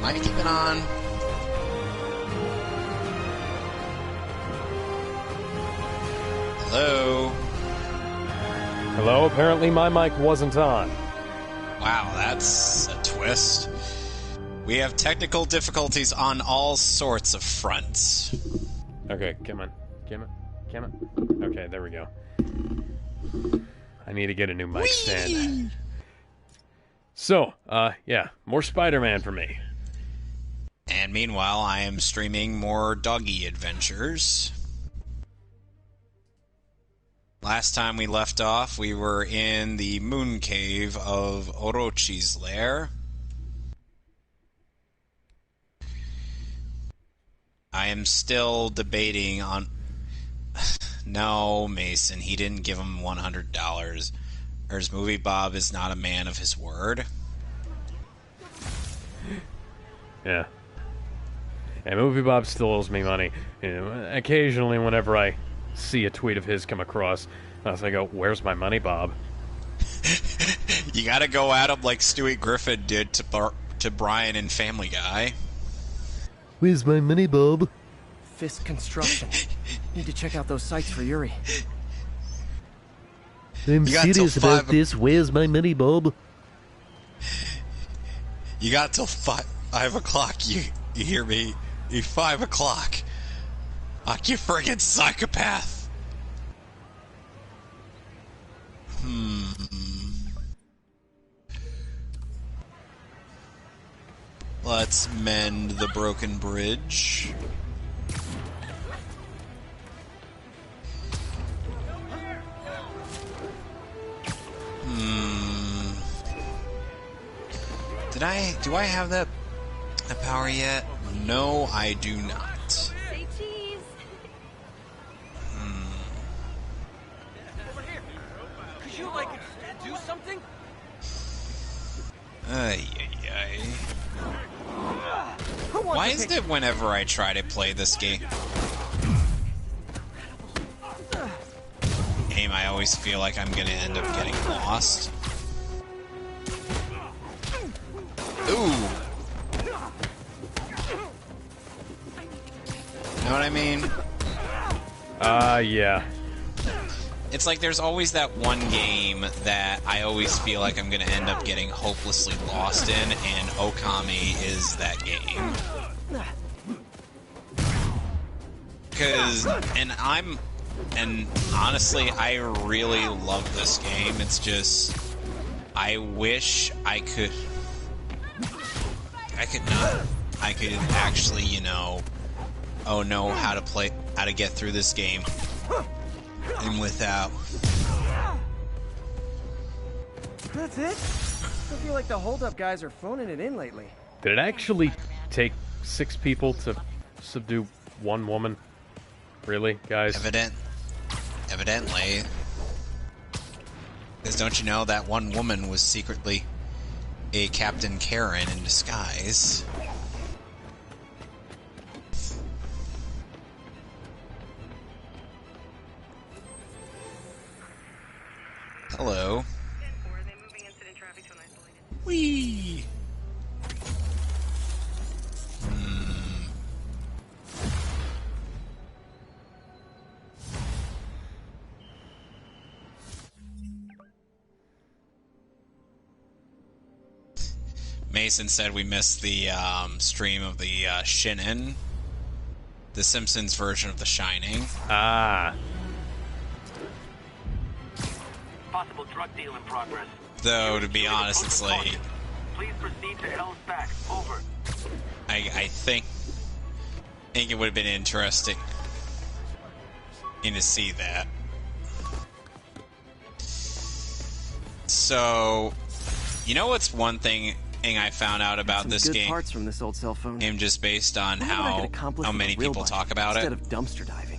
might keep it on. Hello? Hello? Apparently my mic wasn't on. Wow, that's a twist. We have technical difficulties on all sorts of fronts. Okay, come on. Okay, there we go. I need to get a new mic stand. So, yeah, more Spider-Man for me. And meanwhile, I am streaming more doggy adventures. Last time we left off, we were in the moon cave of Orochi's lair. I am still debating on... No, Mason, he didn't give him $100. Or his movie Bob is not a man of his word. Yeah. And Movie Bob still owes me money. You know, occasionally, whenever I see a tweet of his come across, I go, "Where's my money, Bob?" You gotta go at him like Stewie Griffin did to Brian in Family Guy. Where's my money, Bob? Fisk Construction. Need to check out those sites for Yuri. I'm serious about this. Where's my money, Bob? You got till 5 o'clock. You hear me? 5 o'clock. Like you friggin' psychopath. Let's mend the broken bridge. Do I have that power yet? No, I do not. Say cheese. Over here. Could you, do something? Ay. Why is it whenever I try to play this game, I always feel like I'm gonna end up getting lost? Ooh. Know what I mean? Yeah. It's like there's always that one game that I always feel like I'm gonna end up getting hopelessly lost in, and Okami is that game. And honestly, I really love this game. It's just, I wish I could actually, know how to get through this game. And without... That's it? I feel like the hold-up guys are phoning it in lately. Did it actually take 6 people to subdue one woman? Really, guys? Evidently. Because don't you know that one woman was secretly a Captain Karen in disguise? Hello. Whee! Mason said we missed the stream of the Shannon, the Simpsons version of The Shining. Ah. Possible drug deal in progress. Though, to be honest, it's like... Please proceed to L's back. Over. I think it would have been interesting to see that. So, you know what's one thing I found out about this game? Parts from this old cell phone. Game just based on how many people talk about it. Instead of dumpster diving.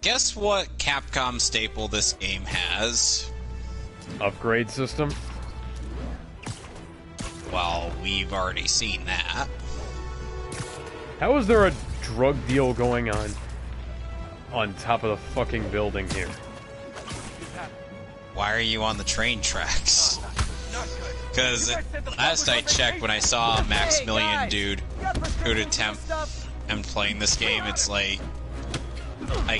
Guess what Capcom staple this game has? Upgrade system? Well, we've already seen that. How is there a drug deal going on top of the fucking building here? Why are you on the train tracks? Because last I checked, when I saw a Maximilian dude who'd attempt and playing this game, it's like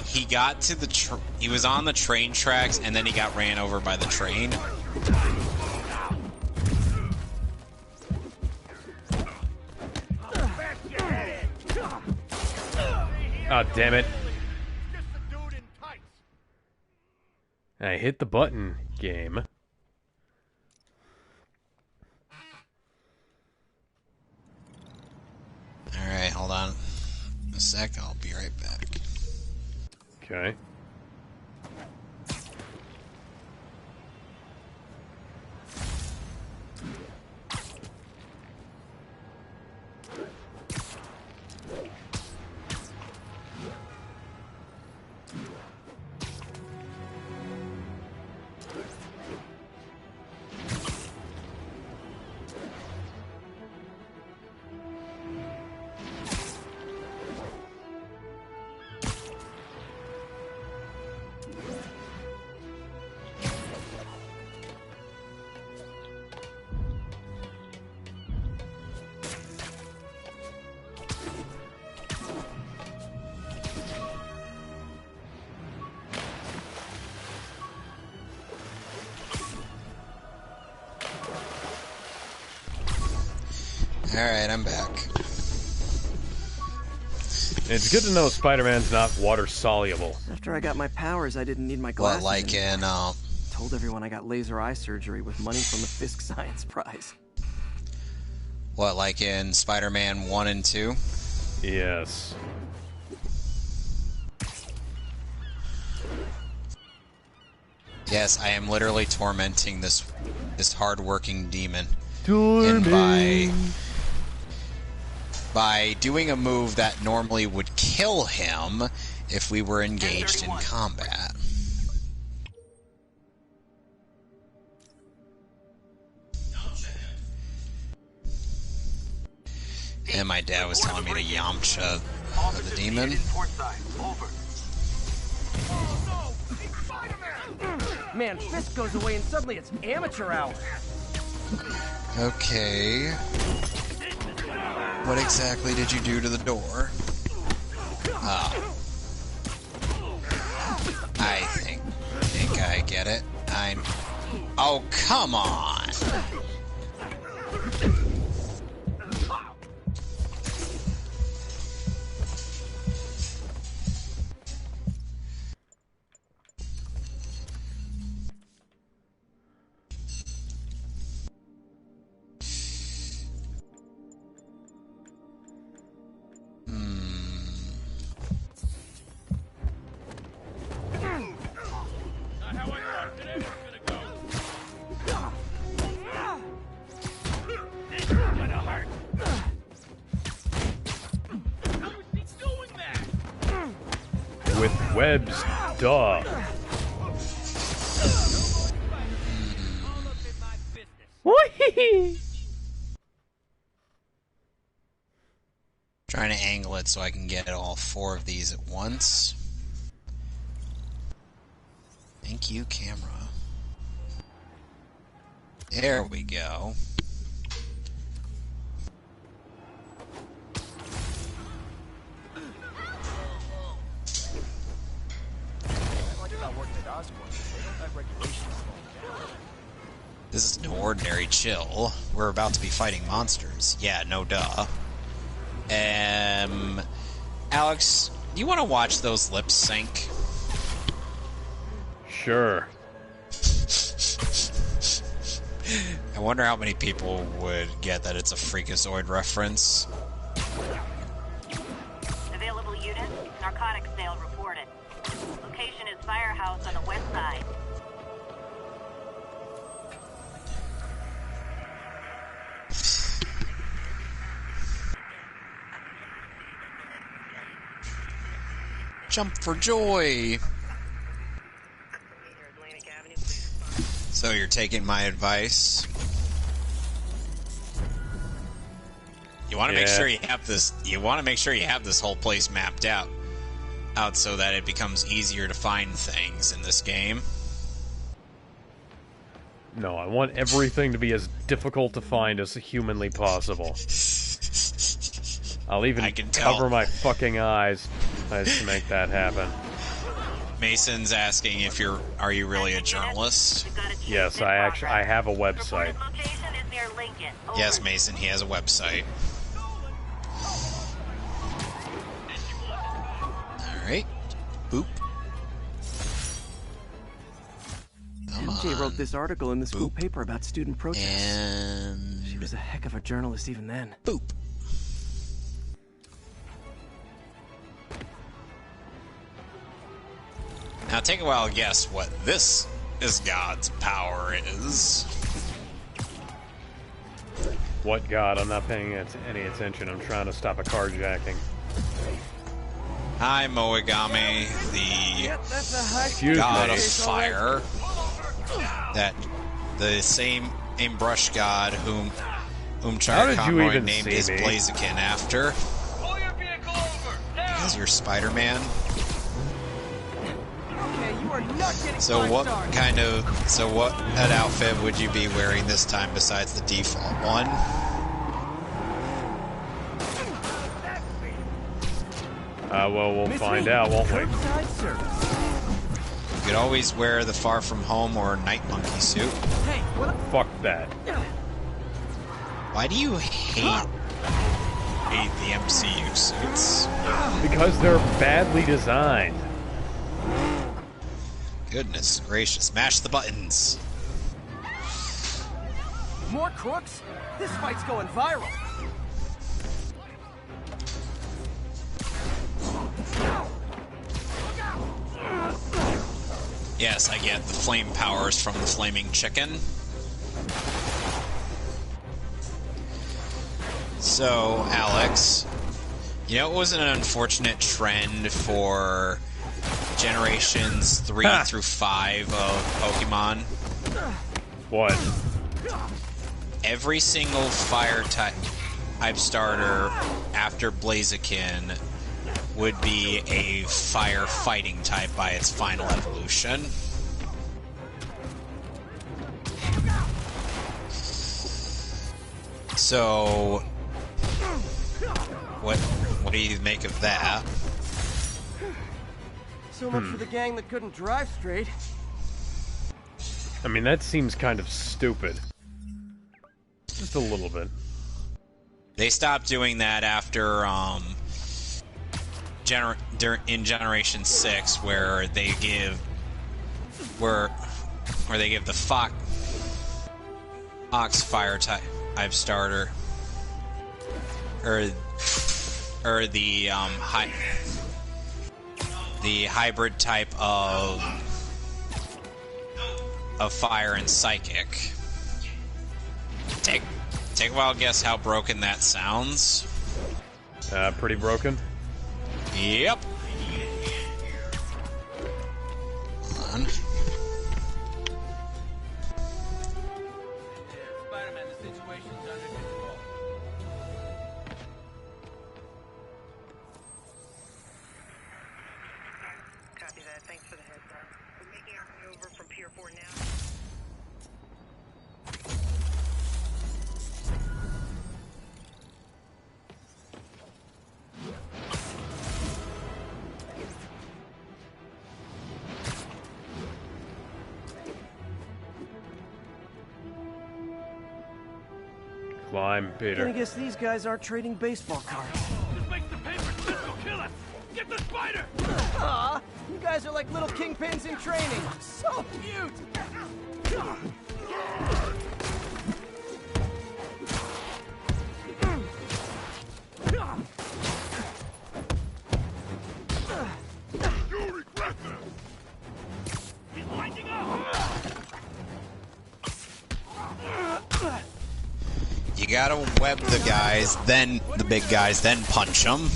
he got to the he was on the train tracks and then he got ran over by the train. Oh, damn it. I hit the button, game. Alright, hold on a sec, I'll be right back. Okay. Alright, I'm back. It's good to know Spider-Man's not water-soluble. After I got my powers, I didn't need my glasses. What, like in, Told everyone I got laser eye surgery with money from the Fisk Science Prize. What, like in Spider-Man 1 and 2? Yes. Yes, I am literally tormenting this hard-working demon. Torment. And by doing a move that normally would kill him if we were engaged in combat. And my dad was telling me to Yamcha the demon. Man, Fisk goes away and suddenly it's amateur hour. Okay. What exactly did you do to the door? Oh. I think I get it. Oh, come on! With webs, duh. Trying to angle it so I can get all 4 of these at once. Thank you, camera. There we go. This is no ordinary chill. We're about to be fighting monsters. Yeah, no duh. Alex, you want to watch those lips sync? Sure. I wonder how many people would get that it's a Freakazoid reference. Available units, narcotics sale reported. Location is Firehouse on the west side. Jump for joy! So you're taking my advice? You want to make sure you have this. You want to make sure you have this whole place mapped out so that it becomes easier to find things in this game. No, I want everything to be as difficult to find as humanly possible. I'll even cover my fucking eyes to make that happen. Mason's asking if are you really a journalist? Yes, I have a website. Yes, Mason, he has a website. Alright. Boop. MJ wrote this article in the school paper about student protests. And... She was a heck of a journalist even then. Boop. Now take a wild guess what this is God's power is. What God? I'm not paying any attention. I'm trying to stop a carjacking. Hi, Moegame, the god of fire. That the same aimbrush god whom Char Conroy named his Blaziken after. Because you're Spider-Man. So what outfit would you be wearing this time besides the default one? Well, we'll find out, won't we? You could always wear the Far From Home or Night Monkey suit. Hey, what? Fuck that. Why do you hate the MCU suits? Because they're badly designed. Goodness gracious, mash the buttons. More crooks? This fight's going viral. Yes, I get the flame powers from the flaming chicken. So, Alex, you know it was an unfortunate trend for generations 3 through 5 of Pokemon? What? Every single fire type starter after Blaziken would be a fire fighting type by its final evolution. So, what do you make of that? So much for the gang that couldn't drive straight. I mean, that seems kind of stupid. Just a little bit. They stopped doing that after in Generation 6, where they give the Fox fire type starter, or the hybrid type of fire and psychic. Take a wild guess how broken that sounds. Pretty broken. Yep. Hold on. Spider-Man, the situation's under control. Copy that. Thanks for the heads up. We're making our way over from Pier 4 now. Climb, Peter. I guess these guys aren't trading baseball cards. This makes the paper Cisco kill us! Get the spider! Aw, you guys are like little kingpins in training. So cute! Yuri, grab them! He's winding up! You gotta web the guys, then the big guys, then punch them.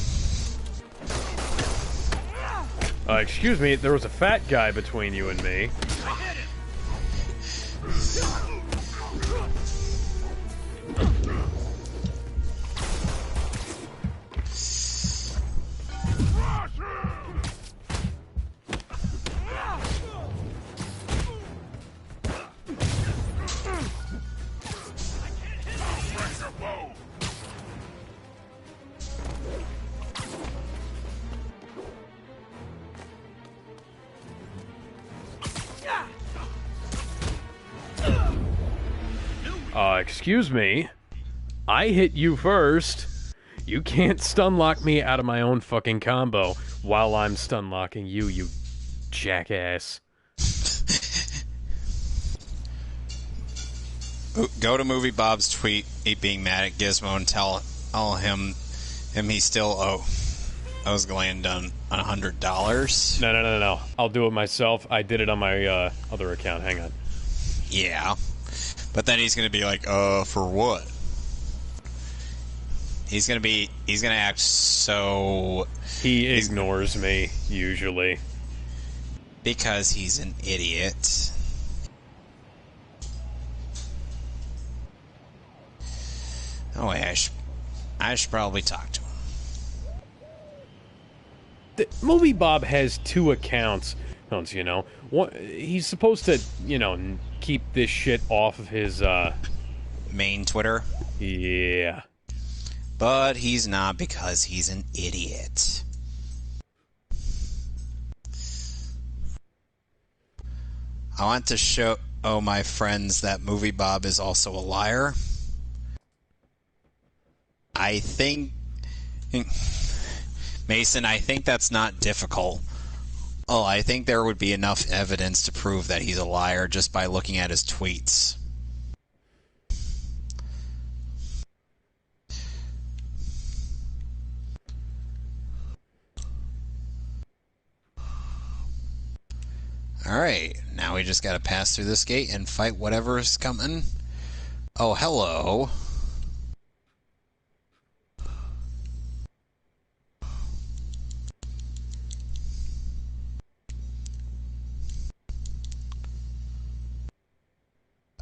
Excuse me, there was a fat guy between you and me. Excuse me. I hit you first. You can't stun lock me out of my own fucking combo while I'm stun locking you, you jackass. Go to Movie Bob's tweet, being mad at Gizmo, and tell him he still owes Glandon $100. No. I'll do it myself. I did it on my other account. Hang on. Yeah. But then he's going to be like, for what? He's going to act so... He ignores me, usually. Because he's an idiot. Oh, wait, I should probably talk to him. Movie Bob has 2 accounts, don't you know? He's supposed to, keep this shit off of his, main Twitter? Yeah. But he's not because he's an idiot. I want to show my friends that Movie Bob is also a liar. I think... Mason, I think that's not difficult. Oh, I think there would be enough evidence to prove that he's a liar just by looking at his tweets. Alright, now we just gotta pass through this gate and fight whatever is coming. Oh, hello.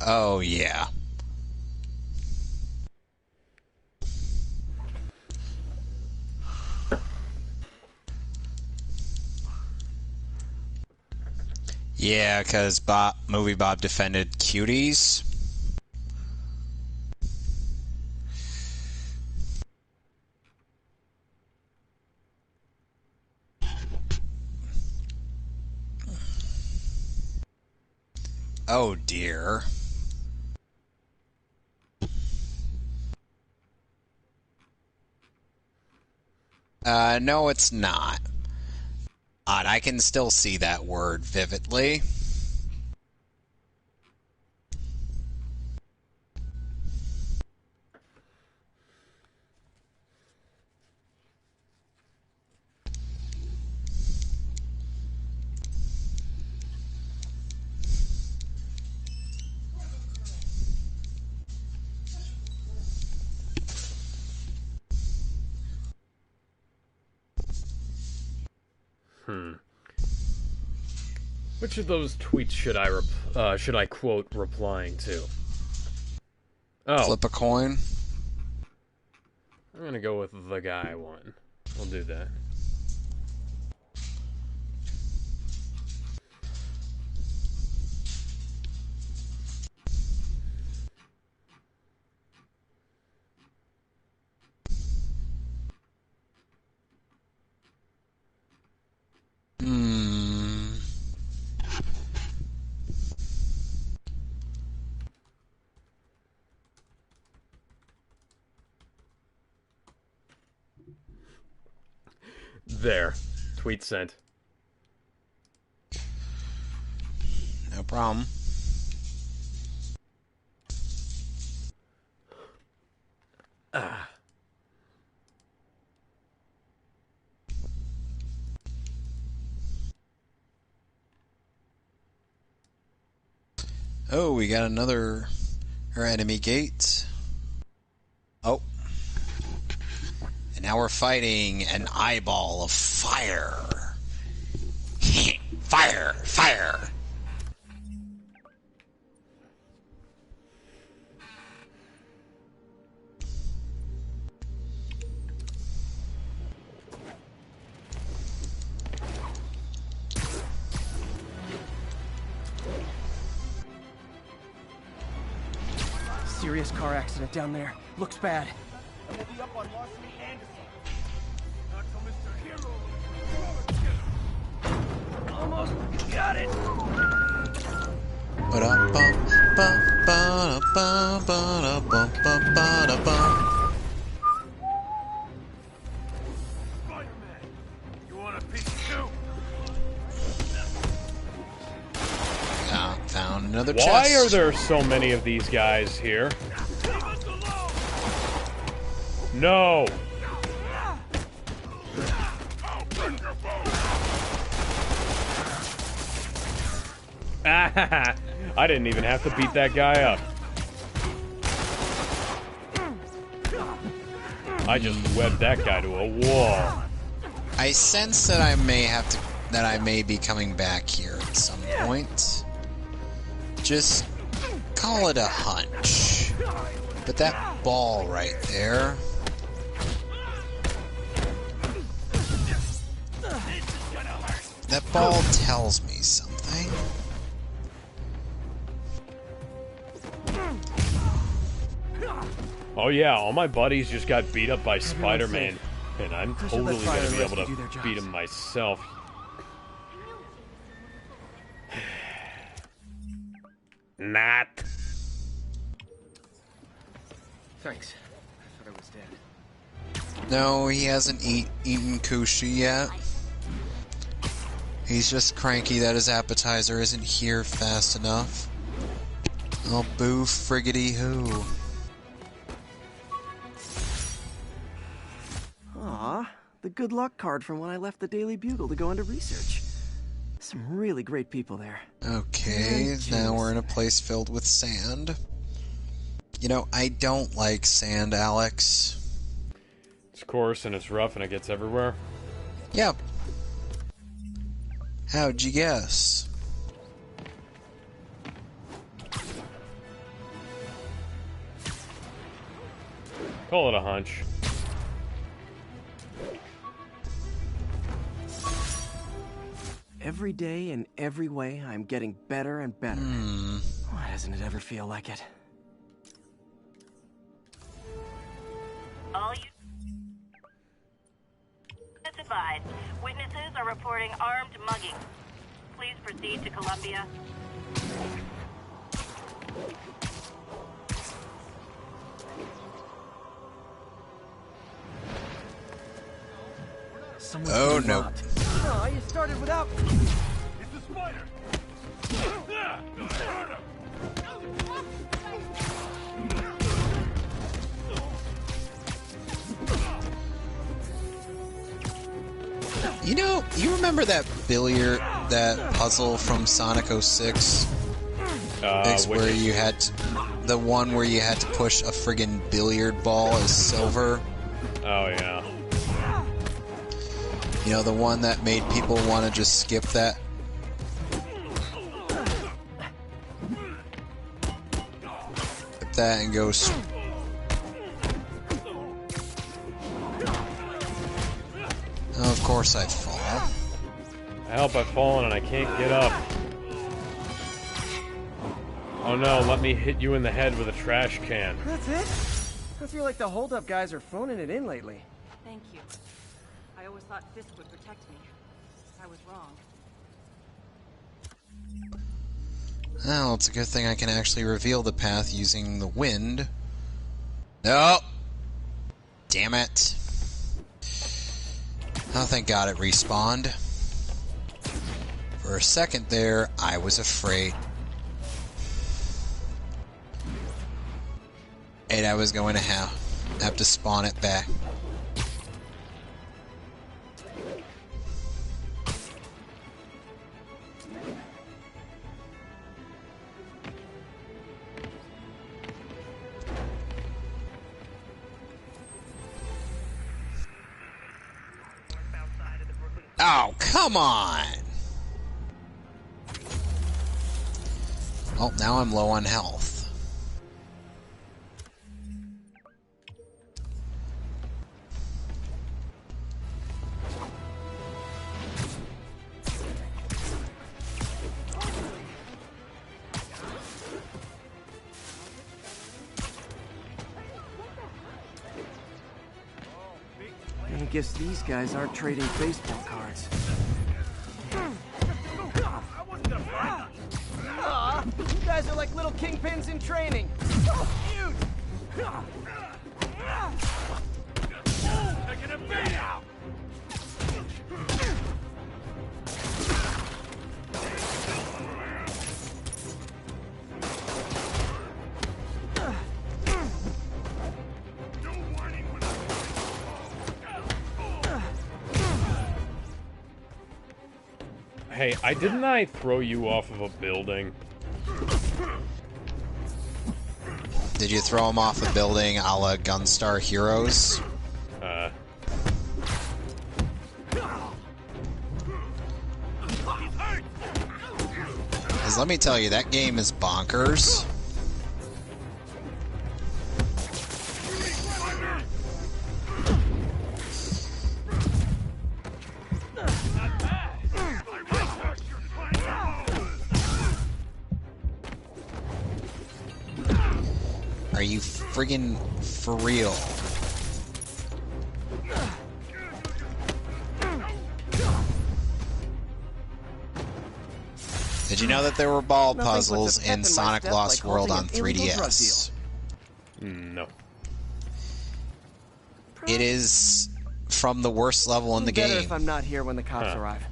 Oh, yeah. Yeah, because Movie Bob defended cuties. Oh, dear. No, it's not. Odd, I can still see that word vividly. Which of those tweets should I quote replying to? Oh. Flip a coin. I'm gonna go with the guy one. We'll do that. There. Tweet sent. No problem. Oh, we got another enemy gate. Oh. And now we're fighting an eyeball of fire. Fire! Fire! Serious car accident down there. Looks bad. And we'll be up on Larson Anderson. Not so, Mr. Hero. Almost got it. Ba-da-bum, bum, ba-da-bum. You want a piece too? Found another Why chest. are there so many of these guys here? Leave us alone! No! I didn't even have to beat that guy up. I just webbed that guy to a wall. I sense that I may be coming back here at some point. Just call it a hunch. But that ball right there. That ball tells me something. Oh yeah, all my buddies just got beat up by Spider-Man, and I'm totally gonna be able to beat him myself. Not. Thanks. I thought I was dead. No, he hasn't eaten Kushi yet. He's just cranky that his appetizer isn't here fast enough. Oh, boo friggity who. Aw, the good luck card from when I left the Daily Bugle to go into research. Some really great people there. Okay, now we're in a place filled with sand. You know, I don't like sand, Alex. It's coarse and it's rough and it gets everywhere. Yep. How'd you guess? Call it a hunch. Every day in every way, I'm getting better and better. Why doesn't it ever feel like it? All you... As advised, witnesses are reporting armed mugging. Please proceed to Columbia. Someone's Oh, getting no. robbed. Aw, you started without... It's the spider! You know, you remember that that puzzle from Sonic 06? Where you had the one where you had to push a friggin' billiard ball as silver? Oh yeah. You know, the one that made people want to just skip that? Skip that and go... Oh, of course I'd fall. I hope I've fallen and I can't get up. Oh no, let me hit you in the head with a trash can. That's it? I feel like the holdup guys are phoning it in lately. Thank you. I always thought Fisk would protect me. I was wrong. Well, it's a good thing I can actually reveal the path using the wind. No! Damn it. Oh, thank God it respawned. For a second there, I was afraid. And I was going to have to spawn it back. Oh, come on! Oh, now I'm low on health. I guess these guys aren't trading baseball cards. You guys are like little kingpins in training. Taking a beat out! Hey, didn't I throw you off of a building? Did you throw him off a building a la Gunstar Heroes? Because let me tell you, that game is bonkers. Are you friggin' for real? Did you know that there were ball puzzles in Sonic Lost World on 3DS? No. It is from the worst level in the Better game. if I'm not here when the cops arrive.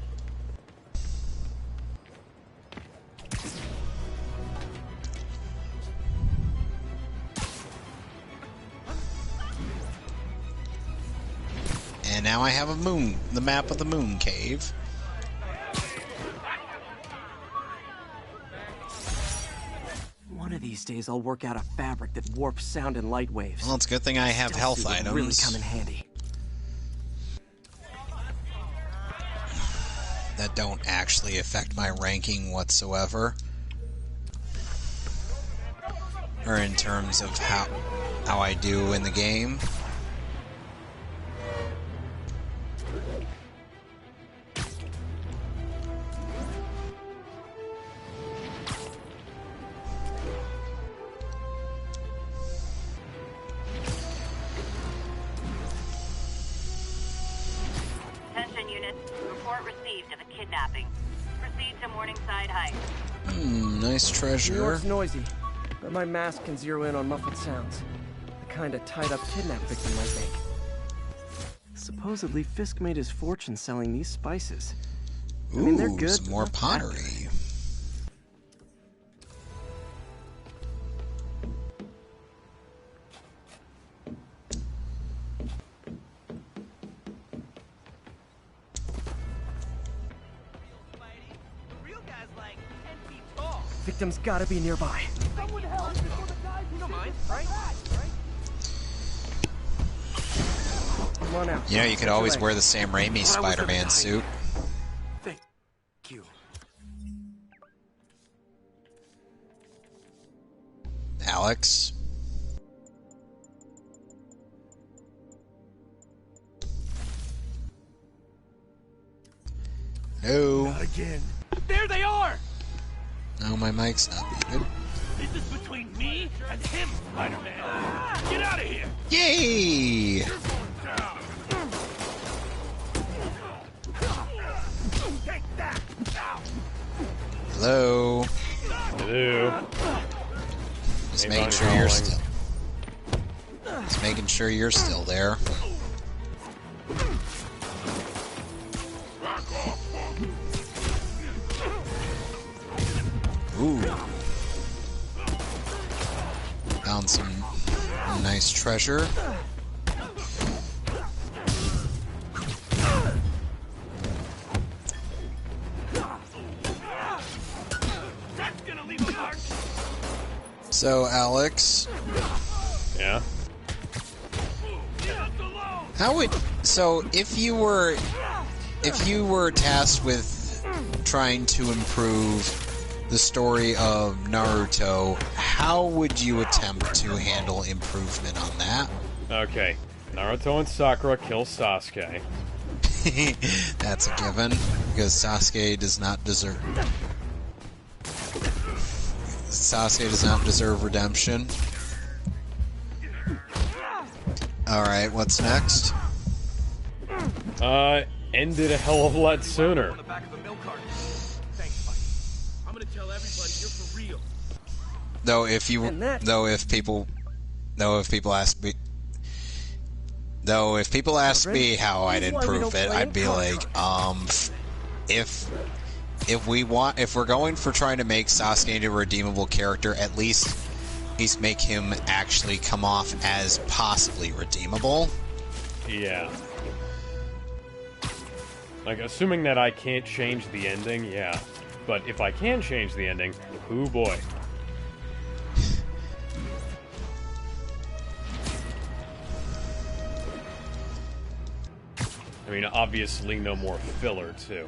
And now I have the map of the moon cave. One of these days I'll work out a fabric that warps sound and light waves. Well, it's a good thing I have health items. Really come in handy. That don't actually affect my ranking whatsoever. Or in terms of how I do in the game. Attention units. Report received of a kidnapping. Proceed to Morningside Heights. Nice New treasure. York's noisy, but my mask can zero in on muffled sounds. The kind of tied-up kidnap victim might make. Supposedly, Fisk made his fortune selling these spices. Ooh, I mean, they're good, some but more not that pottery. Victim's gotta be nearby. Come on out. You know, you could always wear the Sam Raimi Spider-Man suit. Thank you. Alex? No. Not again. There they are! No, my mic's not muted. This is between me and him, Spider-Man. Get out of here! Yay! Take that! Hello? Hello. Just Hey, making buddy, sure you're calling. still. Just making sure you're still there. Ooh. Found some nice treasure. That's gonna leave a mark! So, Alex, Yeah? Leave us alone! how would if you were tasked with trying to improve the story of Naruto, how would you attempt to handle improvement on that? Okay. Naruto and Sakura kill Sasuke. That's a given, because Sasuke does not deserve redemption. Alright, what's next? Ended a hell of a lot sooner. On the back of a milk carton. Thanks, buddy. I'm gonna tell everybody you're for real. Though if people ask me how I didn't prove it, I'd be like, if we're going for trying to make Sasuke a redeemable character, at least make him actually come off as possibly redeemable. Yeah. Like, assuming that I can't change the ending, yeah. But if I can change the ending, oh boy. I mean, obviously no more filler, too.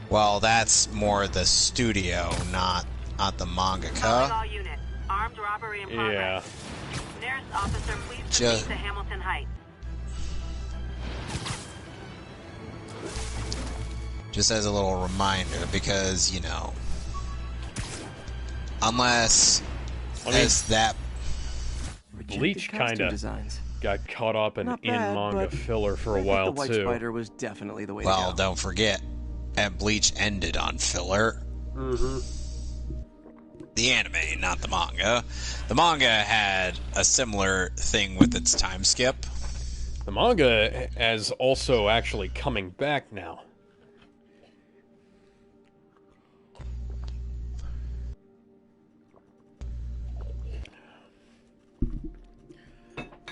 Well, that's more the studio, not the mangaka. All units. Armed robbery in progress. Yeah. Nearest officer, please proceed to Hamilton Heights. Just as a little reminder, because, you know, unless that Bleach kind of got caught up in manga filler for a while, the White too. Spider was definitely the way to well, go. don't forget, and Bleach ended on filler. Mm-hmm. The anime, not the manga. The manga had a similar thing with its time skip. The manga is also actually coming back now.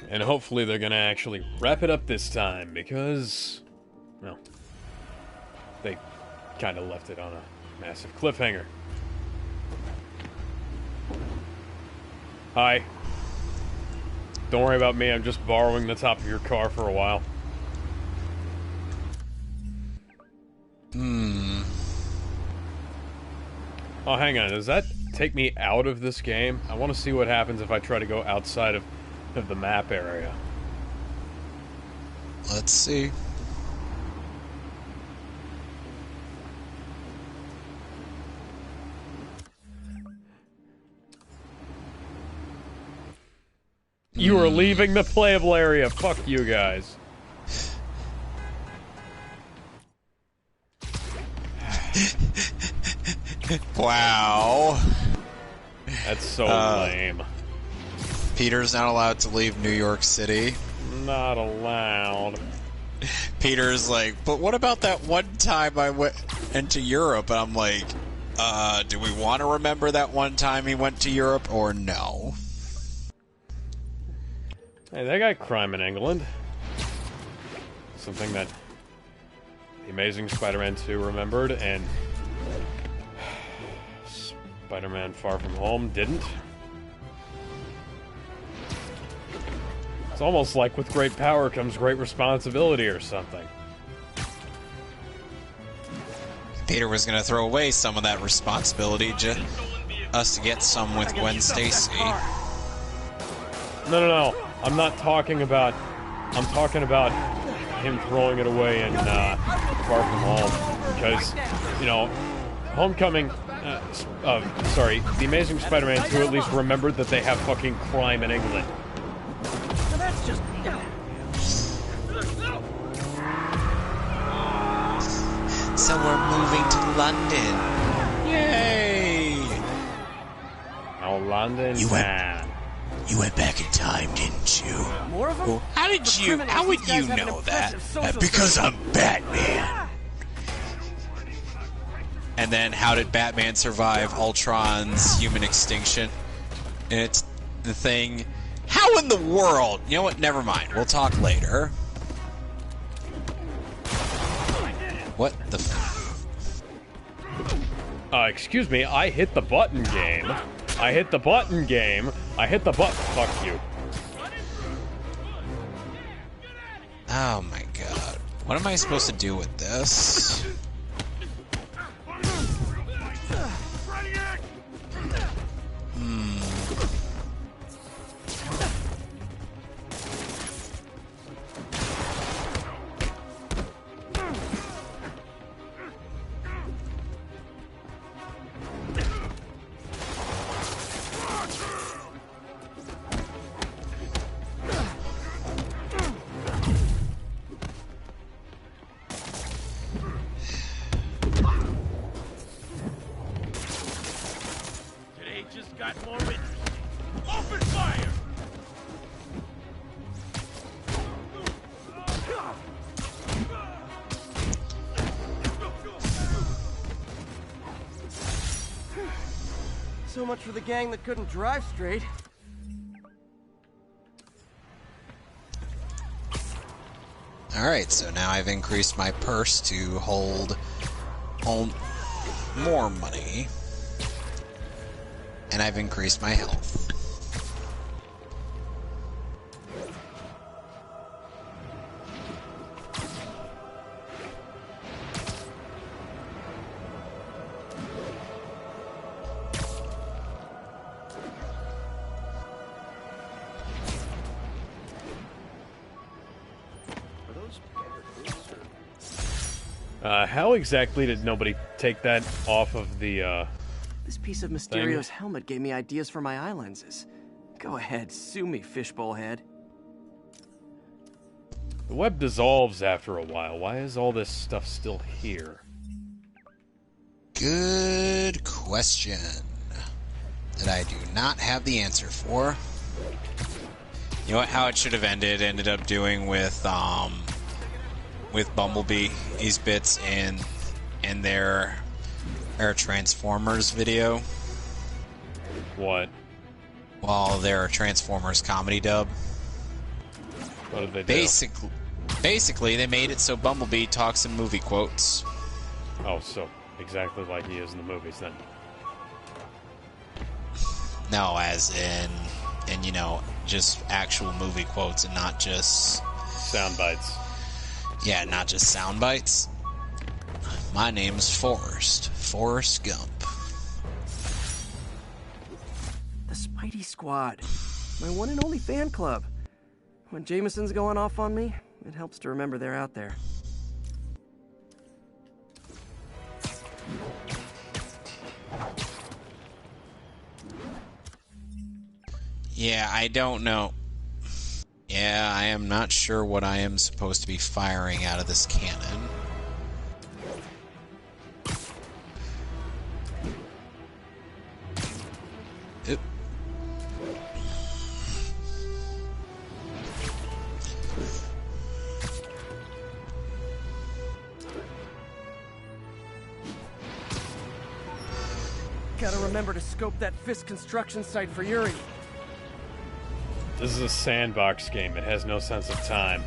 And hopefully they're gonna actually wrap it up this time, because, well, they kind of left it on a massive cliffhanger. Hi. Don't worry about me, I'm just borrowing the top of your car for a while. Oh, hang on, does that take me out of this game? I want to see what happens if I try to go outside of the map area. Let's see. You are leaving the playable area. Fuck you guys. Wow. That's so lame. Peter's not allowed to leave New York City. Not allowed. Peter's like, but what about that one time I went into Europe? And I'm like, do we want to remember that one time he went to Europe or no? Hey, they got crime in England. Something that The Amazing Spider-Man 2 remembered, and Spider-Man Far From Home didn't. It's almost like with great power comes great responsibility or something. Peter was going to throw away some of that responsibility us to get some with Gwen Stacy. No. I'm not talking about... I'm talking about him throwing it away in Far From Home. Because, you know, Homecoming... The Amazing Spider-Man 2 at least remembered that they have fucking crime in England. That's just... So we're moving to London. Yay! Oh, London, man. You went back in time, didn't you? More of them? Well, how would you know that? Because I'm Batman. And then how did Batman survive Ultron's human extinction? And it's the thing... How in the world? You know what? Never mind. We'll talk later. What the excuse me, I hit the button game. I hit the button. Fuck you. Oh my god. What am I supposed to do with this? got more interesting. Open fire! So much for the gang that couldn't drive straight. Alright, so now I've increased my purse to hold more money. And I've increased my health. How exactly did nobody take that off of the, This piece of Mysterio's helmet gave me ideas for my eye lenses. Go ahead, sue me, fishbowl head. The web dissolves after a while. Why is all this stuff still here? Good question that I do not have the answer for. You know what? How it should have ended up doing with Bumblebee's bits in their Transformers video. What? Well, their Transformers comedy dub. What did they do? Basically, they made it so Bumblebee talks in movie quotes. Oh, so exactly like he is in the movies then. No, as in you know, just actual movie quotes and not just sound bites. Yeah, not just sound bites. My name's Forrest Gump. The Spidey Squad. My one and only fan club. When Jameson's going off on me, it helps to remember they're out there. Yeah, I don't know. Yeah, I am not sure what I am supposed to be firing out of this cannon. Oop. Gotta remember to scope that Fisk construction site for Yuri. This is a sandbox game. It has no sense of time.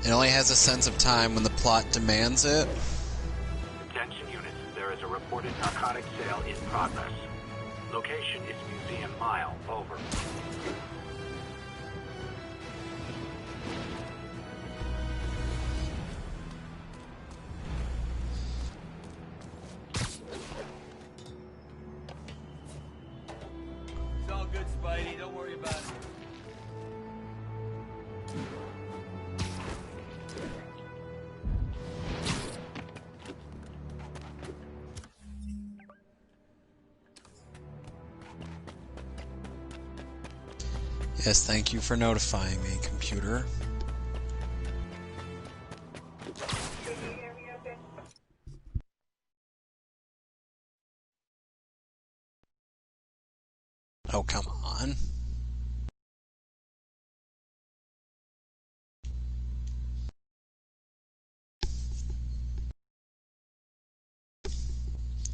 It only has a sense of time when the plot demands it. Attention units, there is a reported narcotic sale in progress. Location is Museum Mile, over. It's all good, Spidey. Don't worry about it. Yes, thank you for notifying me, computer. Oh, come on.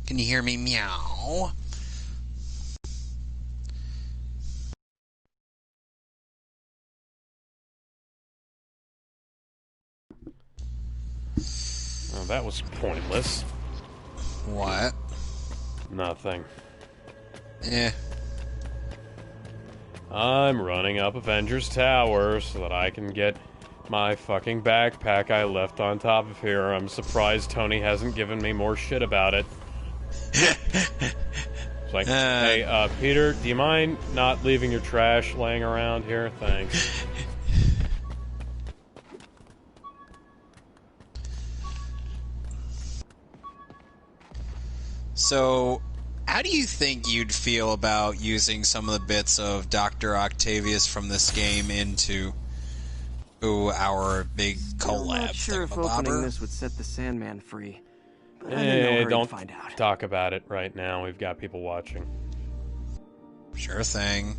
Can you hear me meow? Oh, that was pointless. What? Nothing. Eh. I'm running up Avengers Tower so that I can get my fucking backpack I left on top of here. I'm surprised Tony hasn't given me more shit about it. It's like, hey, Peter, do you mind not leaving your trash laying around here? Thanks. So, How do you think you'd feel about using some of the bits of Dr. Octavius from this game into our big collab? I'm not sure if opening this would set the Sandman free. But I'm in no hurry don't to find out. talk about it right now. We've got people watching. Sure thing.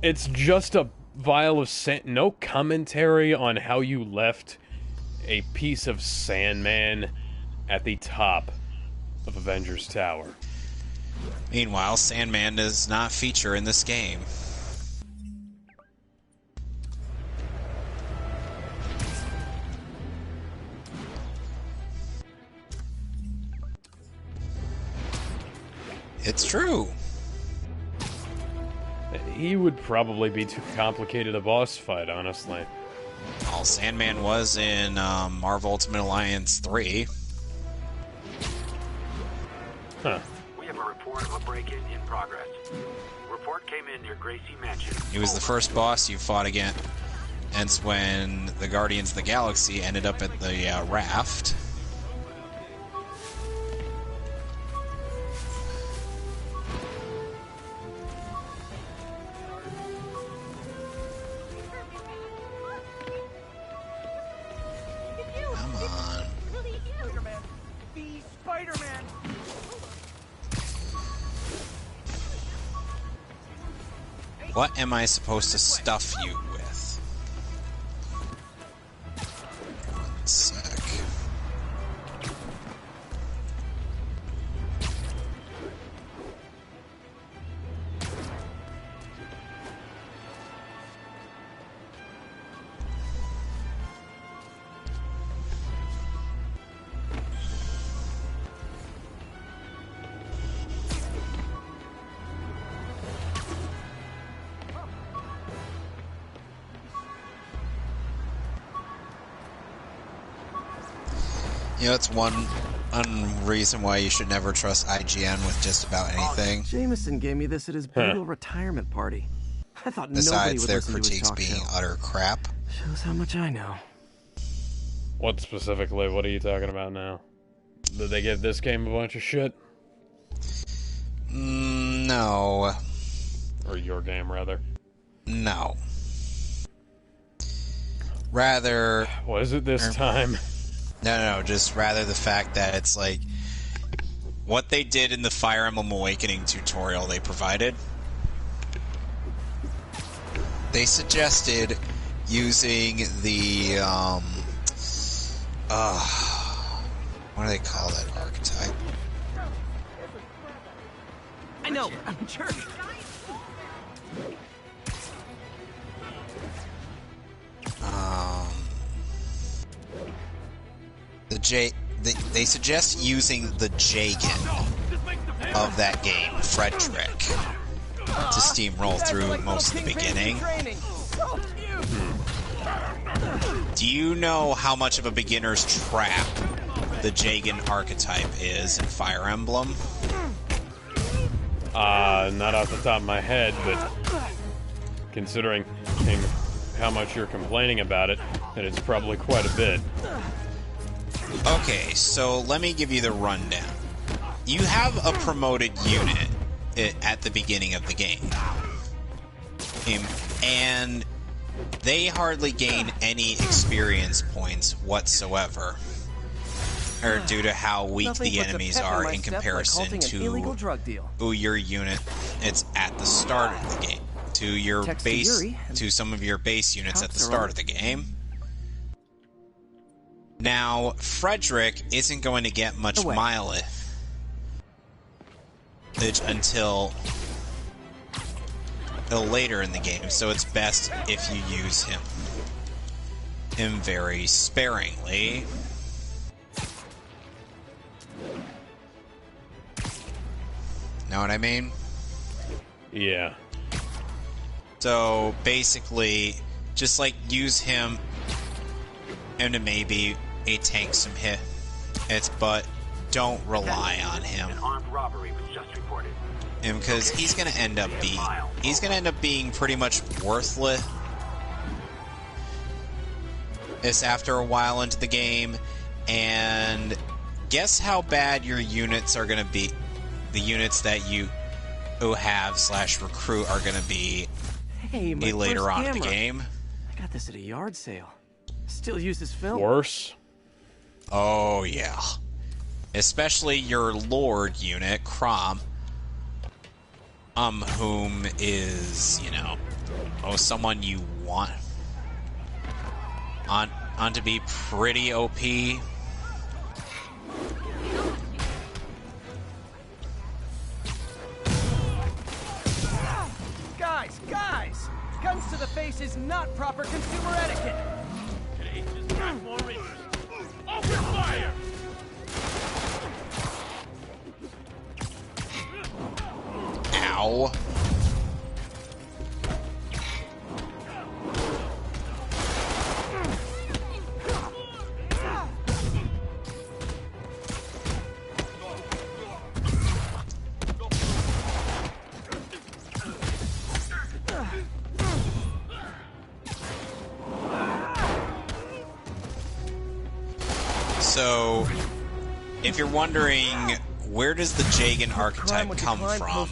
It's just a vial of sand. No commentary on how you left a piece of Sandman at the top of Avengers Tower. Meanwhile, Sandman does not feature in this game. It's true. He would probably be too complicated a boss fight, honestly. Well, Sandman was in Marvel Ultimate Alliance 3. Huh. We have a report of a break-in in progress. Report came in near Gracie Mansion. He was the first boss you fought against. Hence when the Guardians of the Galaxy ended up at the raft. Come on. Be Spider-Man. What am I supposed to stuff you with? One sec. You know, it's one reason why you should never trust IGN with just about anything. Jameson gave me this at his brutal retirement party. I thought nobody Besides would their listen to his critiques talk being show. utter crap. Shows how much I know. What specifically? What are you talking about now? Did they give this game a bunch of shit? No. Or your game, rather? No. Rather... What is it this time? No, just rather the fact that it's like... What they did in the Fire Emblem Awakening tutorial they provided... They suggested using the, what do they call that archetype? I know, I'm a jerk. They suggest using the Jagan of that game, Frederick, to steamroll through most of the beginning. Do you know how much of a beginner's trap the Jagan archetype is in Fire Emblem? Not off the top of my head, but considering how much you're complaining about it, then it's probably quite a bit. Okay, so let me give you the rundown. You have a promoted unit at the beginning of the game. And they hardly gain any experience points whatsoever. Or due to how weak the enemies are in comparison to your unit it's at the start of the game. To your base, to some of your base units at the start of the game. Now, Frederick isn't going to get much mileage until later in the game, so it's best if you use him very sparingly. Know what I mean? Yeah. So basically, just like use him into maybe a tank some hits, but don't rely on him. An armed robbery was just reported. Because he's gonna end up being pretty much worthless. It's after a while into the game, and guess how bad your units are going to be. The units that you have / recruit are going to be Hey, my later first on in the camera. game. I got this at a yard sale. Still uses film. Worse. Oh, yeah. Especially your Lord unit, Crom. Whom is, you know, someone you want on to be pretty OP. Guys! Guns to the face is not proper consumer etiquette. Today's just got more interest. Open fire! Ow. So, if you're wondering, where does the Jagan archetype come from?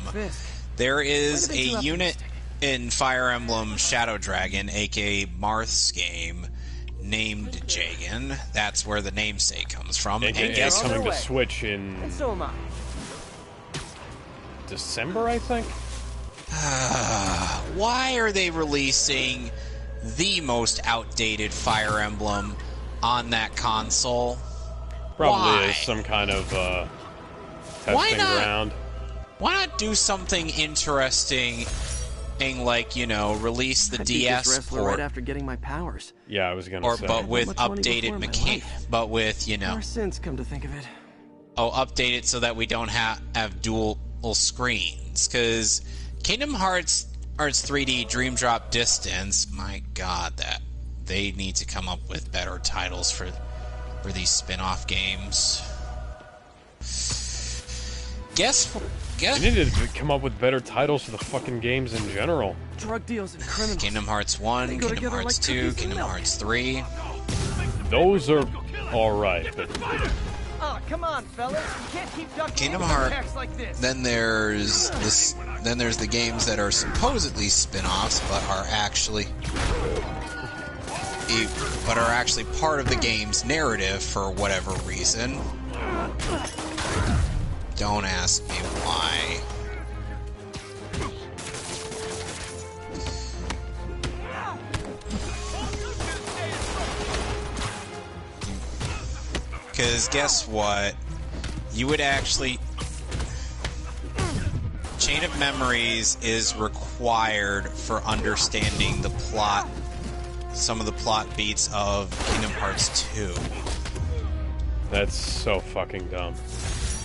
There is a unit in Fire Emblem Shadow Dragon, aka Marth's game, named Jagan. That's where the namesake comes from. And guess coming to Switch in And so am I. December, I think? Why are they releasing the most outdated Fire Emblem on that console? Probably is some kind of testing ground. Why not do something interesting and, like, you know, release the DS port right after getting my powers. Yeah, I was gonna say. but with updated mechanics, but with, you know, More sense, come to think of it. update it so that we don't have dual screens, because Kingdom Hearts 3D Dream Drop Distance, my god, that they need to come up with better titles for these spin-off games. They needed to come up with better titles for the fucking games in general. Drug deals and criminals. Kingdom Hearts 1, Kingdom Hearts 2, Kingdom Hearts 3. Those are alright, but Oh, come on, fellas. You can't keep ducking Kingdom into Hearts. attacks like this. Then there's this. Then there's the games that are supposedly spin-offs, but are actually part of the game's narrative for whatever reason. Don't ask me why. Because guess what? You would actually... Chain of Memories is required for understanding the plot, some of the plot beats of Kingdom Hearts 2. that's so fucking dumb.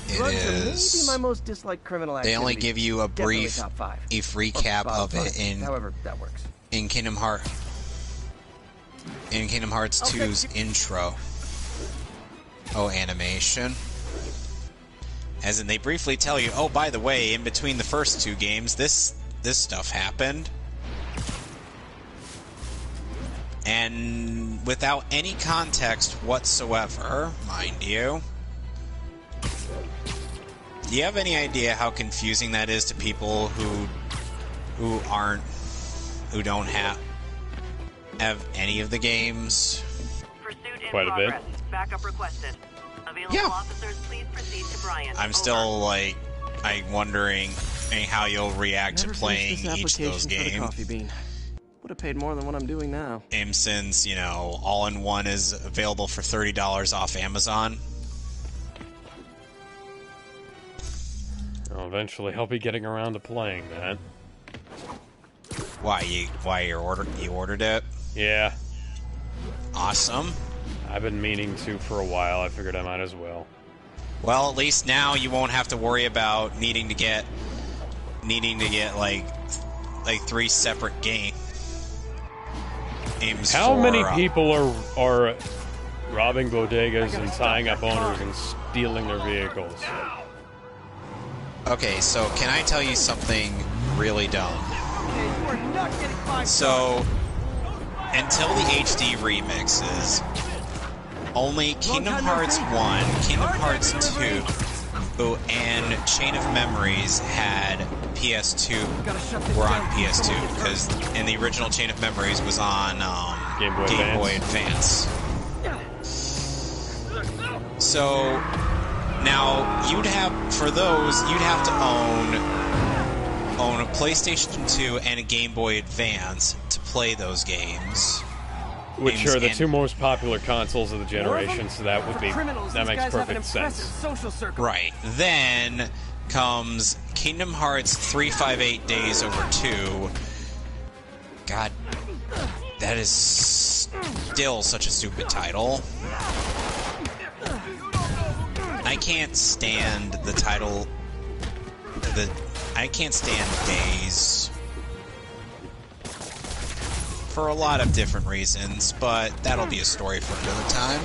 It Drugs are is. maybe my most disliked criminal activity. They only give you a Definitely brief top 5. recap Or of bottom it 5, in however that works. Kingdom Hearts 2's intro. Oh, animation. As in, they briefly tell you, oh, by the way, in between the first 2 games, this stuff happened. And without any context whatsoever, mind you. Do you have any idea how confusing that is to people who don't have any of the games? Pursuit in Quite a bit. progress. Backup requested. Available Yeah. officers, please proceed to Bryan. I'm Over. still wondering how you'll react to Never playing finished this each of those application for the coffee games. bean. Would have paid more than what I'm doing now. Since, you know, All-in-One is available for $30 off Amazon. Well, eventually I'll be getting around to playing that. Why you ordered it? Yeah, Awesome. I've been meaning to for a while. I figured I might as well. Well, at least now you won't have to worry about needing to get like 3 separate games. How many people are robbing bodegas and tying up owners and stealing their vehicles? Okay, so can I tell you something really dumb? Okay, you are not getting 5 So, until the HD remixes, only Kingdom Hearts 1, Kingdom Hearts 2, and Chain of Memories had PS2, were on PS2, because in the original Chain of Memories was on Game Boy Advance. So now you'd have, for those, you'd have to own a PlayStation 2 and a Game Boy Advance to play those games. Which are the two most popular consoles of the generation, so that would be, that makes perfect sense. Right. Then comes Kingdom Hearts 358 Days Over 2. God, that is still such a stupid title. I can't stand the title, I can't stand Days. For a lot of different reasons, but that'll be a story for another time.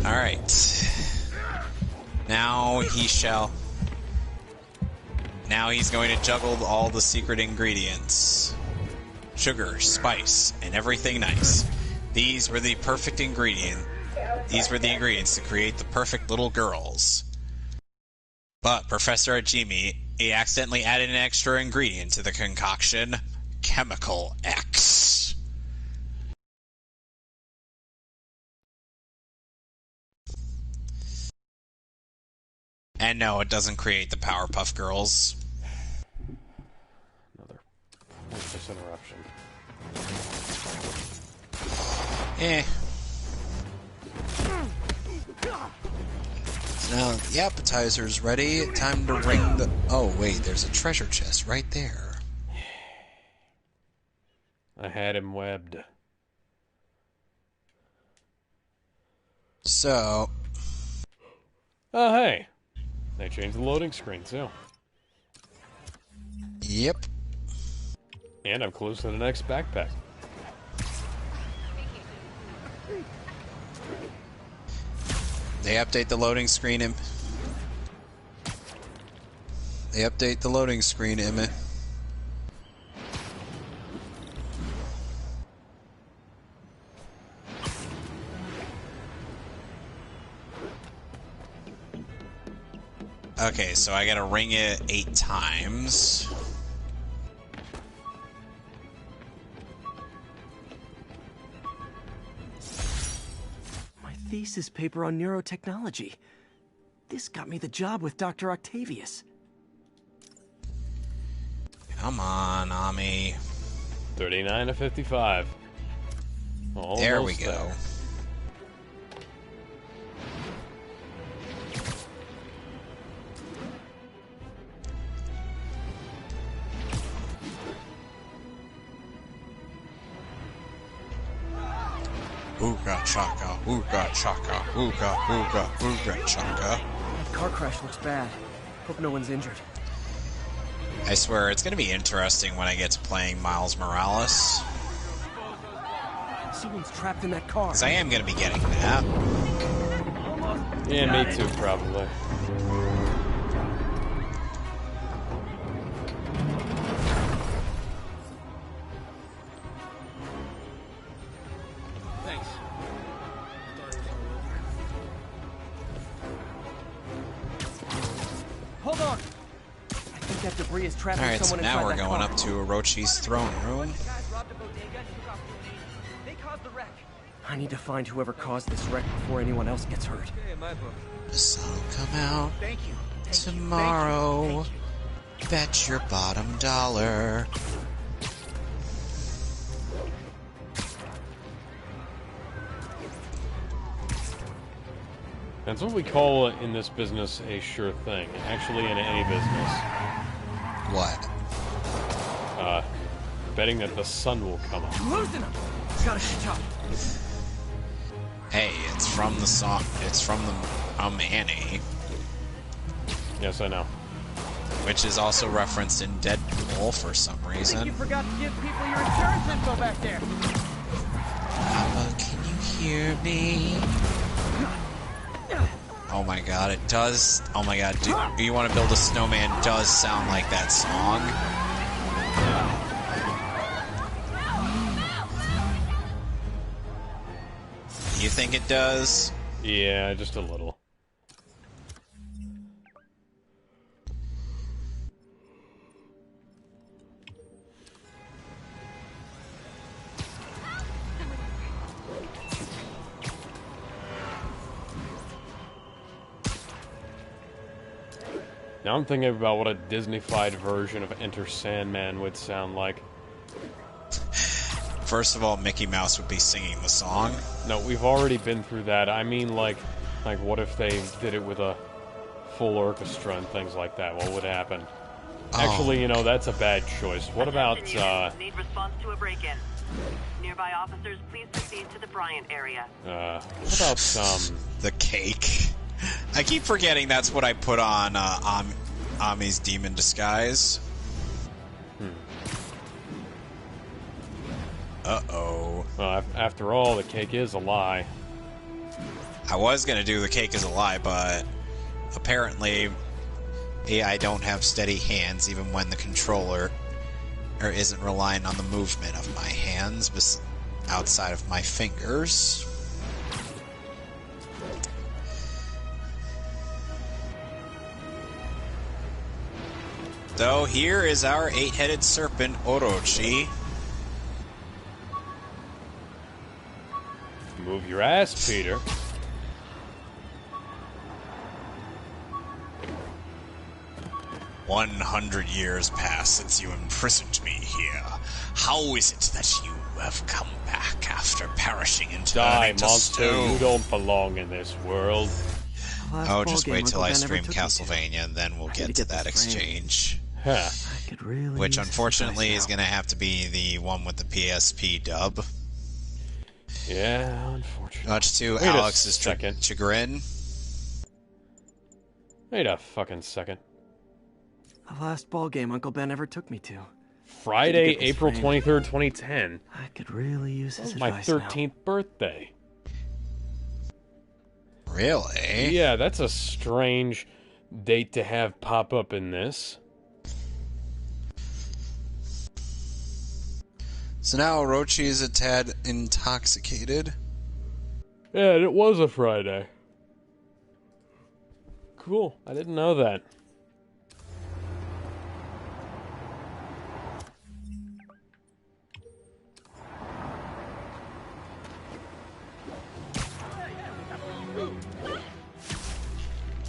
Alright. Now he's going to juggle all the secret ingredients. Sugar, spice, and everything nice. These were the perfect ingredients. These were the ingredients to create the perfect little girls. But Professor Ajimi, he accidentally added an extra ingredient to the concoction, Chemical X. And no, it doesn't create the Powerpuff Girls. Another pointless interruption. So now the appetizer's ready. Time to ring the... Oh, wait, there's a treasure chest right there. I had him webbed. So... Oh, hey. They changed the loading screen, too. Yep. And I'm close to the next backpack. They update the loading screen, They update the loading screen, Emmett. Okay, so I gotta ring it 8 times. Thesis paper on neurotechnology. This got me the job with Dr. Octavius. Come on, Ami. 39 to 55. Almost there we go. Ooga chaka, ooga chaka, ooga, ooga, ooga chaka. That car crash looks bad. Hope no one's injured. I swear, it's gonna be interesting when I get to playing Miles Morales. Someone's trapped in that car. Because I am gonna be getting that. Yeah, me too, probably. Hold on. I think that debris is trapping Alright, so someone now inside we're that going car. up to Orochi's throne room. I need to find whoever caused this wreck before anyone else gets hurt. The sun will come out tomorrow. Bet your bottom dollar. That's what we call in this business a sure thing. Actually, in any business. What? Betting that the sun will come up. Losing him! Gotta catch up. Hey, it's from the song. It's from the Annie. Yes, I know. Which is also referenced in Deadpool for some I think reason. you forgot to give people your insurance info back there. Papa, can you hear me? Oh my god, it does. Oh my god, Do You Want to Build a Snowman does sound like that song. You think it does? Yeah, just a little. Now I'm thinking about what a Disney-fied version of Enter Sandman would sound like. First of all, Mickey Mouse would be singing the song. No, we've already been through that. I mean, like what if they did it with a full orchestra and things like that? What would happen? Actually, you know, that's a bad choice. What about, Need response to a break-in. Nearby officers, please proceed to the Bryant area. what about, The cake. I keep forgetting that's what I put on, Ami's Demon Disguise. Uh-oh. Well, after all, the cake is a lie. I was gonna do the cake is a lie, but apparently I don't have steady hands even when the controller isn't relying on the movement of my hands outside of my fingers. So here is our 8-headed serpent, Orochi. Move your ass, Peter. "100 years pass since you imprisoned me here. How is it that you have come back after perishing and turning to monster, stone?" you don't belong in this world. Oh, just wait till I stream Castlevania, and then we'll get to that exchange. Huh. I could really Which, unfortunately, is going to have to be the one with the PSP dub. Yeah, unfortunately. Much to Wait Alex's a second. chagrin. Wait a fucking second. The last ball game Uncle Ben ever took me to. Friday, April 23rd, 2010. I could really use his My advice 13th birthday. Really? Yeah, that's a strange date to have pop up in this. So now Orochi is a tad intoxicated. Yeah, it was a Friday. Cool, I didn't know that.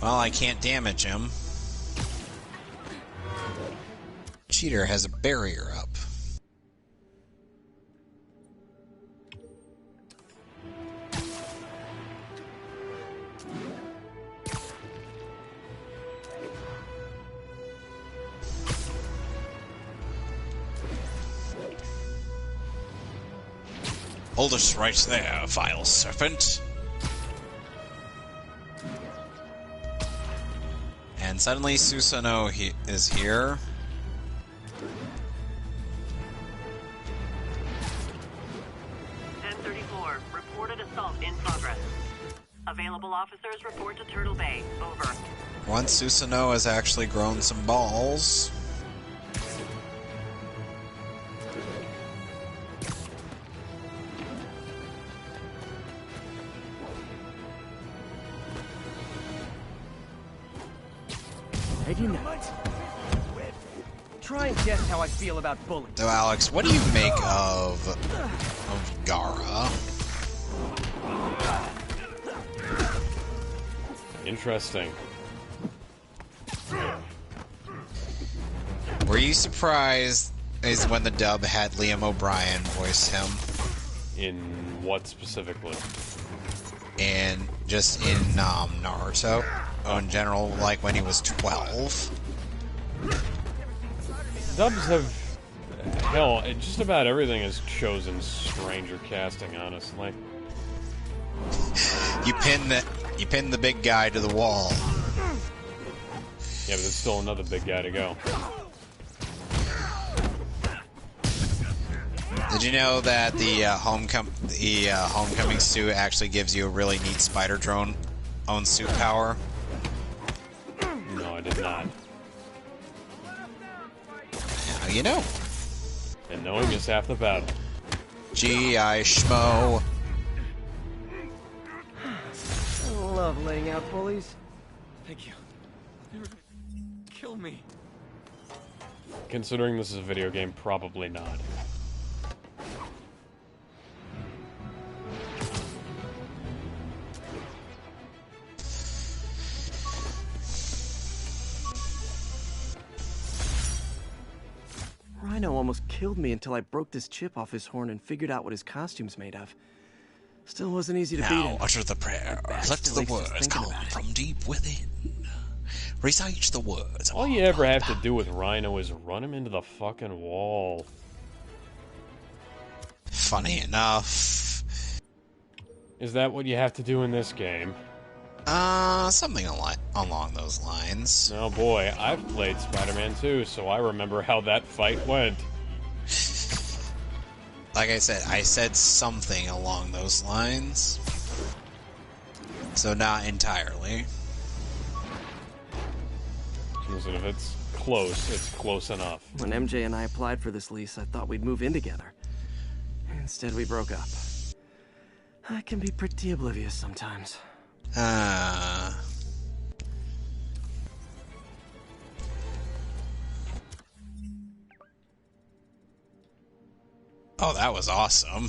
Well, I can't damage him. Cheater has a barrier up. Hold us right there, vile serpent. And suddenly Susanoo is here. Reported assault in progress. Available officers report to Turtle Bay. Over. Once Susanoo has actually grown some balls. I do not. Try and guess how I feel about bullying. So, Alex, what do you make of Gara? Interesting. Were you surprised as when the dub had Liam O'Brien voice him? In what specifically? And just in Naruto? In general, like when he was 12? Dubs have... Hell, just about everything has chosen stranger casting, honestly. You pin the big guy to the wall. Yeah, but there's still another big guy to go. Did you know that the Homecoming suit actually gives you a really neat spider drone own suit power? No, I did not. Now you know. And knowing is half the battle. G.I. Schmo. I love laying out bullies. Thank you. Never kill me. Considering this is a video game, probably not. Rhino almost killed me until I broke this chip off his horn and figured out what his costume's made of. Still wasn't easy to beat him. Now utter the prayer. Let still the aches just words thinking come about it. from deep within. Recite the words. All you ever have to do with Rhino is run him into the fucking wall. Funny enough. Is that what you have to do in this game? Something along those lines. Oh boy, I've played Spider-Man 2, so I remember how that fight went. Like I said something along those lines. So not entirely. Listen, if it's close enough. When MJ and I applied for this lease, I thought we'd move in together. Instead, we broke up. I can be pretty oblivious sometimes. Oh, that was awesome.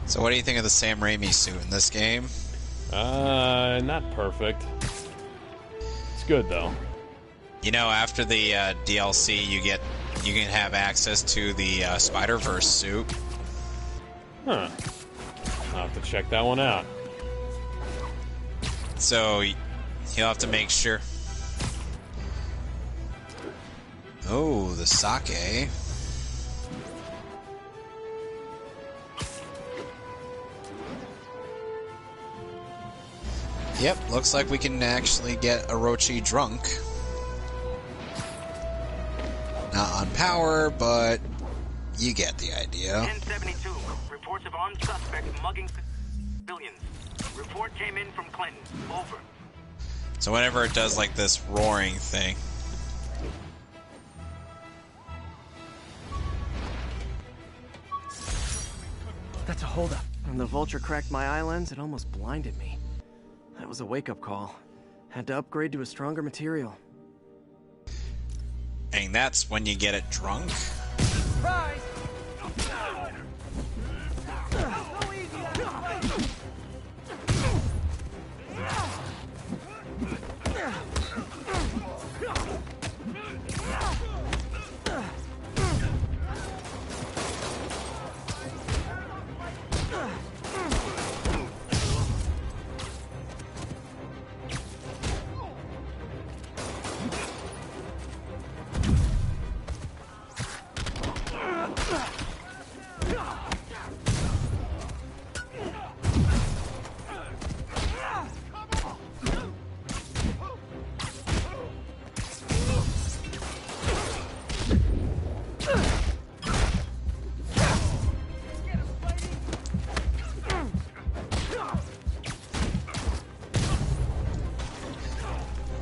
So what do you think of the Sam Raimi suit in this game? Not perfect. It's good, though. You know, after the DLC, you can have access to the Spider-Verse suit. Huh. I'll have to check that one out. So you'll have to make sure. Oh, the sake. Yep, looks like we can actually get Orochi drunk. Not on power, but you get the idea. 1072. Reports of armed suspects mugging civilians. Report came in from Clinton. Over. So whenever it does like this roaring thing. That's a holdup. When the vulture cracked my eye lens, it almost blinded me. That was a wake-up call. Had to upgrade to a stronger material. And that's when you get it drunk. Surprise!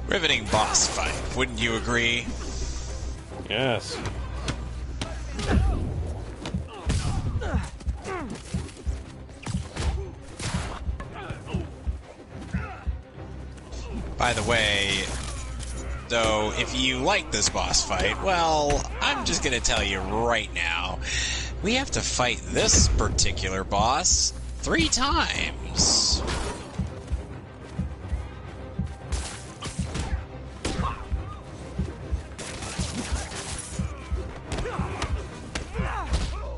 Riveting boss fight, wouldn't you agree? Yes. By the way, so if you like this boss fight, well, I'm just gonna tell you right now, we have to fight this particular boss 3 times.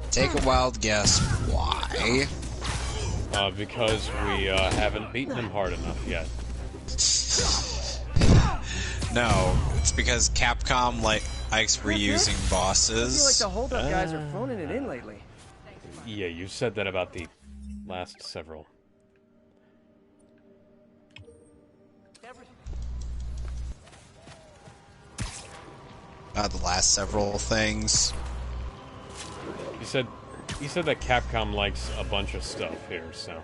Take a wild guess why. Because we haven't beaten him hard enough yet. No, it's because Capcom likes reusing I bosses. feel like the hold-up guys are phoning it in lately. Yeah, you said that about the last several. the last several things. He said that Capcom likes a bunch of stuff here, so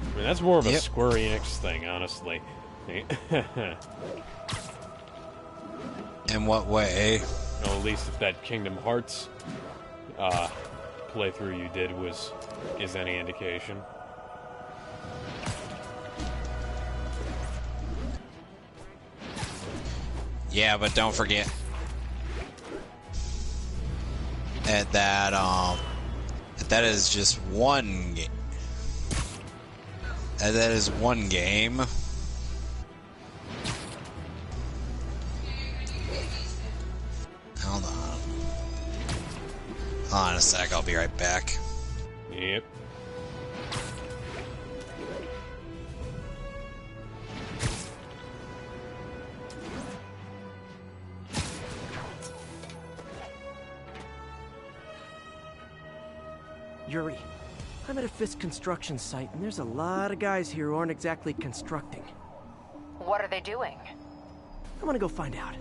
I mean that's more of a Square Enix thing, honestly. In what way? No, at least if that Kingdom Hearts playthrough you did is any indication. Yeah, but don't forget that is just one game. That is one game. Hold on a sec, I'll be right back. Yep. Yuri, I'm at a Fisk construction site, and there's a lot of guys here who aren't exactly constructing. What are they doing? I'm gonna go find out.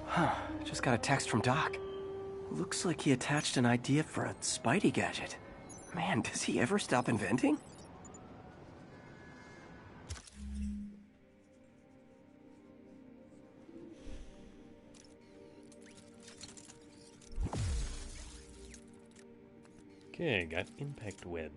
Huh, just got a text from Doc. Looks like he attached an idea for a Spidey gadget. Man, does he ever stop inventing? Okay, got Impact Web.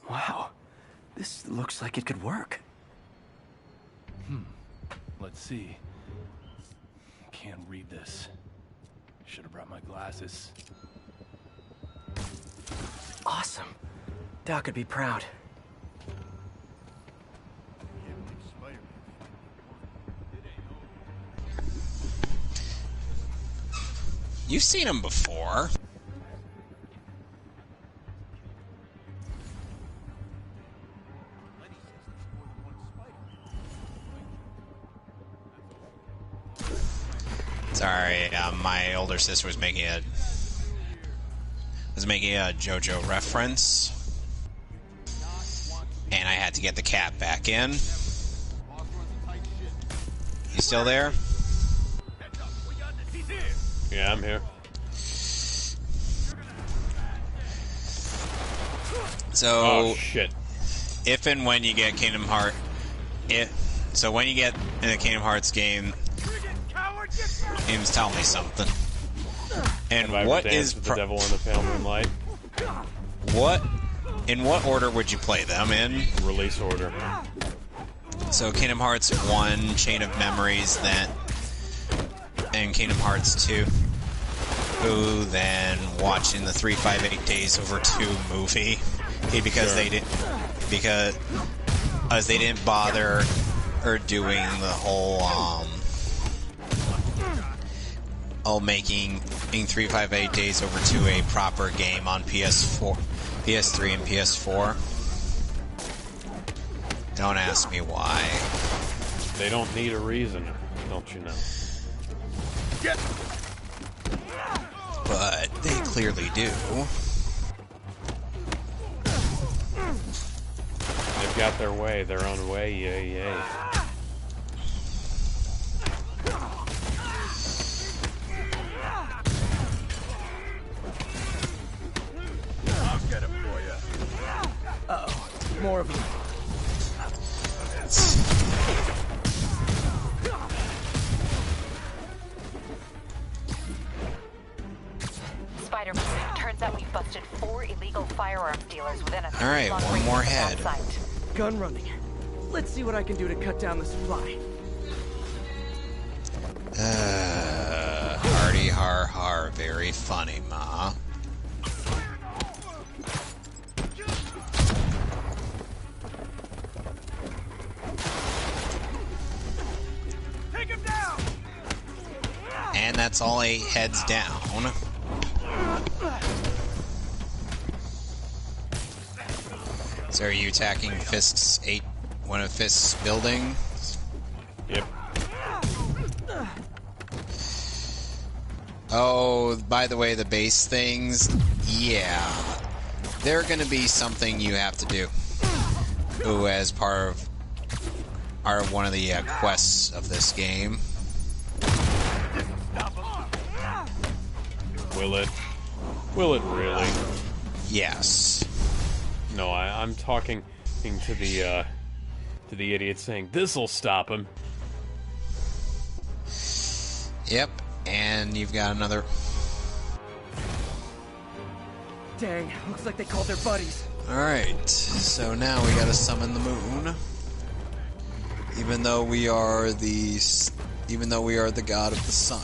Wow, this looks like it could work. Let's see. Can't read this. Should have brought my glasses. Awesome. Doc would be proud. You've seen him before. Sorry, my older sister was making a JoJo reference, and I had to get the cat back in. You still there? Yeah, I'm here. So, oh shit! If and when you get Kingdom Hearts, so when you get in a Kingdom Hearts game, games tell me something. And what is the Devil in the Pale Moonlight? In what order would you play them in? Release order. So Kingdom Hearts 1, Chain of Memories, and Kingdom Hearts 2. Who then watching the 358 Days Over 2 movie because they didn't bother doing the whole making 358 Days Over 2 a proper game on PS4, PS3, and PS4. Don't ask me why. They don't need a reason, don't you know? But they clearly do. They've got their way, their own way, yay, yay. I'll get it for you. Uh-oh, more of them. Spider-Man, turns out we busted 4 illegal firearms dealers within a Alright, one more head. Gun running. Let's see what I can do to cut down the supply. Hardy har har, very funny, ma. And that's all 8 heads down. So are you attacking Fisk's one of Fisk's buildings? Yep. Oh, by the way, the base things, yeah. They're gonna be something you have to do. Ooh, as part of one of the quests of this game. Will it? Will it really? Yes. No, I'm talking to the idiot saying this'll stop him. Yep, and you've got another. Dang, looks like they called their buddies. Alright, so now we gotta summon the moon. Even though we are the god of the sun.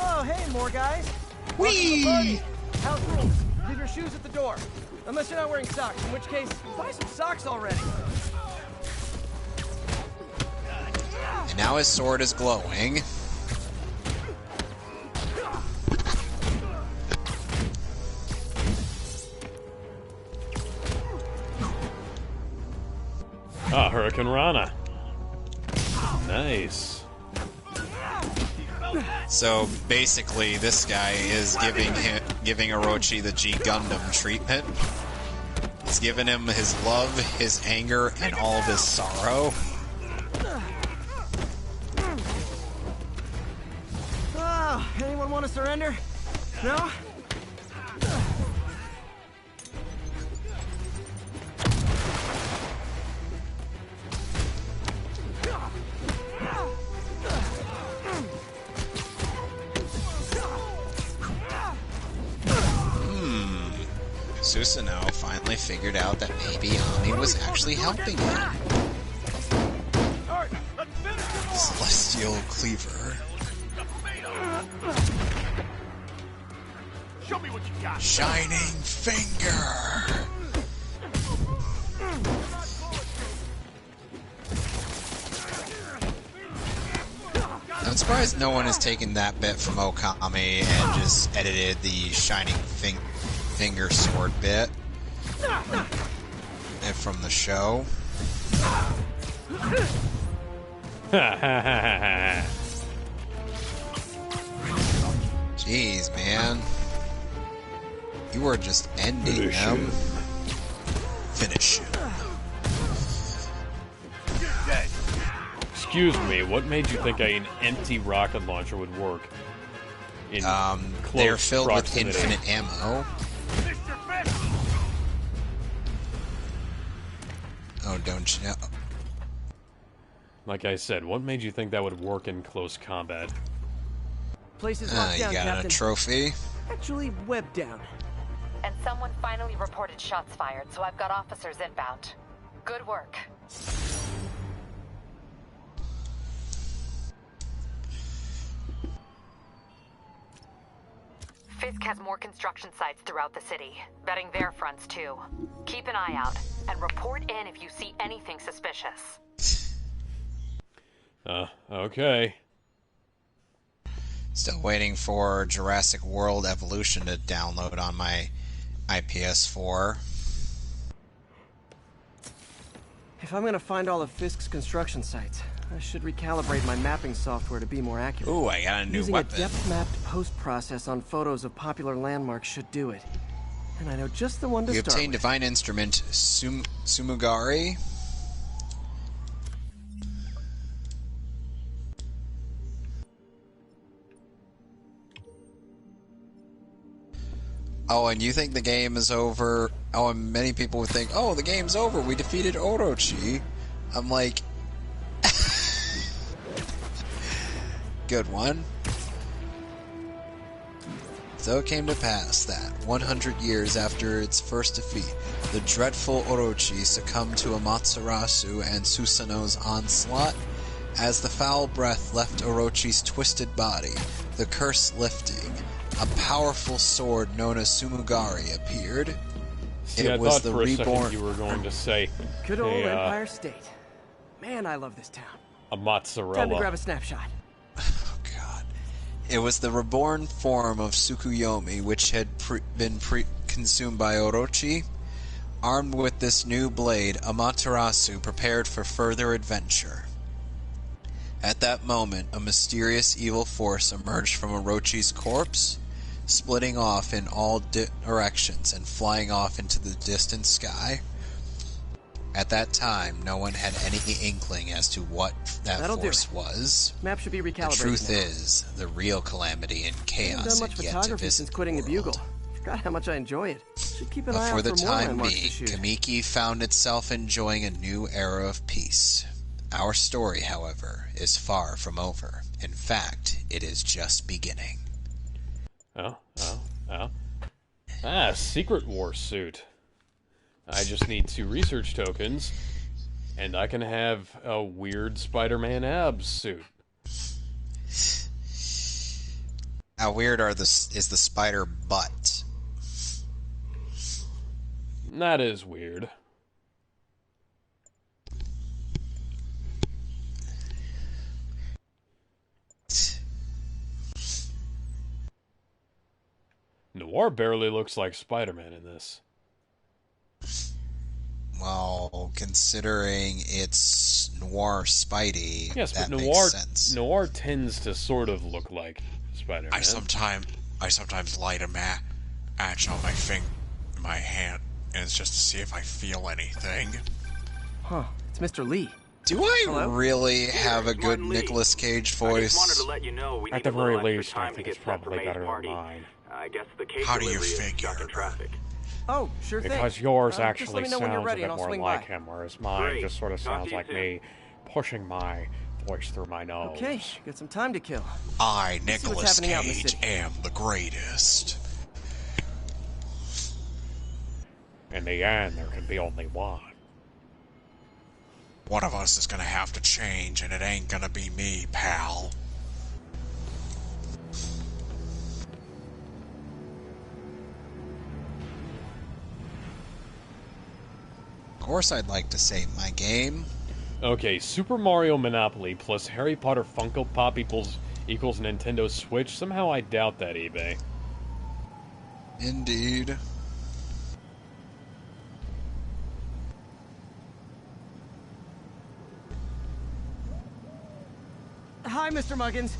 Oh, hey, more guys. Whee! House rules. Leave your shoes at the door. Unless you're not wearing socks, in which case, buy some socks already. And now his sword is glowing. Ah, Hurricane Rana. Nice. So basically, this guy is giving Orochi the G Gundam treatment. He's giving him his love, his anger, and all of his sorrow. Oh, anyone want to surrender? No? Susanoo finally figured out that maybe Ami was actually helping him. Celestial Cleaver. Show me what you got. Shining Finger. I'm surprised no one has taken that bit from Okami and just edited the Shining Finger sword bit and from the show. Jeez, man. You were just ending them. Finish him. Excuse me, what made you think an empty rocket launcher would work? They're filled proximity. with infinite ammo. Oh, don't you know? Like I said, what made you think that would work in close combat? Place is locked down, you got Captain. a trophy? Actually, webbed down. And someone finally reported shots fired, so I've got officers inbound. Good work. Fisk has more construction sites throughout the city, vetting their fronts too. Keep an eye out, and report in if you see anything suspicious. Okay. Still waiting for Jurassic World Evolution to download on my IPS4. If I'm gonna find all of Fisk's construction sites, I should recalibrate my mapping software to be more accurate. Ooh, I got a new Using weapon. a depth-mapped post-process on photos of popular landmarks should do it. And I know just the one to You start obtain with. Divine Instrument Sumugari. Oh, and you think the game is over? Oh, and many people would think, oh, the game's over. We defeated Orochi. I'm like, good one. So it came to pass that, 100 years after its first defeat, the dreadful Orochi succumbed to Amaterasu and Susanoo's onslaught. As the foul breath left Orochi's twisted body, the curse lifting, a powerful sword known as Sumugari appeared. See, I was thought the for a reborn. second you were going to say Good old Empire State. Man, I love this town. a mozzarella. Time to grab a snapshot. Oh God! It was the reborn form of Tsukuyomi, which had been consumed by Orochi. Armed with this new blade, Amaterasu prepared for further adventure. At that moment, a mysterious evil force emerged from Orochi's corpse, splitting off in all directions and flying off into the distant sky. At that time, no one had any inkling as to what that force was. Map should be recalibrated. The truth is, the real calamity and chaos I've done much had yet to photography visit since quitting the Bugle. Forgot how much I enjoy it. Should keep an eye out for the for more time landmarks being, to shoot. Kamiki found itself enjoying a new era of peace. Our story, however, is far from over. In fact, it is just beginning. Oh. Ah, Secret War suit. I just need 2 research tokens, and I can have a weird Spider-Man abs suit. How weird is the spider butt? That is weird. Noir barely looks like Spider-Man in this. Well, considering it's Noir Spidey, yes, that but makes sense. Noir tends to sort of look like Spider-Man. I sometimes light a match on my hand, and it's just to see if I feel anything. Huh? It's Mr. Lee. Do I really have a good Nicolas Cage voice? I just wanted to let you know we At need the a little very extra least, I time to think get it's set for probably May's better than party. mine. I guess the cake How do you delivery is figure? stuck in traffic. Oh, sure thing. Because yours Just let actually me know when you're sounds a ready bit and I'll more swing like by. him, whereas mine Great. just sort of Talk sounds to you like soon. me pushing my voice through my nose. Okay, got some time to kill. I, Let's see what's Nicolas happening out in the Cage, city. am the greatest. In the end, there can be only one. One of us is gonna have to change, and it ain't gonna be me, pal. Of course I'd like to save my game. Okay, Super Mario Monopoly plus Harry Potter Funko Pop equals Nintendo Switch. Somehow I doubt that, eBay. Indeed. Hi, Mr. Muggins.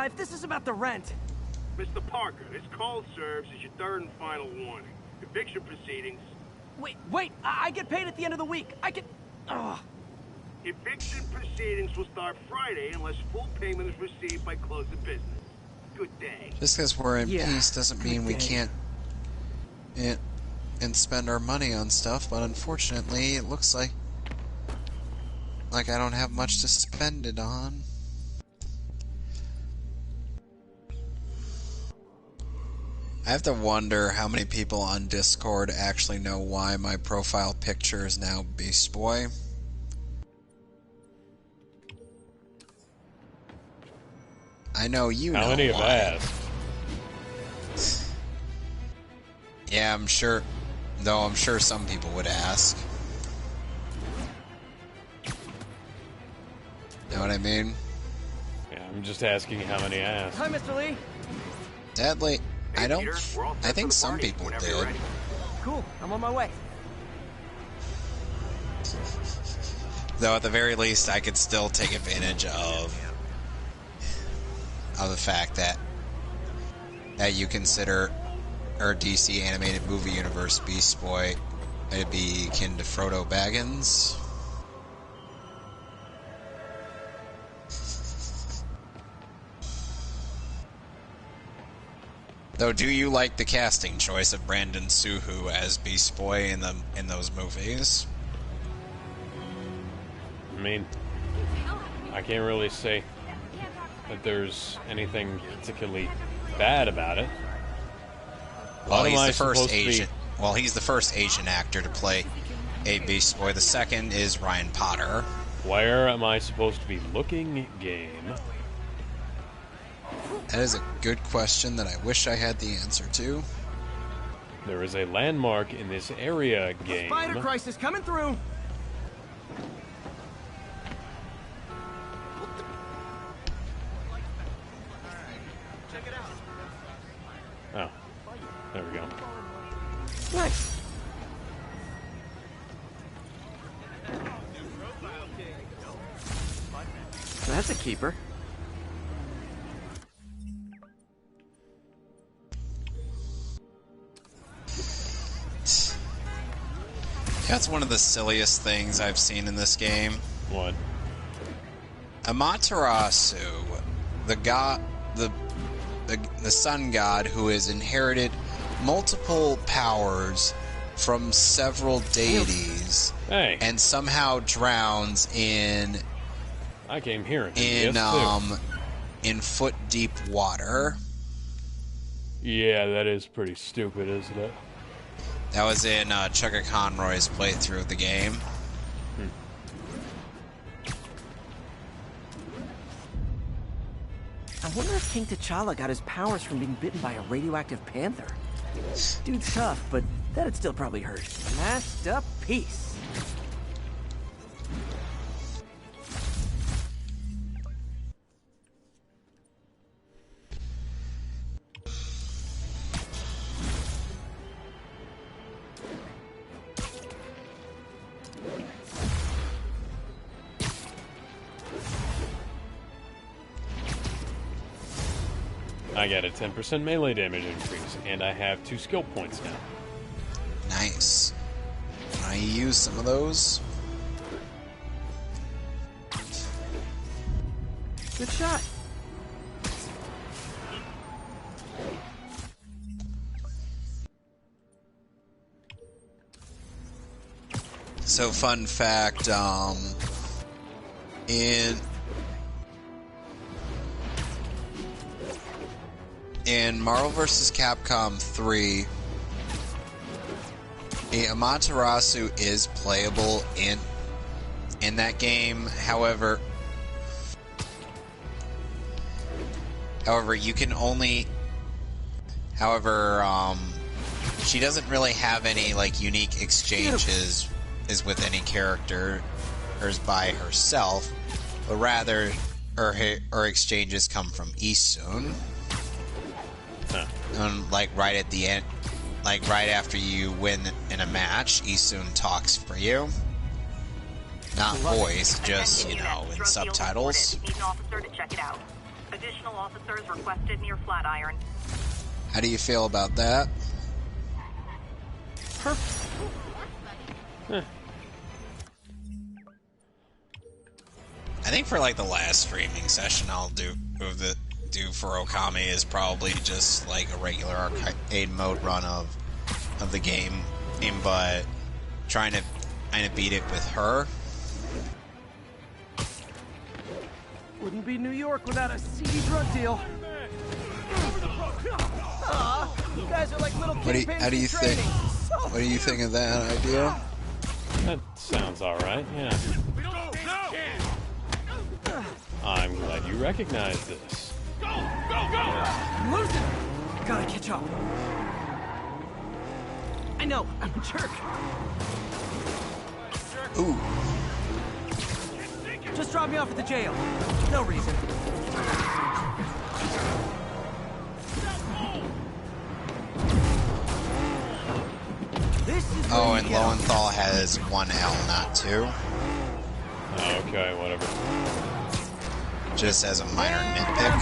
If this is about the rent... Mr. Parker, this call serves as your third and final warning. Eviction proceedings. Wait! I get paid at the end of the week. I can... Ugh. Eviction proceedings will start Friday unless full payment is received by close of business. Good day. Just because we're in peace doesn't mean we day. can't and spend our money on stuff, but unfortunately it looks like I don't have much to spend it on. I have to wonder how many people on Discord actually know why my profile picture is now Beast Boy. I know you know How many have why. asked? Yeah, I'm sure. Though I'm sure some people would ask. Know what I mean? Yeah, I'm just asking how many asked. Hi, Mr. Lee. Sadly, I don't. Peter, we're all set I think for the some party people whenever you're did. ready. Cool, I'm on my way. Though at the very least, I could still take advantage of the fact that you consider our DC animated movie universe Beast Boy to be akin to Frodo Baggins. Though, do you like the casting choice of Brandon Suhu as Beast Boy in those movies? I mean, I can't really say that there's anything particularly bad about it. Well, he's the first Asian. Well, he's the first Asian actor to play a Beast Boy. The second is Ryan Potter. Where am I supposed to be looking? Game. That is a good question that I wish I had the answer to. There is a landmark in this area game. Spider crisis coming through. Oh, there we go. Nice. That's a keeper. That's one of the silliest things I've seen in this game. What? Amaterasu, the god, the sun god who has inherited multiple powers from several deities, and somehow drowns in. I came here in foot deep water. Yeah, that is pretty stupid, isn't it? That was in Chugga Conroy's playthrough of the game. I wonder if King T'Challa got his powers from being bitten by a radioactive panther. Dude's tough, but that'd still probably hurt. Masterpiece. I get a 10% melee damage increase, and I have 2 skill points now. Nice. Can I use some of those? Good shot. So, fun fact, in Marvel vs. Capcom 3, Amaterasu is playable in that game. However, you can only. She doesn't really have any like unique exchanges with any character by herself, but rather her exchanges come from Isun. Like right at the end, like right after you win in a match, Isun talks for you. Not voice, just, in subtitles. Need an officer to check it out. Additional officers requested near Flatiron. How do you feel about that? Perfect. I think for like the last streaming session I'll do for Okami is probably just like a regular arcade mode run of the game, but trying to kind of beat it with her. Wouldn't be New York without a seedy drug deal. You guys are like little kingpins. How do you think? What do you think of that idea? That sounds all right. Yeah. I'm glad you recognize this. Go! I'm losing! Gotta catch up. I know, I'm a jerk. Ooh. Just drop me off at the jail. No reason. Oh, and Lowenthal has 1 L, not 2. Okay, whatever. Just as a minor nitpick.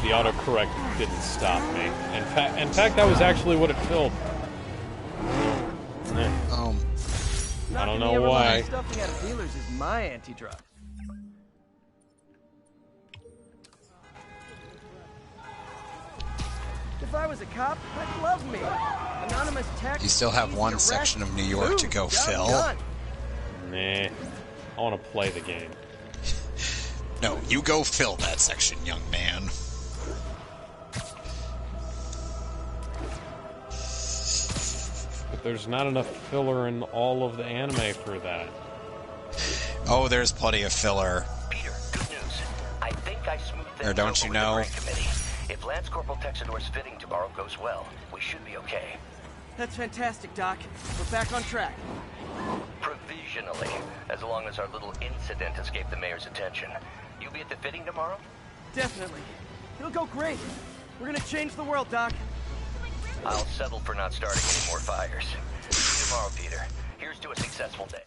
The autocorrect didn't stop me. In fact, that was actually what it filled. I don't know why. Stuffing out of dealers is my anti-drug. If I was a cop, I'd love me. Anonymous text. You still have one section of New York to go fill. Nah, I want to play the game. No, you go fill that section, young man. But there's not enough filler in all of the anime for that. Oh, there's plenty of filler. Peter, good news. I think I smoothed things Or don't over you with the know? Grant Committee. If Lance Corporal Texador's fitting tomorrow goes well, we should be okay. That's fantastic, Doc. We're back on track. Provisionally, as long as our little incident escaped the mayor's attention. You'll be at the fitting tomorrow? Definitely. It'll go great. We're gonna change the world, Doc. I'll settle for not starting any more fires. See you tomorrow, Peter. Here's to a successful day.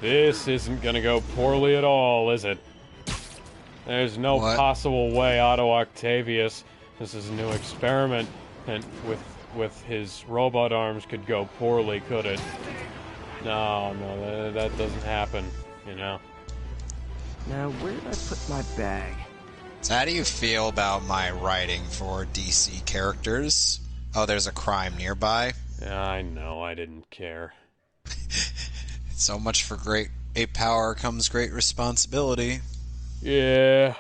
This isn't gonna go poorly at all, is it? There's no possible way Otto Octavius, this is a new experiment, and with his robot arms could go poorly, could it? No, that doesn't happen, you know? Now, where did I put my bag? So how do you feel about my writing for DC characters? Oh, there's a crime nearby. Yeah, I know, I didn't care. So much for great power comes great responsibility. Yeah.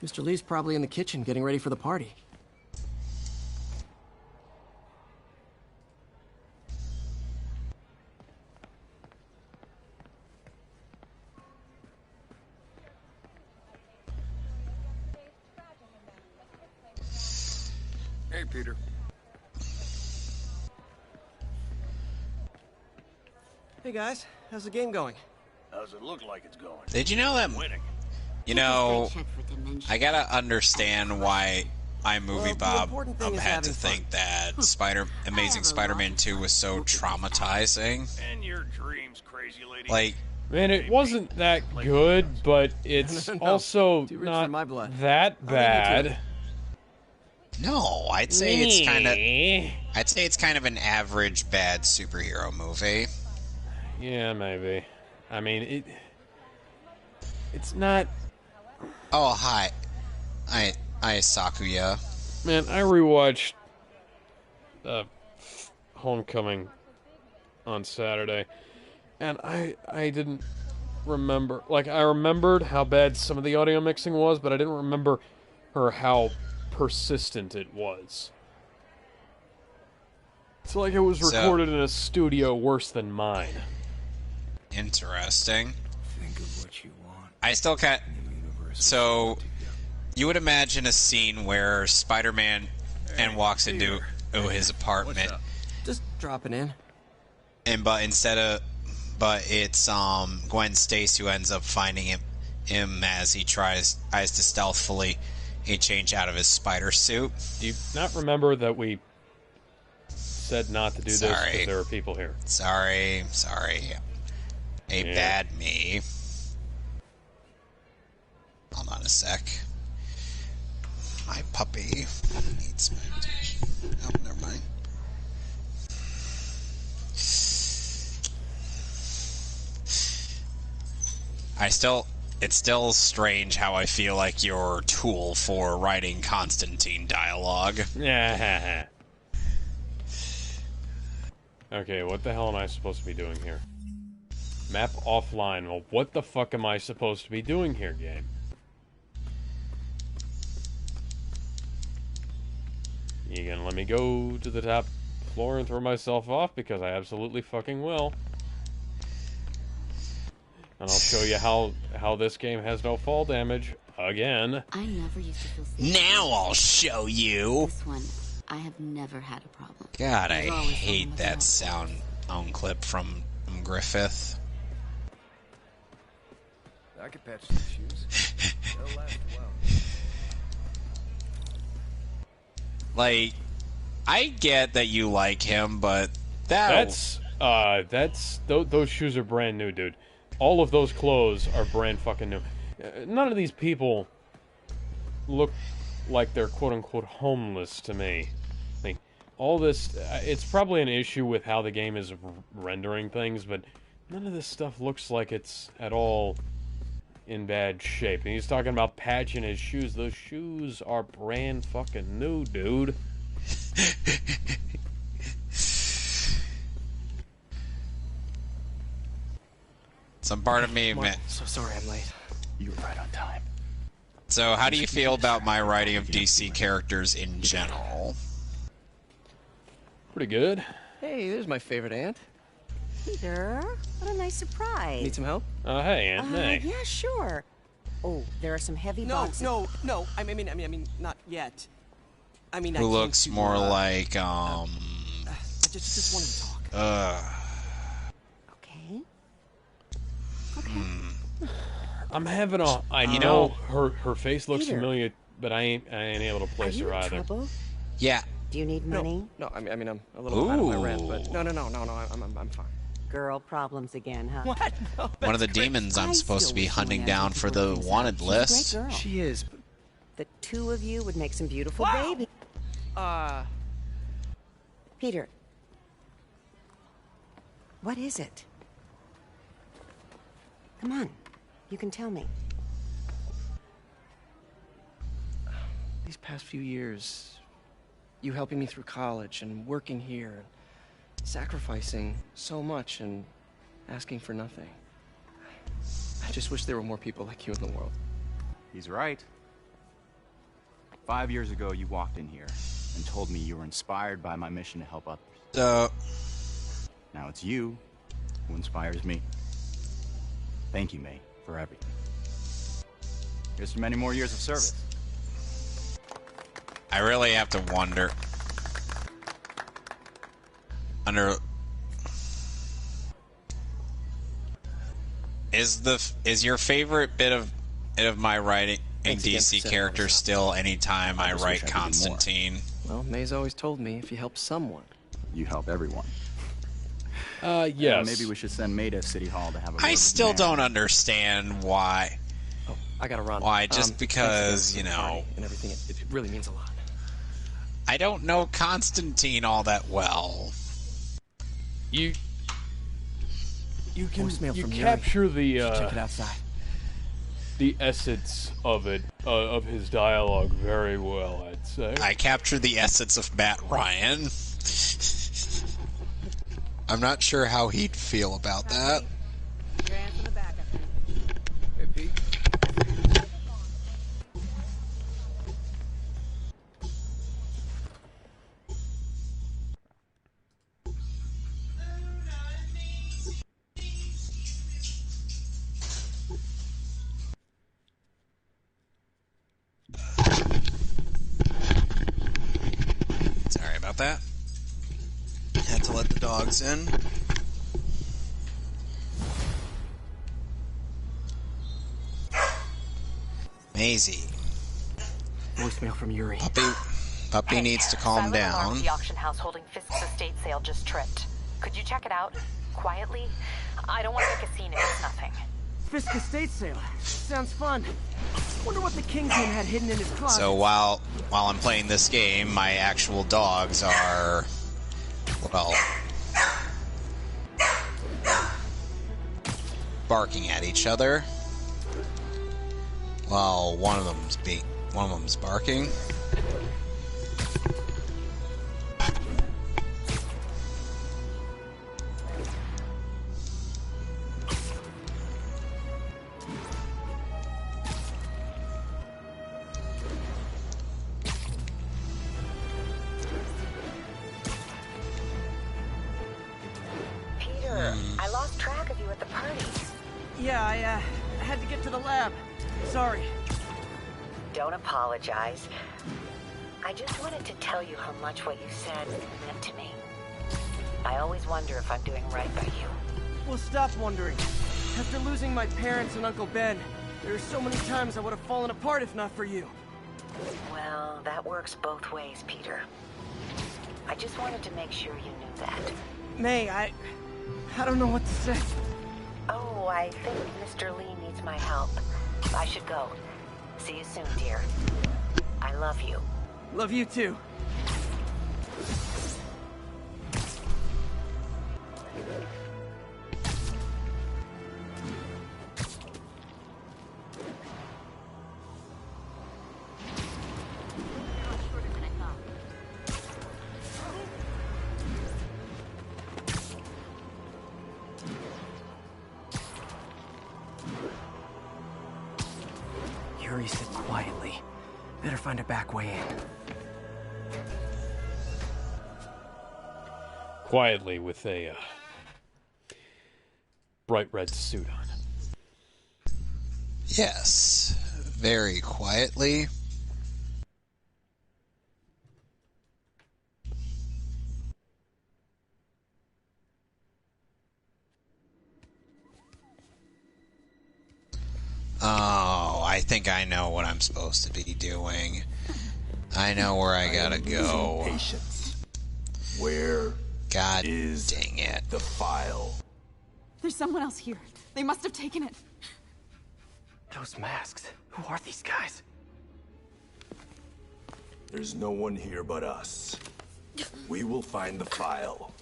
Mr. Lee's probably in the kitchen getting ready for the party. Hey, Peter. Hey guys, how's the game going? How's it look like it's going? Did you know that? You know, I gotta understand why iMovie Bob had to think that Amazing Spider-Man 2 was so traumatizing. And your dreams, crazy lady. Like, man, it wasn't that good, but it's also not that bad. No, I'd say it's kind of an average bad superhero movie. Yeah, maybe. I mean, it's not. Oh, hi. I Sakuya. Man, I rewatched Homecoming on Saturday, and I didn't remember. Like, I remembered how bad some of the audio mixing was, but I didn't remember how persistent it was. It's like it was recorded in a studio worse than mine. Interesting. Think of what you want. I still can't. So, you would imagine a scene where Spider-Man walks into his apartment. Just dropping in. But it's Gwen Stacy who ends up finding him as he tries to stealthily change out of his spider suit. Do you not remember that we said not to do this because there are people here? Sorry. Bad me. Hold on a sec. My puppy needs medication. Oh, never mind. It's still strange how I feel like your tool for writing Constantine dialogue. Yeah. Okay, what the hell am I supposed to be doing here? Map offline. Well, what the fuck am I supposed to be doing here, game? You gonna let me go to the top floor and throw myself off? Because I absolutely fucking will. And I'll show you how this game has no fall damage again. I never used to feel safe. Now I'll show you. This one, I have never had a problem. God, I hate that sound clip from Griffith. I could patch some shoes. They'll last a while. Like, I get that you like him, but those shoes are brand new, dude. All of those clothes are brand fucking new. None of these people look like they're quote-unquote homeless to me. Like, all this, it's probably an issue with how the game is rendering things, but none of this stuff looks like it's at all in bad shape. And he's talking about patching his shoes. Those shoes are brand fucking new, dude. Some part of me, Mark, so sorry I'm late. You were right on time. So, how do you feel about my writing of DC characters in general? Pretty good. Hey, there's my favorite aunt. Peter, what a nice surprise. Need some help? Hey, Aunt May. Yeah, sure. Oh, there are some heavy boxes. No. I mean, not yet. I mean, Who looks more like, I just wanted to talk. Okay. I'm having a. I know her face looks familiar, but I ain't able to place her either. Trouble? Yeah. Do you need money? No, I mean, I'm a little out of my rent, but no, I'm fine. Girl problems again, huh? What? No, One of the demons I'm supposed to be hunting down for the wanted list. She's a great girl. She is. The two of you would make some beautiful babies. Peter. What is it? Come on. You can tell me. These past few years, you helping me through college and working here, sacrificing so much and asking for nothing. I just wish there were more people like you in the world. He's right. 5 years ago, you walked in here and told me you were inspired by my mission to help others. Now it's you who inspires me. Thank you, May, for everything. Here's to many more years of service. I really have to wonder. Is your favorite bit of my writing in DC characters still anytime I write Constantine? Well, May's always told me if you help someone, you help everyone. Yes. Maybe we should send May to City Hall to have a I still don't understand why. Oh, I gotta run. Why? Just because, you know... And everything, it really means a lot. I don't know Constantine all that well. You can Voicemail from capture Yuri. the Check it outside. The essence of it, of his dialogue very well, I'd say. I captured the essence of Matt Ryan. I'm not sure how he'd feel about that. Your aunt's in the back, I think. Hey, Pete. Sorry about that. Had to let the dogs in. Maisie. Voicemail from Yuri. Puppy needs to calm Silent down. Alarm, the auction house holding Fisk's estate sale just tripped. Could you check it out? Quietly? I don't want to make a scene if it's nothing. Fisk estate sale. Sounds fun. Wonder what the Kingpin had hidden in his closet. So while I'm playing this game, my actual dogs are, well, barking at each other. While one of them's barking. Peter, I lost track of you at the party. Yeah, I had to get to the lab. Sorry. Don't apologize. I just wanted to tell you how much what you said meant to me. I always wonder if I'm doing right by you. Well, stop wondering. After losing my parents and Uncle Ben, there are so many times I would have fallen apart if not for you. Well, that works both ways, Peter. I just wanted to make sure you knew that. May, I don't know what to say. Oh, I think Mr. Lee needs my help. I should go. See you soon, dear. I love you. Love you too. Yuri said quietly. Better find a back way in. Quietly with a bright red suit on. Yes, very quietly. Oh, I think I know what I'm supposed to be doing. I know where I gotta go. Patience. Where God is dang it. the file? There's someone else here. They must have taken it. Those masks. Who are these guys? There's no one here but us. We will find the file,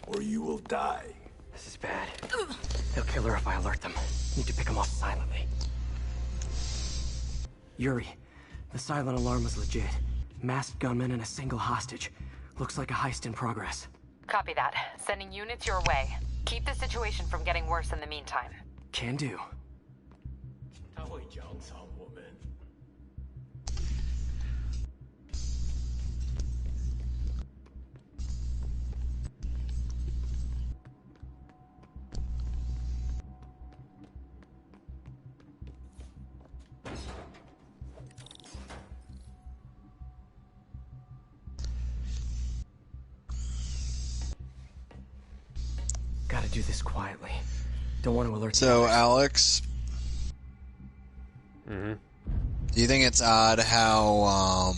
or you will die. This is bad. They'll kill her if I alert them. Need to pick them off silently. Yuri, the silent alarm was legit. Masked gunmen and a single hostage. Looks like a heist in progress. Copy that. Sending units your way. Keep the situation from getting worse in the meantime. Can do. Gotta do this quietly. Don't want to alert. So, Alex, Mm-hmm. do you think it's odd how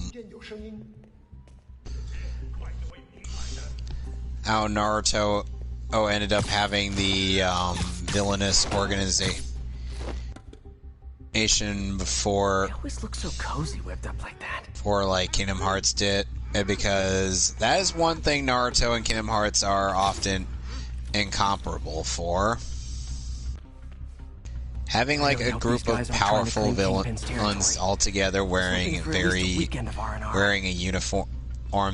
Naruto ended up having the villainous organization before? They always look so cozy whipped up like that. For like Kingdom Hearts did, because that is one thing Naruto and Kingdom Hearts are often incomparable for. Having like a group of powerful villains all together wearing a uniform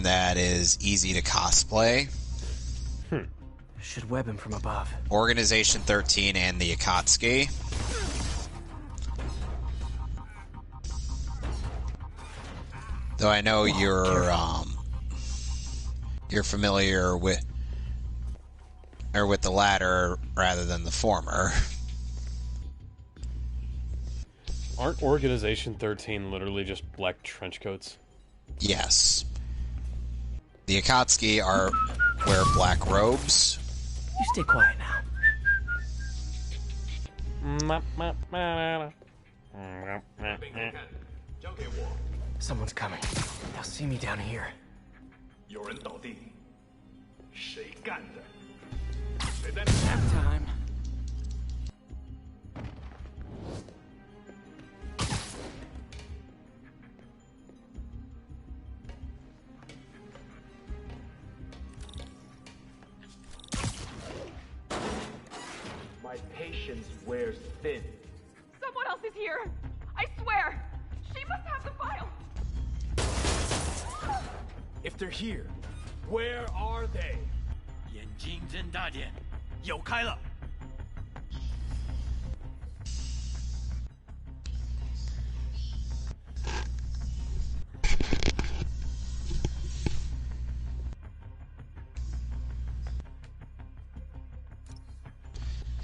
that is easy to cosplay. Should web him from above. Organization 13 and the Akatsuki. Though I know you're familiar with the latter rather than the former. Aren't Organization 13 literally just black trench coats? Yes. The Akatsuki wear black robes. You stay quiet now. Someone's coming. They'll see me down here. 有人倒地，谁干的？ Nap time. My patience wears thin. Someone else is here. I swear. She must have the file. If they're here, where are they? 眼睛睁大点，有开了。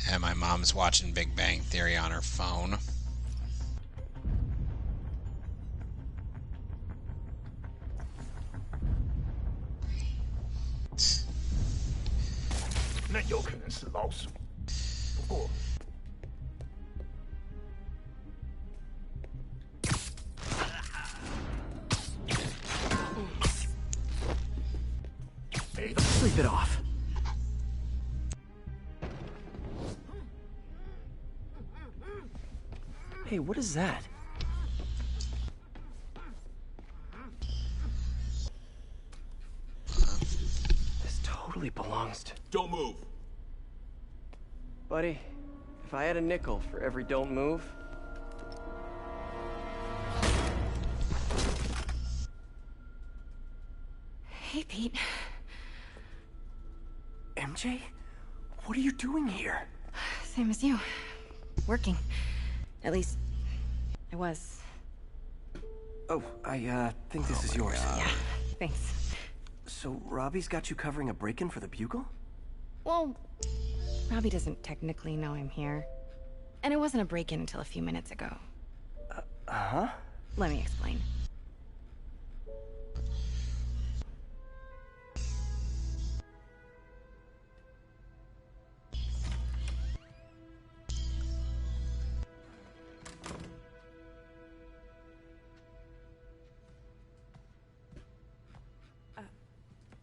And my mom's watching Big Bang Theory on her phone. Sleep it off. Hey, what is that? This totally belongs to... Don't move. Buddy, if I had a nickel for every don't move... Hey, Pete. MJ? What are you doing here? Same as you. Working. At least, I was. Oh, I think this is yours. Yeah, thanks. So Robbie's got you covering a break-in for the Bugle? Well, Robbie doesn't technically know I'm here. And it wasn't a break-in until a few minutes ago. Huh? Let me explain.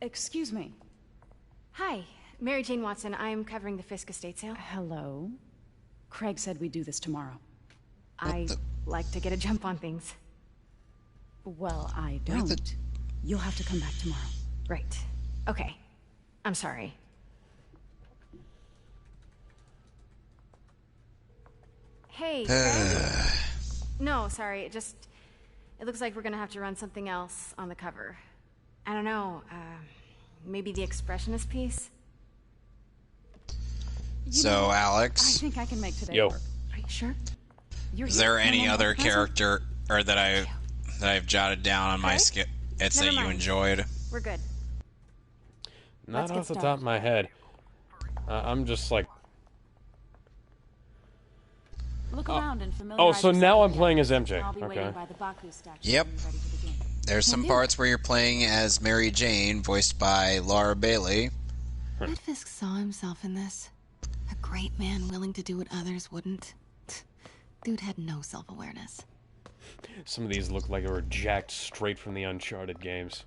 Excuse me. Hi, Mary Jane Watson. I'm covering the Fisk estate sale. Hello. Craig said we'd do this tomorrow. I like to get a jump on things. Well, I don't. You'll have to come back tomorrow. Right. Okay. I'm sorry. Hey, Craig? No, sorry. It looks like we're gonna have to run something else on the cover. I don't know, maybe the expressionist piece? So, Alex? I think I can make today Yo. work. Are you sure? Is there any other character or that I've jotted down on my skip that you enjoyed? We're good. Not off the top of my head. I'm just like... Look around and Oh, so now I'm playing as MJ. I'll be Okay. waiting by the Baku statue. Yep. There's some parts where you're playing as Mary Jane, voiced by Laura Bailey. What if Fisk saw himself in this? A great man willing to do what others wouldn't. Dude had no self-awareness. Some of these look like they were jacked straight from the Uncharted games.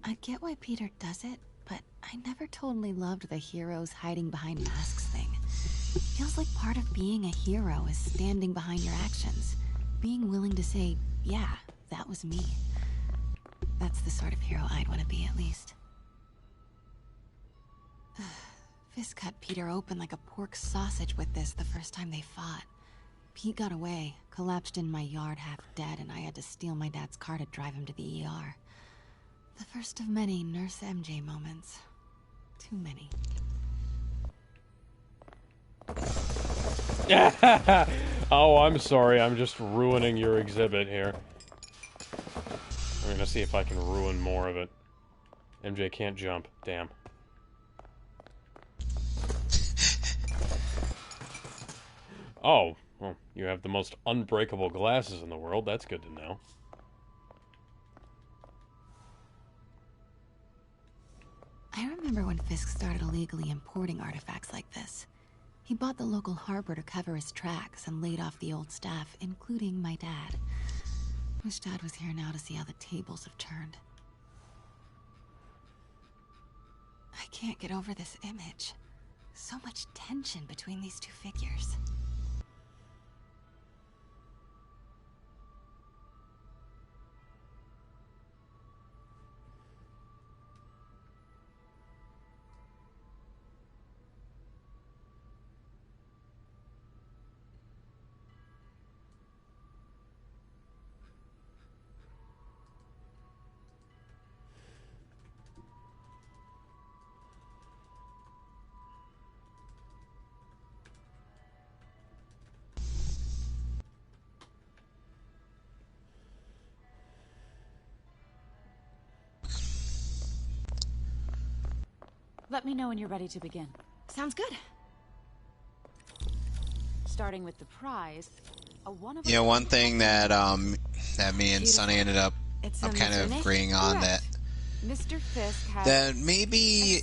I get why Peter does it, but I never totally loved the heroes hiding behind masks thing. Feels like part of being a hero is standing behind your actions. Being willing to say, yeah, that was me. That's the sort of hero I'd want to be, at least. Fisk cut Peter open like a pork sausage with this the first time they fought. Pete got away, collapsed in my yard half dead, and I had to steal my dad's car to drive him to the ER. The first of many Nurse MJ moments. Too many. Oh, I'm sorry. I'm just ruining your exhibit here. I'm gonna see if I can ruin more of it. MJ can't jump. Damn. Oh, well, you have the most unbreakable glasses in the world. That's good to know. I remember when Fisk started illegally importing artifacts like this. He bought the local harbor to cover his tracks and laid off the old staff, including my dad. Wish Dad was here now to see how the tables have turned. I can't get over this image. So much tension between these two figures. Let me know when you're ready to begin. Sounds good. Starting with the prize, one thing that that me and Sonny ended up, I'm kind of agreeing on that. Mr. Fisk has that maybe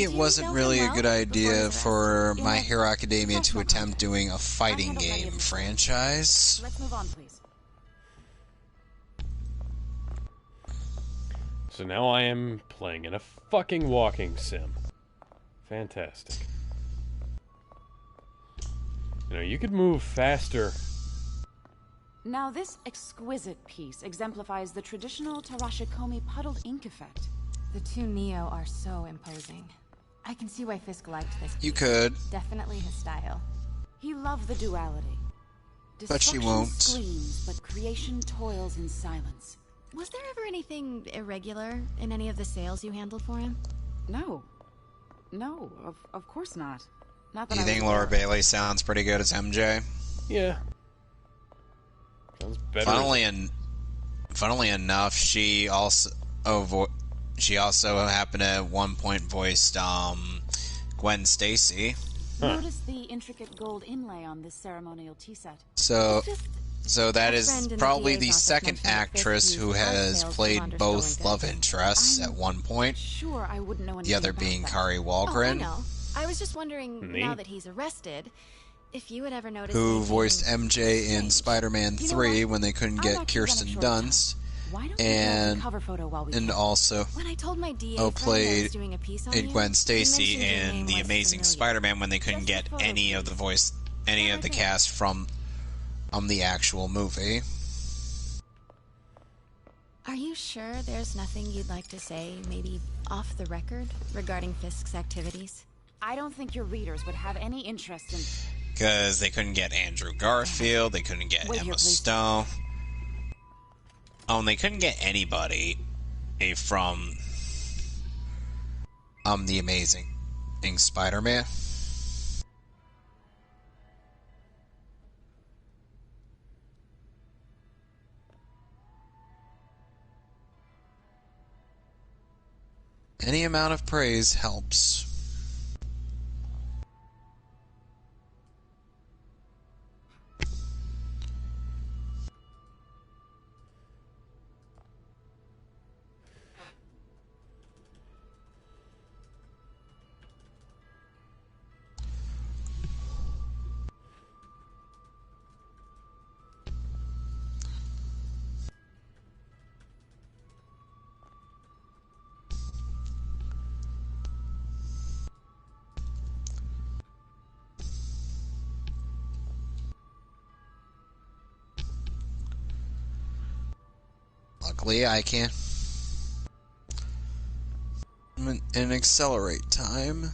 it wasn't really a good idea for My Hero Academia to attempt doing a fighting game franchise. Let's move on, please. So now I am playing in a fucking walking sim. Fantastic. You know, you could move faster. Now this exquisite piece exemplifies the traditional Tarashikomi puddled ink effect. The two Neo are so imposing. I can see why Fisk liked this piece. You could. Definitely his style. He loved the duality. But she Destruction won't. screams, but creation toils in silence. Was there ever anything irregular in any of the sales you handled for him? No. No, of course not. Not Do that you I think would Laura worry. Bailey sounds pretty good as MJ? Yeah. Sounds better. Funnily enough, she also happened to at one point voiced Gwen Stacy. Notice the intricate gold inlay on this ceremonial tea set. So that is probably the DA's second office actress mentioned who that Fisk has used art played sales to both launder love stolen interests at one point. Sure, I wouldn't know The anything other about being that. Kari Oh, I Wahlgren, know. I was just wondering, Neat. now that he's arrested, if you had ever noticed who anything voiced MJ in strange. Spider-Man 3 when they couldn't I'm get actually Kirsten running short of time. Dunst, Why don't we grab and the cover photo while we and can? also When I told my DA who friend I was played doing a piece on in you, Gwen he Stacy mentioned your in name The was Amazing familiar. Spider-Man when they couldn't Just a get photo, any of the cast from the actual movie. Are you sure there's nothing you'd like to say, maybe off the record, regarding Fisk's activities? I don't think your readers would have any interest in... Because they couldn't get Andrew Garfield, they couldn't get Wait Emma here, please. Stone. Oh, and they couldn't get anybody from The Amazing Spider-Man. Any amount of praise helps. Luckily, I can and accelerate time.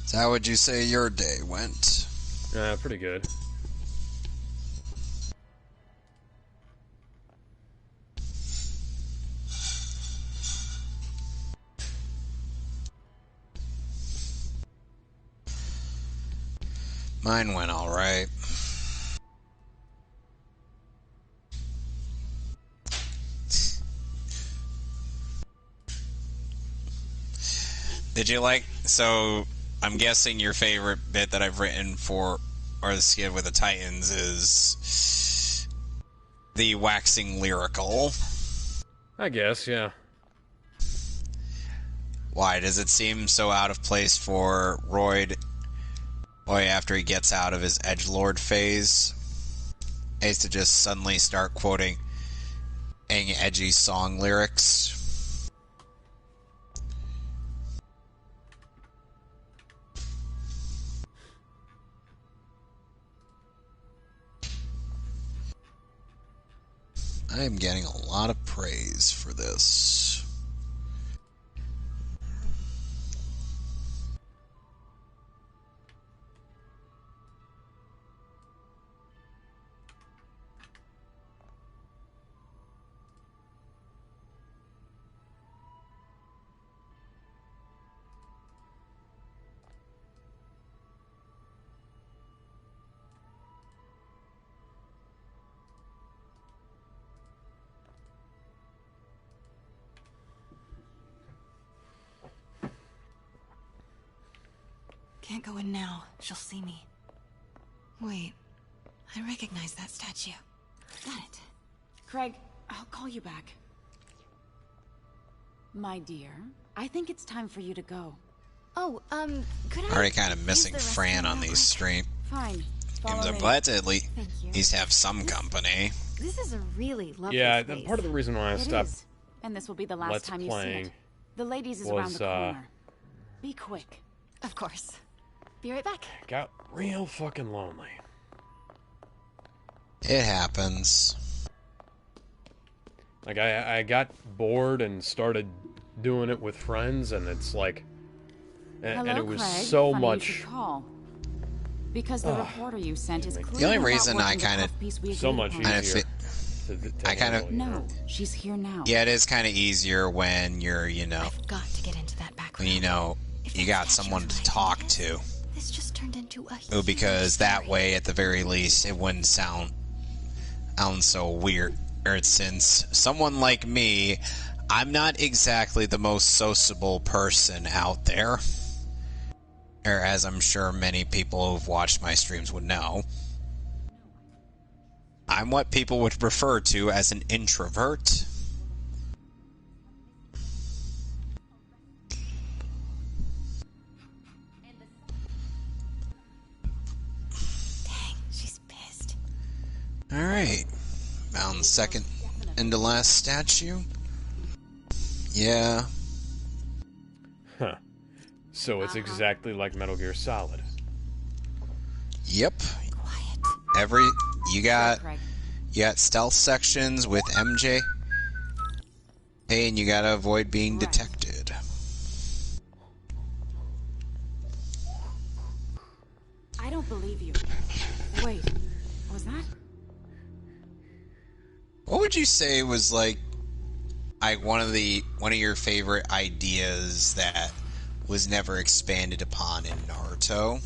So how would you say your day went? Pretty good. Mine went all right. Did you like... So, I'm guessing your favorite bit that I've written for... Or the skit with the Titans is... the waxing lyrical. I guess, yeah. Why? Does it seem so out of place for Roy after he gets out of his edgelord phase? Is to just suddenly start quoting edgy song lyrics? I am getting a lot of praise for this. Can't go in now. She'll see me. Wait. I recognize that statue. Got it. Craig, I'll call you back. My dear, I think it's time for you to go. Oh, could I... Already kind of missing Fran on these streams. Fine. I'm glad to at least have some company. This is a really lovely Yeah, part of the reason why I stopped and this will be the last Let's time you playing see it. The ladies is around the corner. Be quick. Of course. Be right back. Got real fucking lonely. It happens. Like, I got bored and started doing it with friends, and it's like... And it was Craig. so Funny much... you should call. Because the reporter you sent is clearly The only not reason I working the kind puff piece we of... So agreed much upon. easier. I kind of... No, she's here now. Yeah, it is kind of easier when you're, you know... I've got to get into that background. When, you know, you got someone to talk to. This just turned into a... Oh, because that way, at the very least, it wouldn't sound so weird. Or since someone like me, I'm not exactly the most sociable person out there. Or as I'm sure many people who've watched my streams would know. I'm what people would refer to as an introvert. Dang, she's pissed. Alright. Found the second and the last statue. Yeah. Huh. So it's exactly like Metal Gear Solid. Yep. You got stealth sections with MJ. Hey, and you gotta avoid being detected. I don't believe you. Wait, was that? What would you say was like one of your favorite ideas that was never expanded upon in Naruto?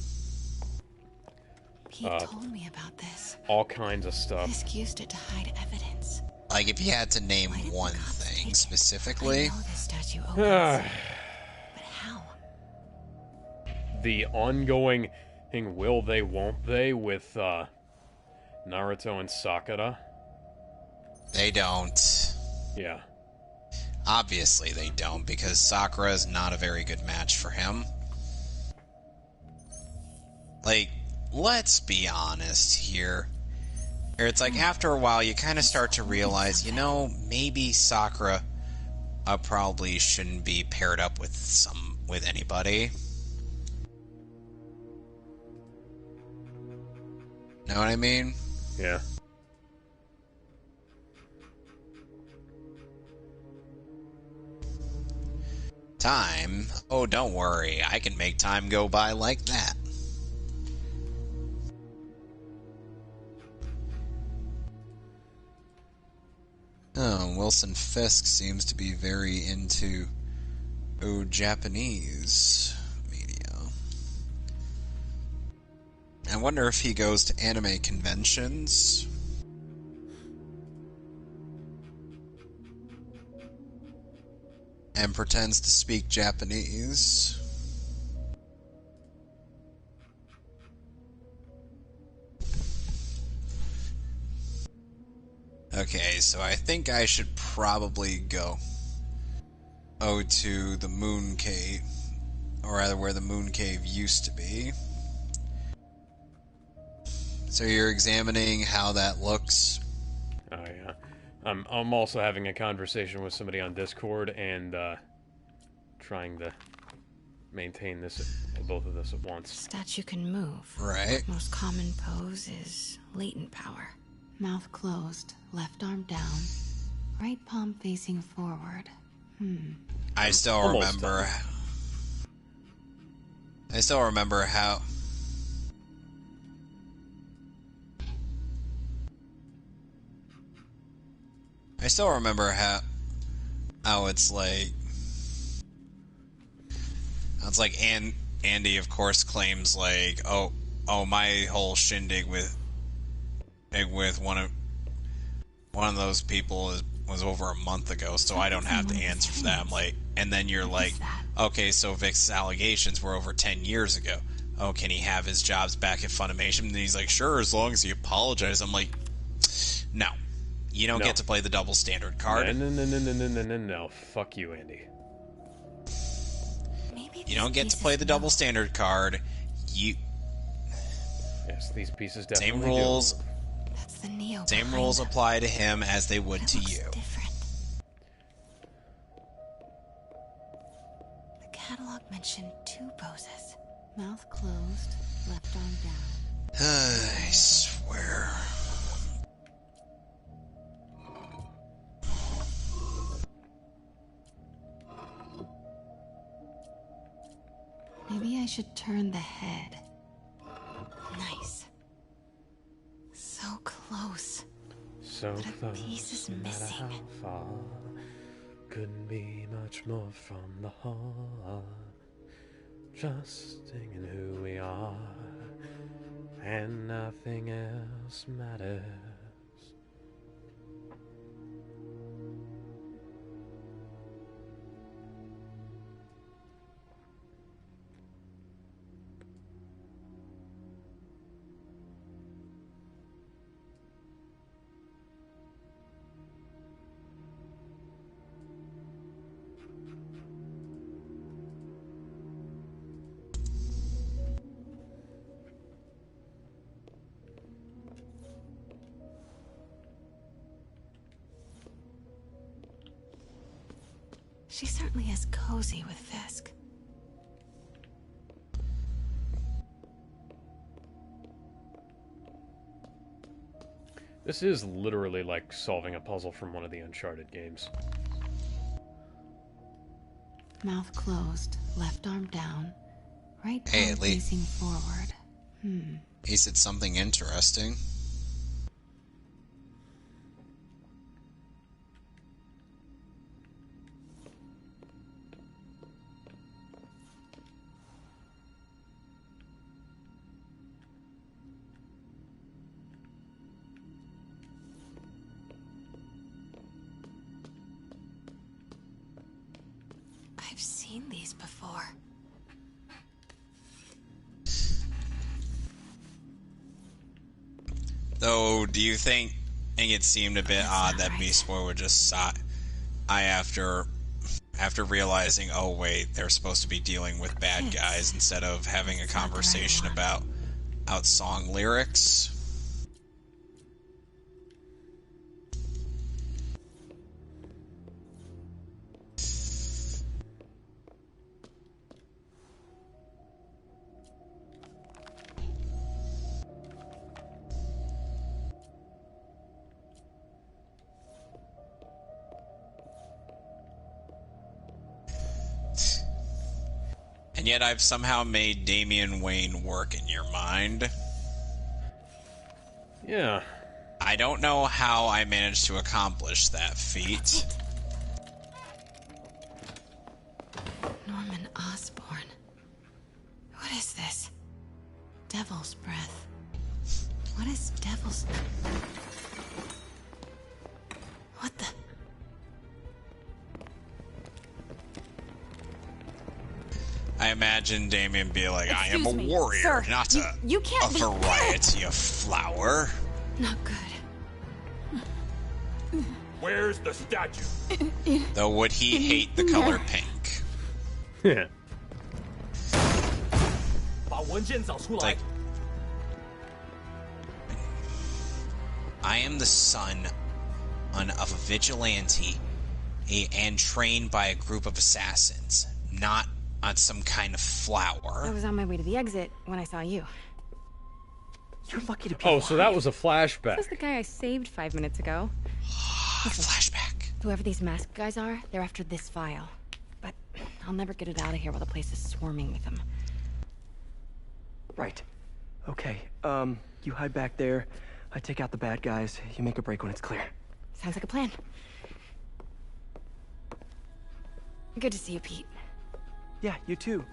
He told me about this. All kinds of stuff. Fisk used it to hide evidence. Like, if you had to name one thing specifically. I know this statue opens. But how? The ongoing will they, won't they with Naruto and Sakura. They don't. Yeah. Obviously they don't, because Sakura is not a very good match for him. Like, let's be honest here. It's like, after a while, you kind of start to realize, you know, maybe Sakura probably shouldn't be paired up with anybody. Know what I mean? Yeah. Time? Oh, don't worry. I can make time go by like that. Oh, Wilson Fisk seems to be very into Japanese media. I wonder if he goes to anime conventions. And pretends to speak Japanese. Okay, so I think I should probably go to the Moon Cave, or rather where the Moon Cave used to be. So you're examining how that looks? Oh yeah. I'm also having a conversation with somebody on Discord and trying to maintain both of this at once. Statue can move. Right. Most common pose is latent power. Mouth closed, left arm down, right palm facing forward. I still remember how it's like. It's like Andy, of course, claims like, oh, my whole shindig with one of those people was over a month ago, so I don't have to answer for that. I'm like, and then you're like, okay, so Vic's allegations were over 10 years ago. oh, can he have his jobs back at Funimation? And he's like, sure, as long as he apologizes. I'm like, no. You don't get to play the double standard card. No. Fuck you, Andy. You don't get to play the double standard card. Yes, these pieces definitely same rules. do. That's the Neo. Same rules apply to him as they would to you. Different. The catalog mentioned 2 poses. Mouth closed, left arm down. I swear. Maybe I should turn the head. Nice. So close. So but a close, piece is no matter missing. how far. Couldn't be much more from the heart. Trusting in who we are, and nothing else matters. She certainly is cozy with Fisk. This is literally like solving a puzzle from one of the Uncharted games. Mouth closed, left arm down, right Hey, palm facing forward. He said something interesting. I've seen these before. Though, do you think it seemed a bit odd that Beast Boy would just sigh after realizing, oh wait, they're supposed to be dealing with bad guys instead of having a conversation about song lyrics? And yet I've somehow made Damian Wayne work in your mind. Yeah. I don't know how I managed to accomplish that feat. Norman Osborn. What is this? Devil's breath. What is devil's... What the... I imagine Damien be like, I am Excuse a me, warrior, sir, not you can't a variety of flower. Not good. Where's the statue? Though would he hate the color pink? Yeah. It's like, I am the son of a vigilante and trained by a group of assassins, not on some kind of flower. I was on my way to the exit when I saw you. You're lucky to be Oh, so that was a flashback. This was the guy I saved 5 minutes ago. Flashback. Whoever these masked guys are, they're after this file. But I'll never get it out of here while the place is swarming with them. Right. Okay, you hide back there. I take out the bad guys. You make a break when it's clear. Sounds like a plan. Good to see you, Pete. Yeah, you too.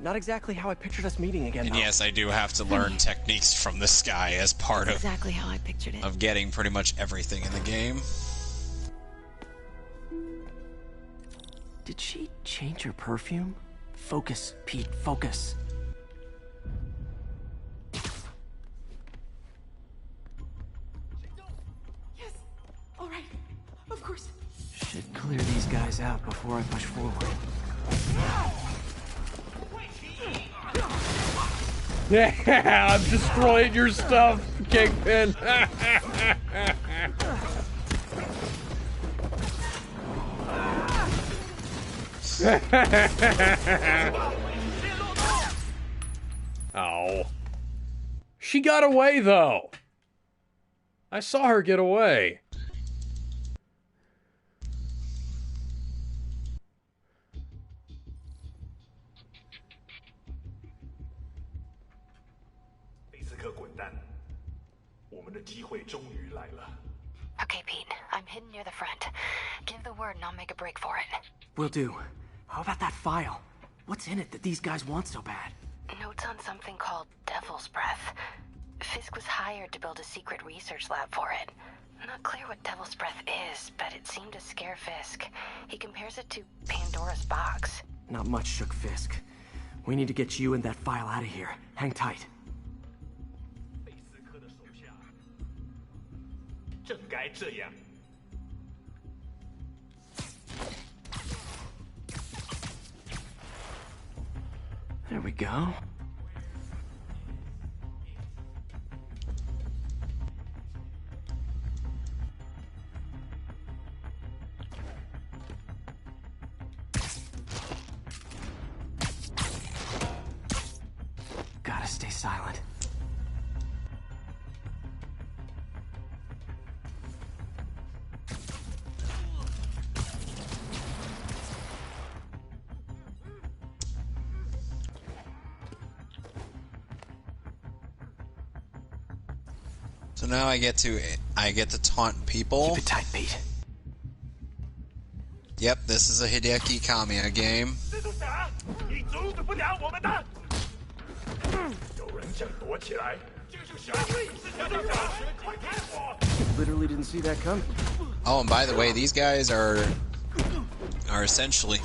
Not exactly how I pictured us meeting again, And though. yes, I do have to learn techniques from this guy as part That's of exactly how I pictured it. of getting pretty much everything in the game. Did she change her perfume? Focus, Pete, focus. course. Should clear these guys out before I push forward. Yeah, I'm destroying your stuff, Kingpin. Oh. She got away, though. I saw her get away. Okay, Pete. I'm hidden near the front. Give the word and I'll make a break for it. Will do. How about that file? What's in it that these guys want so bad? Notes on something called Devil's Breath. Fisk was hired to build a secret research lab for it. Not clear what Devil's Breath is, but it seemed to scare Fisk. He compares it to Pandora's box. Not much shook Fisk. We need to get you and that file out of here. Hang tight. There we go. Gotta stay silent. So now I get to taunt people. Keep it tight, Pete. Yep, this is a Hideki Kamiya game. Literally didn't see that coming. Oh, and by the way, these guys are essentially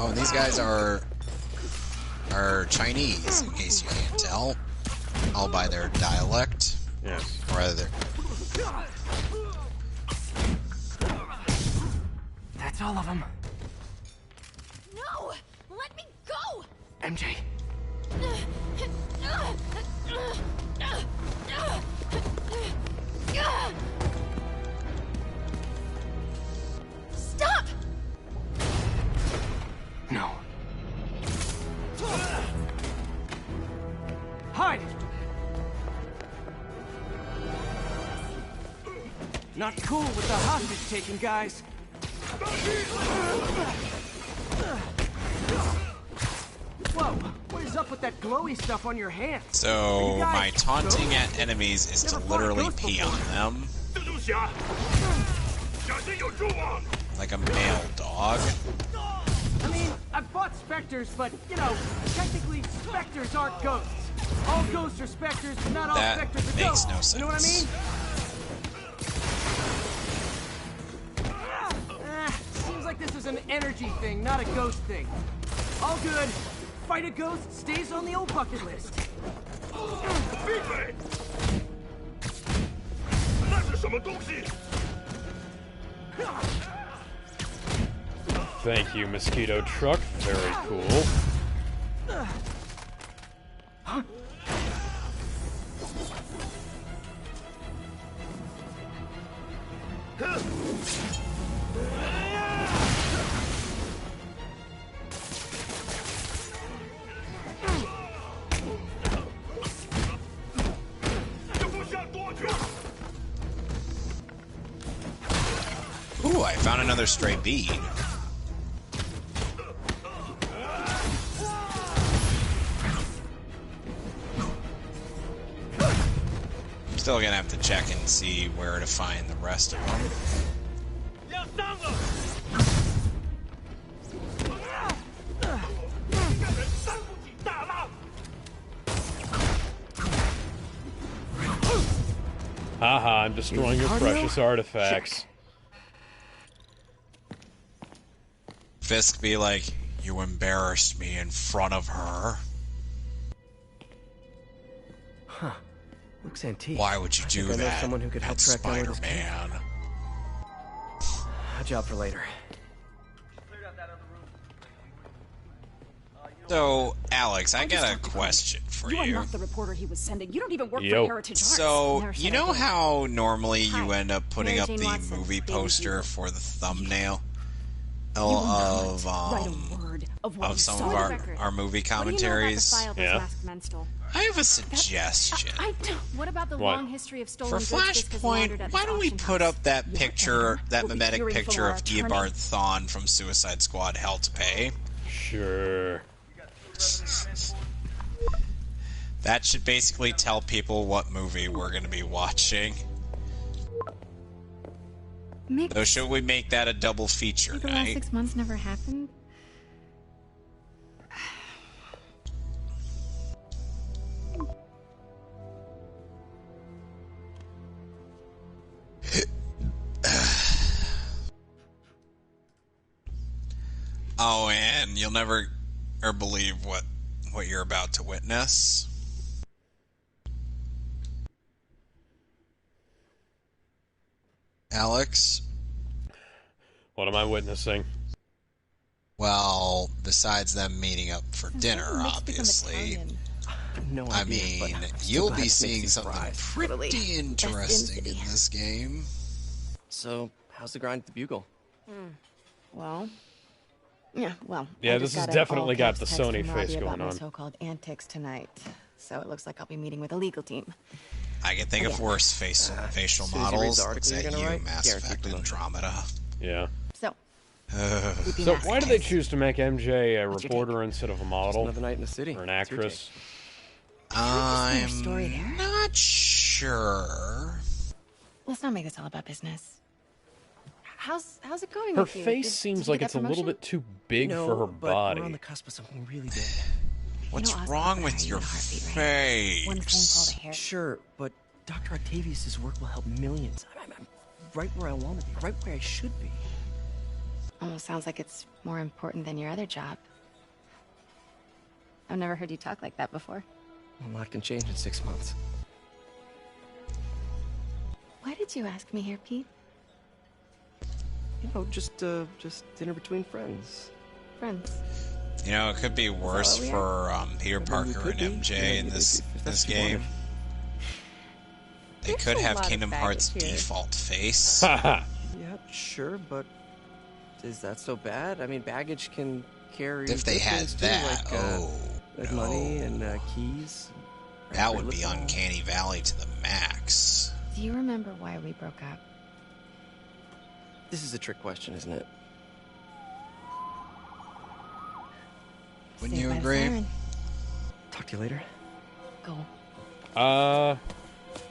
and these guys are Chinese, in case you can't tell. All by their dialect. Yes. Or rather, That's all of them. No! Let me go! MJ. Stop! No. Hide! Not cool with the hostage taking, guys. Whoa, what is up with that glowy stuff on your hands? so my taunting at enemies is to literally pee on them. Like a male dog. I mean, I've fought specters, but, you know, technically specters aren't ghosts. All ghosts are specters, but not all That specters are makes ghosts. no sense. You know what I mean? Seems like this is an energy thing, not a ghost thing. All good. Fight a ghost stays on the old bucket list. Thank you, Mosquito Truck. Very cool. Huh? Ooh, I found another stray bead. Still gonna have to check and see where to find the rest of them. Haha, I'm destroying your precious artifacts. Fisk be like, you embarrassed me in front of her. Huh. Looks antique. Why would you do I know that? someone who could help track down where this came Spider-Man. from. A job for later. So, Alex, I got a question for You are you. not the reporter he was sending. You don't even work for Heritage Arts. So, you know how normally you Hi. end up putting Mary up Jane the Watson, movie Baby poster Bugle. for the thumbnail You will of not write a word of what you some saw. of our movie commentaries? Yeah. I have a suggestion. What about the What? long history of For stolen goods Fisk has laundered Flashpoint, at why his don't we auction put house? up that picture, that mimetic hearing from picture our of attorney. Eobard Thawne from Suicide Squad, Hell to Pay? Sure. That should basically tell people what movie we're going to be watching. So should we make that a double feature The last night? 6 months never happened. Oh, and you'll never believe what you're about to witness. Alex? What am I witnessing? Well, besides them meeting up for dinner, obviously. No I idea, mean, but I'm still you'll glad be it makes seeing you something surprised. pretty interesting in this game. So, how's the grind at the Bugle? Well, yeah, well. Yeah, I this just has got an definitely got all-caps the text Sony from Robbie face about going my on. so-called antics tonight, so it looks like I'll be meeting with a legal team. I can think of Again. worse facial Susie reads models. the It's article that you're you, gonna write? Mass Guaranteed Effect promotion. Andromeda. Yeah. So, So why do they choose to make MJ a reporter instead of a model? Another night in the city. Or an What's your actress? I'm not sure. let's not make this all about business. How's it going Her with you? face Did seems you like get it's that a little promotion? bit too big No, for her but body. we're on the cusp of something really big. What's Oscar wrong put with her your in a heartbeat, right? One phone call face? to Harry. Sure, but Dr. Octavius' work will help millions. I'm right where I want to be, right where I should be. Almost sounds like it's more important than your other job. I've never heard you talk like that before. A lot can change in 6 months. Why did you ask me here, Pete? You know, just dinner between friends. Friends. You know, it could be worse we for Peter we Parker could and be. MJ Yeah, in if this that's what you game. wanted. They There's could a have lot of Kingdom Hearts baggage here. default face. Yeah, sure, but is that so bad? I mean, baggage can carry If they good had things, too, that, like money and keys. That would be Uncanny Valley to the max. Do you remember why we broke up? This is a trick question, isn't it? Wouldn't Saved you by the agree? siren. Talk to you later. Go.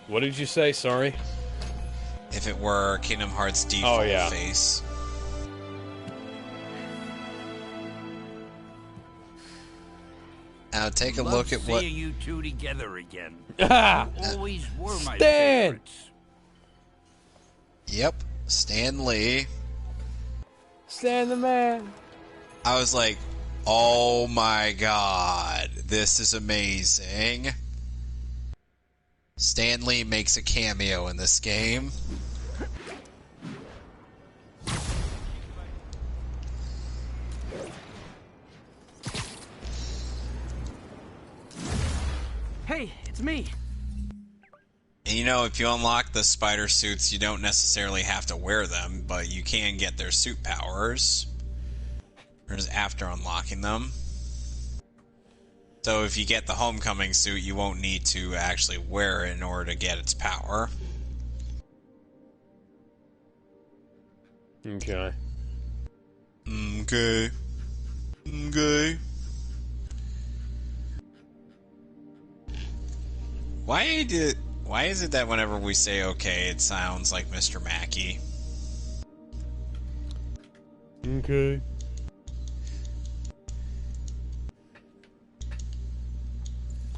What did you say? Sorry. If it were Kingdom Hearts default yeah. face. Now take a look at what. Seeing you two together again. Ah! You always were my Stan! favorites. Yep, Stan Lee. Stan the man. I was like, oh my god, this is amazing. Stan Lee makes a cameo in this game. Hey, it's me. And you know, if you unlock the spider suits, you don't necessarily have to wear them, but you can get their suit powers. Or just after unlocking them. So if you get the Homecoming suit, you won't need to actually wear it in order to get its power. Okay. Okay. Okay. Why is it that whenever we say okay, it sounds like Mr. Mackey? Okay.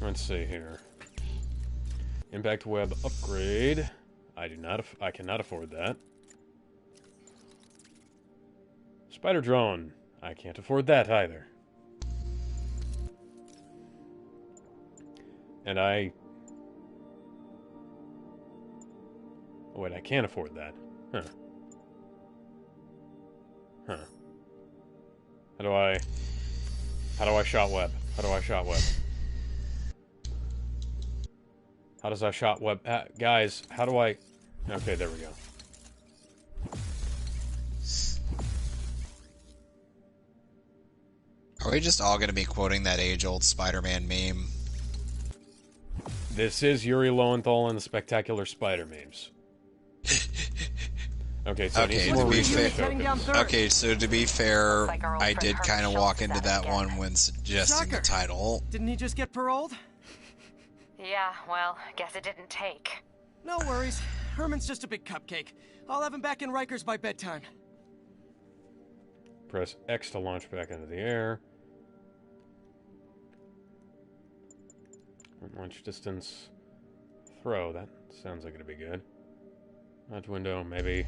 Let's see here. Impact web upgrade. I cannot afford that. Spider drone. I can't afford that either. And Oh, wait, I can't afford that. Huh. Huh. How do I shot web? How do I shot web? How does I shot web? Guys, how do I... Okay, there we go. Are we just all going to be quoting that age-old Spider-Man meme? This is Yuri Lowenthal and the Spectacular Spider memes. Okay, so okay, to be fair, I did kind of walk into that one when suggesting the title. Didn't he just get paroled? Yeah, well, guess it didn't take. No worries. Herman's just a big cupcake. I'll have him back in Rikers by bedtime. Press X to launch back into the air. Launch distance. Throw. That sounds like it'd be good. Dodge window, maybe.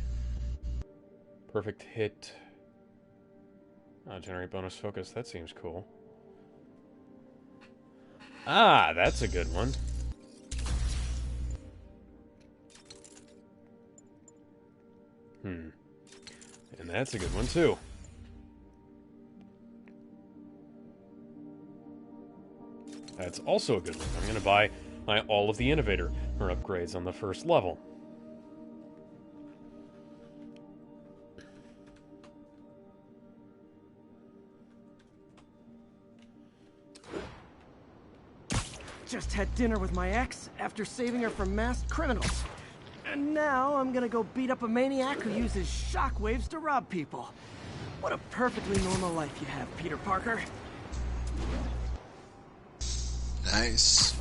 Perfect hit. Generate bonus focus. That seems cool. Ah, that's a good one. And that's a good one, too. That's also a good one. I'm going to buy all of the Innovator, or upgrades on the first level. Just had dinner with my ex after saving her from masked criminals. And now I'm gonna go beat up a maniac who uses shockwaves to rob people. What a perfectly normal life you have, Peter Parker. Nice.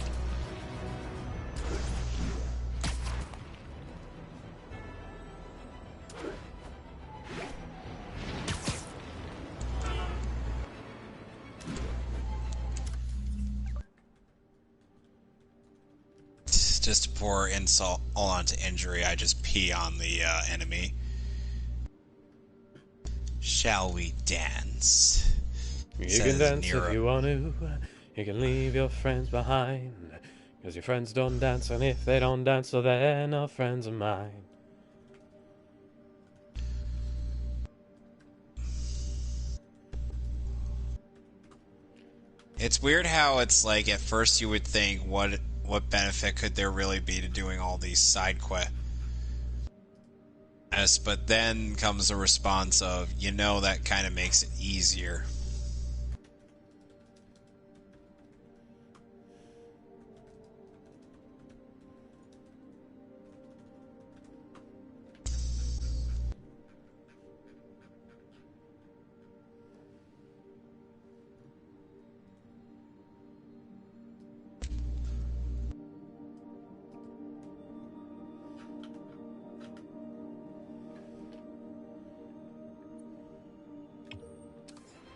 Just to pour insult all onto injury, I just pee on the enemy. Shall we dance? You can dance Nero. If you want to. You can leave your friends behind. Because your friends don't dance, and if they don't dance, so they're not friends of mine. It's weird how it's like, at first you would think, what benefit could there really be to doing all these side quests? But then comes the response of, that kind of makes it easier.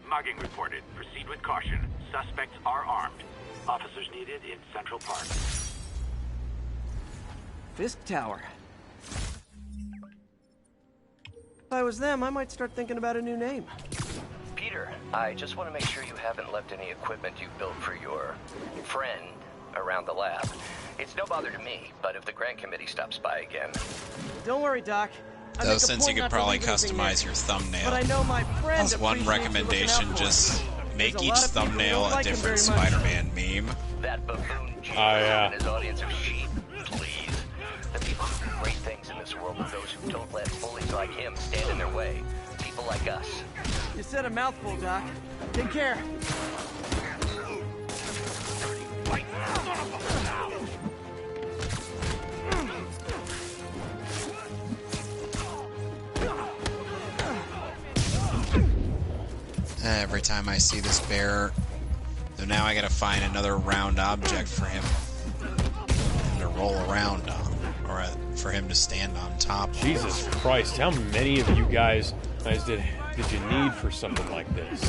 Mugging reported. Proceed with caution. Suspects are armed. Officers needed in Central Park. Fisk Tower. If I was them, I might start thinking about a new name. Peter, I just want to make sure you haven't left any equipment you built for your friend around the lab. It's no bother to me, but if the grant committee stops by again... Don't worry, Doc. Though since you could probably customize your thumbnail, but I know my friend as one recommendation, just make each thumbnail a different Spider-Man meme. That buffoon and his audience of sheep, please. The people who do great things in this world are those who don't let bullies like him stand in their way. People like us. You said a mouthful, Doc. Take care. Every time I see this bear, so now I gotta find another round object for him to roll around on, or for him to stand on top. Jesus Christ, how many of you guys did you need for something like this?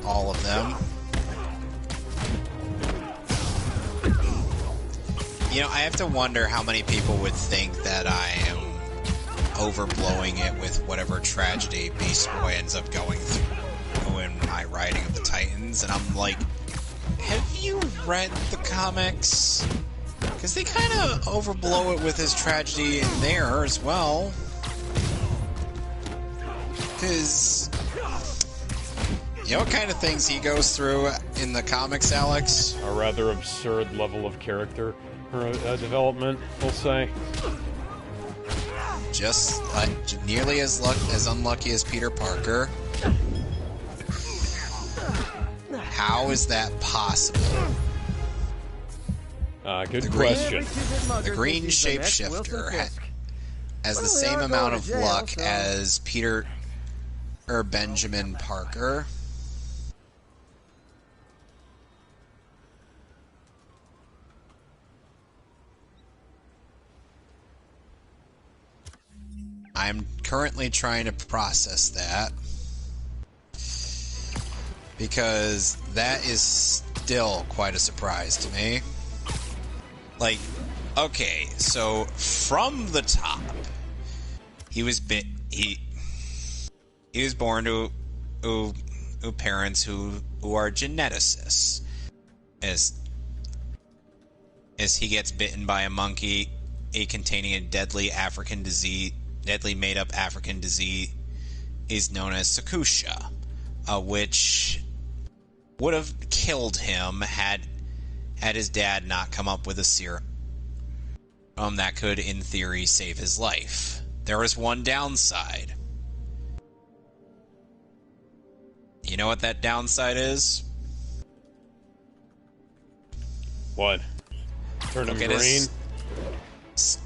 All of them. I have to wonder how many people would think that I am overblowing it with whatever tragedy Beast Boy ends up going through in my writing of the Titans, and I'm like, have you read the comics? Because they kind of overblow it with his tragedy in there as well. Because, you know what kind of things he goes through in the comics, Alex? A rather absurd level of character development, we'll say. Just nearly as unlucky as Peter Parker. How is that possible? Good question. The green shapeshifter has the same amount of luck as Peter or Benjamin Parker. I'm currently trying to process that because that is still quite a surprise to me. Like, okay, so from the top, he was born to parents who are geneticists. As he gets bitten by a monkey, containing a deadly made-up African disease is known as Sakusha, which would have killed him had his dad not come up with a serum that could, in theory, save his life. There was one downside. You know what that downside is? What? Turn him green?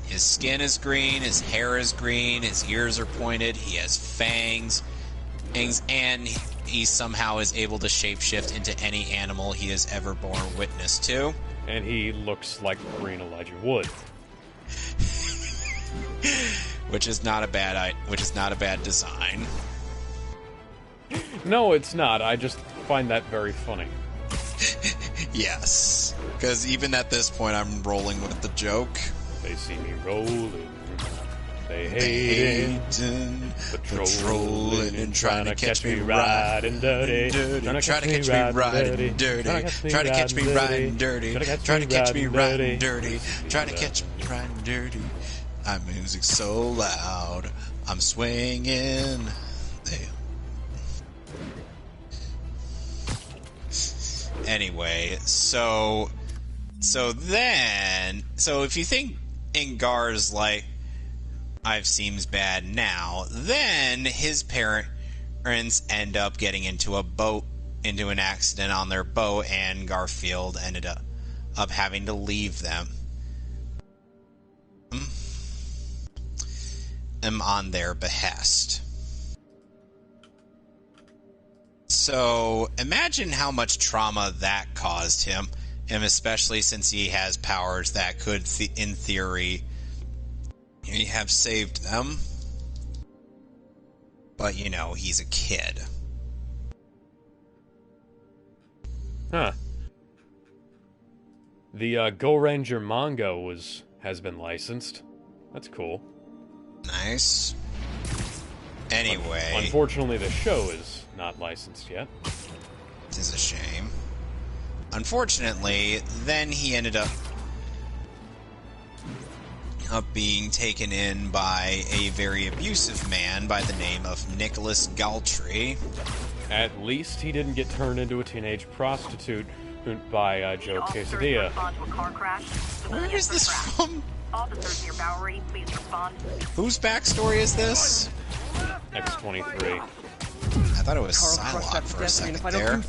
His skin is green, his hair is green, his ears are pointed, he has fangs, and he somehow is able to shapeshift into any animal he has ever borne witness to. And he looks like green Elijah Wood. which is not a bad design. No, it's not. I just find that very funny. Yes, because even at this point, I'm rolling with the joke. They see me rolling. They hating, patrolling, and trying to catch me riding dirty. Trying to catch me riding dirty. Trying to catch me riding dirty. Trying to catch me riding dirty. Trying to catch me riding dirty. My music's so loud, I'm swinging. Anyway, so if you think Ingar's life seems bad now, then his parents end up getting into an accident on their boat, and Garfield ended up having to leave them on their behest. So imagine how much trauma that caused him, and especially since he has powers that could, in theory, have saved them. But, he's a kid. Huh. The Go Ranger manga has been licensed. That's cool. Nice. Anyway. Unfortunately, the show is not licensed yet. It is a shame. Unfortunately, then he ended up being taken in by a very abusive man by the name of Nicholas Galtrey. At least he didn't get turned into a teenage prostitute by Joe Quesadilla. Where is this from? Officers near Bowery, please respond. Whose backstory is this? X-23. I thought it was Psylocke for a second there.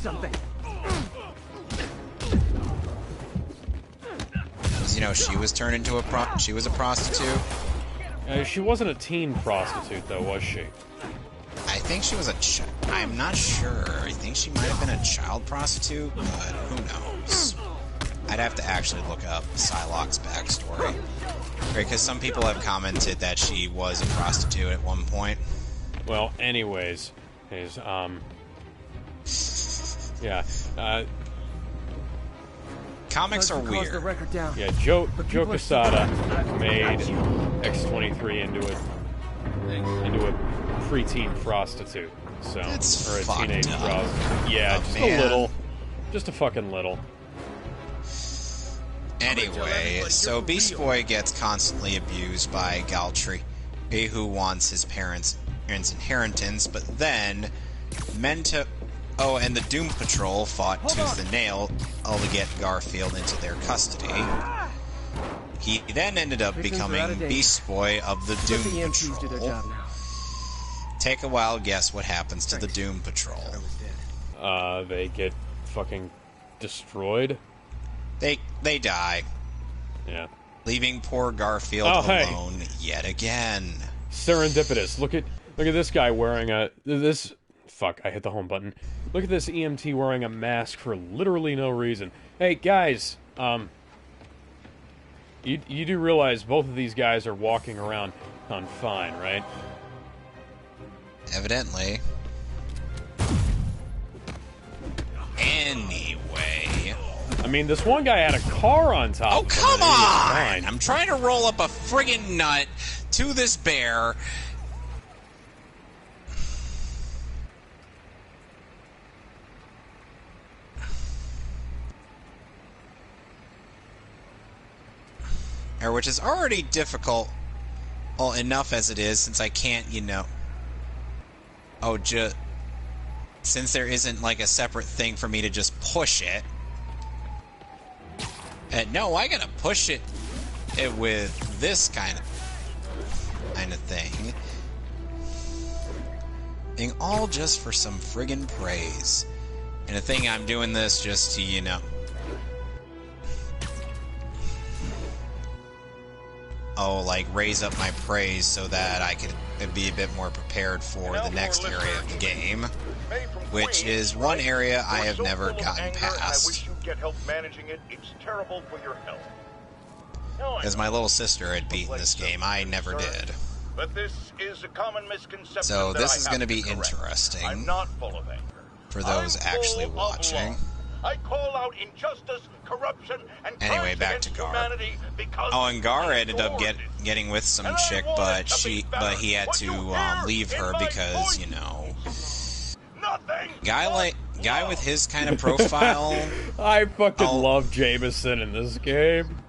She was turned into she was a prostitute. She wasn't a teen prostitute, though, was she? I think she was I'm not sure. I think she might have been a child prostitute, but who knows? I'd have to actually look up Psylocke's backstory. Because some people have commented that she was a prostitute at one point. Well, anyways, comics are weird. Yeah, Joe Quesada made X-23 into a preteen prostitute. So, or a teenage prostitute. Yeah, just a little. Just a fucking little. Anyway, so Beast Boy gets constantly abused by Galtry, who wants his parents' inheritance, but then Oh, and the Doom Patrol fought tooth and nail all to get Garfield into their custody. He then ended up becoming Beast Boy of the Doom Patrol. Take a wild guess what happens to the Doom Patrol. They get fucking destroyed. They die. Yeah. Leaving poor Garfield alone yet again. Serendipitous. Look at this guy wearing this. Fuck! I hit the home button. Look at this EMT wearing a mask for literally no reason. Hey guys, you do realize both of these guys are walking around on fine, right? Evidently. Anyway. I mean, this one guy had a car on top of him. Oh, come on! I'm trying to roll up a friggin' nut to this bear. Which is already difficult enough as it is, since I can't, since there isn't like a separate thing for me to just push it. No, I gotta push it with this kind of thing. And all just for some friggin' praise. And the thing, I'm doing this just to, like raise up my praise so that I can be a bit more prepared for the next area of the game, which is one area I have never gotten past. I wish you'd get help managing it. It's terrible for your health. As my little sister had beaten this game, I never did. But this is a common misconception. So this is going to be interesting. I'm not full of anger. For those actually watching. I call out injustice, corruption, and anyway, back to Gar. Oh, and Gar ended up getting with some chick, but he had to leave her because, guy with his kind of profile. I fucking love Jameson in this game.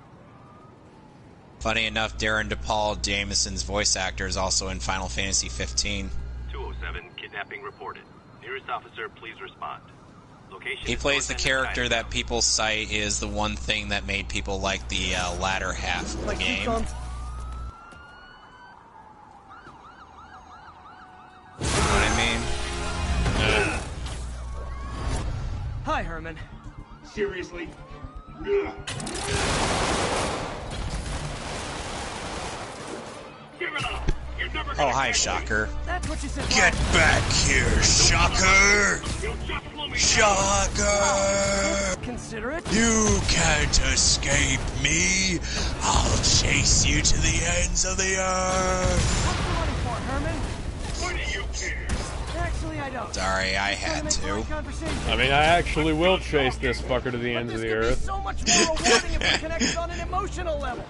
Funny enough, Darren DePaul, Jameson's voice actor, is also in Final Fantasy 15. 207, kidnapping reported. Nearest officer, please respond. He plays the character that people cite is the one thing that made people like the latter half of the game. You know what I mean? Hi, Herman. Seriously? Give it up! Oh, hi, Shocker. That's what you said. Get back here, Shocker! Shocker! Consider it. You can't escape me. I'll chase you to the ends of the earth. What's the money for, Herman? What do you care? Actually, I don't. Sorry, I had to. I mean, I actually will chase this fucker to the ends of the earth. So much more rewarding if we connect on an emotional level.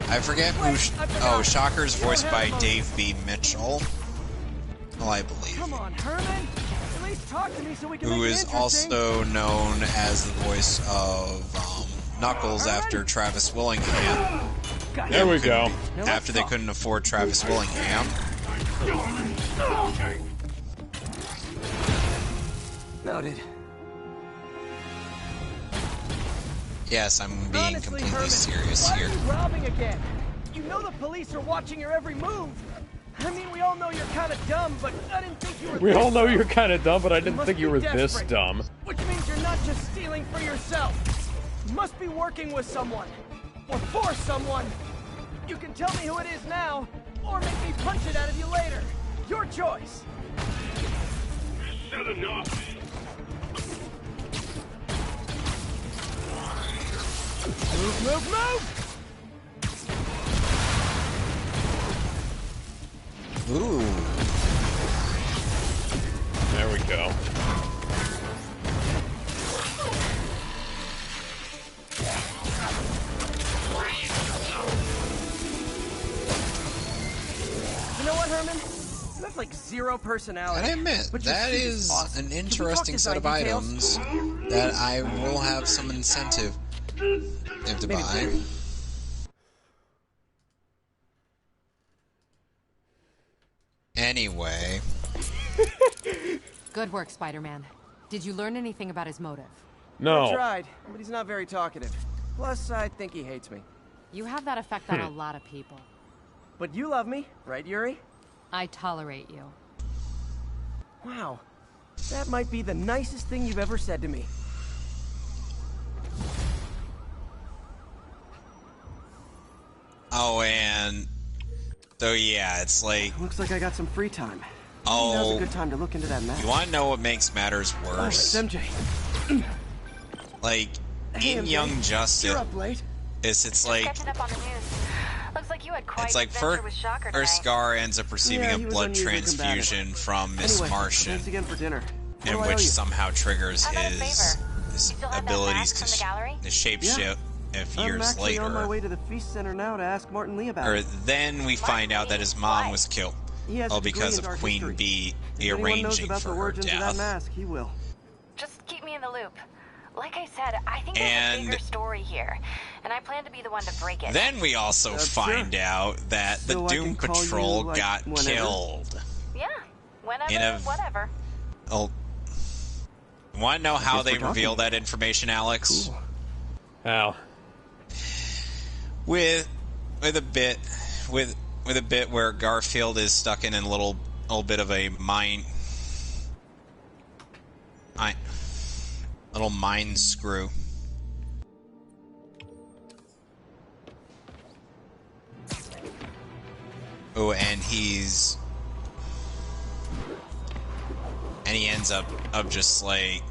I forget who. Oh, Shocker's voiced by Dave B. Mitchell. Well, I believe. Come on, Herman. At least talk to me so we can. Who is also known as the voice of Knuckles after Travis Willingham. There we go. After they couldn't afford Travis Willingham. Noted. Yes, I'm being completely Herman, serious here. Why are you robbing again? You know the police are watching your every move. I mean, we all know you're kind of dumb, but I didn't think you were. We all know you're kind of dumb, but I didn't think you were this dumb. Which means you're not just stealing for yourself. You must be working with someone, or for someone. You can tell me who it is now, or make me punch it out of you later. Your choice. Said enough. Move, move, move! Ooh. There we go. You know what, Herman? You have like zero personality. And I admit, that is awesome. an interesting set of items that I will have some incentive have to buy. Anyway. Good work, Spider-Man. Did you learn anything about his motive? No. I tried, but he's not very talkative. Plus, I think he hates me. You have that effect on a lot of people. But you love me, right, Yuri? I tolerate you. Wow. That might be the nicest thing you've ever said to me. Oh, and... So, yeah, it's like... Looks like I got some free time. Oh... Now's a good time to look into that map. You want to know what makes matters worse? Oh, it's MJ. Like, Hey, in MJ. Young Justice... You're up late. It's like... Catching up on the news. Looks like you had quite It's like an adventure with Shocker today. Scar ends up receiving Yeah, a he was blood unusually transfusion from Miss Anyway, Martian, thanks again for dinner. in What do I owe which you? somehow triggers How about a his favor? You still have that abilities mask from the gallery? to shapeshift I'm years actually on my later. way to the feast center now to ask Martin Lee about Or it. then we find out that his mom was killed. He has a All degree because in of dark Queen history. Bee If anyone knows arranging about for the her origins of that death. mask, he will. Just keep me in the loop. Like I said, I think And- there's a bigger story here, and I plan to be the one to break it. Then we also find out that the So I Doom can call Patrol you, like, got whenever? killed. Yeah, whenever, In a- whatever. Oh, want to know how guess they we're talking. reveal that information, Alex? Cool. How? With a bit where Garfield is stuck in a little bit of a little mind screw. Oh, and he ends up just like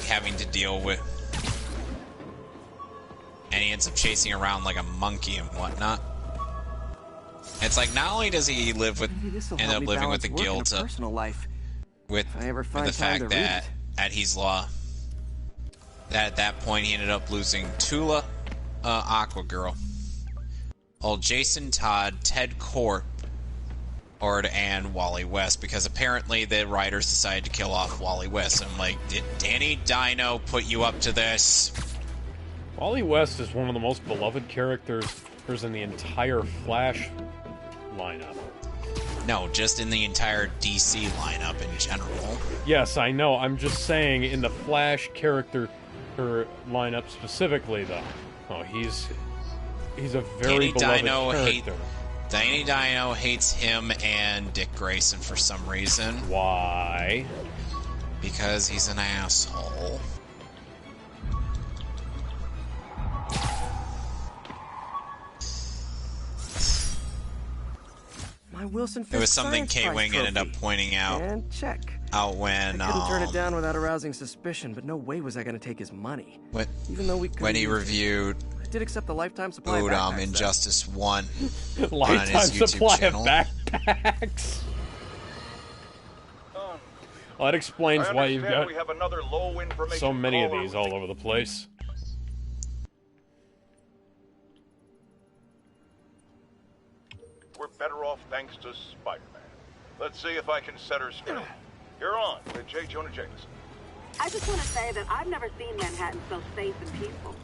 having to deal with, and he ends up chasing around like a monkey and whatnot. It's like not only does he end up living with the guilt of personal life. with I ever find the time fact to read that at He's Law, that at that point he ended up losing Tula, Aqua Girl, old Jason Todd, Ted Corp, and Wally West, because apparently the writers decided to kill off Wally West. I'm like, did Danny Dino put you up to this? Wally West is one of the most beloved characters in the entire Flash lineup. No, just in the entire DC lineup in general. Yes, I know. I'm just saying in the Flash character lineup specifically, though. Oh, he's a very beloved character. Danny Dino hates him and Dick Grayson for some reason. Why? Because he's an asshole. My Wilson Fisk It was something Science K-Wing Prize ended up trophy. pointing out. And check. When I couldn't turn it down without arousing suspicion, but no way was I going to take his money. Even though we when he couldn't use reviewed it. I did accept the lifetime supply of backpacks, though. Injustice 1 on Lifetime his YouTube supply channel. of backpacks. Well, that explains why you've got we have another low information so many of caller these all over the place. We're better off thanks to Spider-Man. Let's see if I can set her straight. You're on with J. Jonah Jameson. I just want to say that I've never seen Manhattan so safe and peaceful.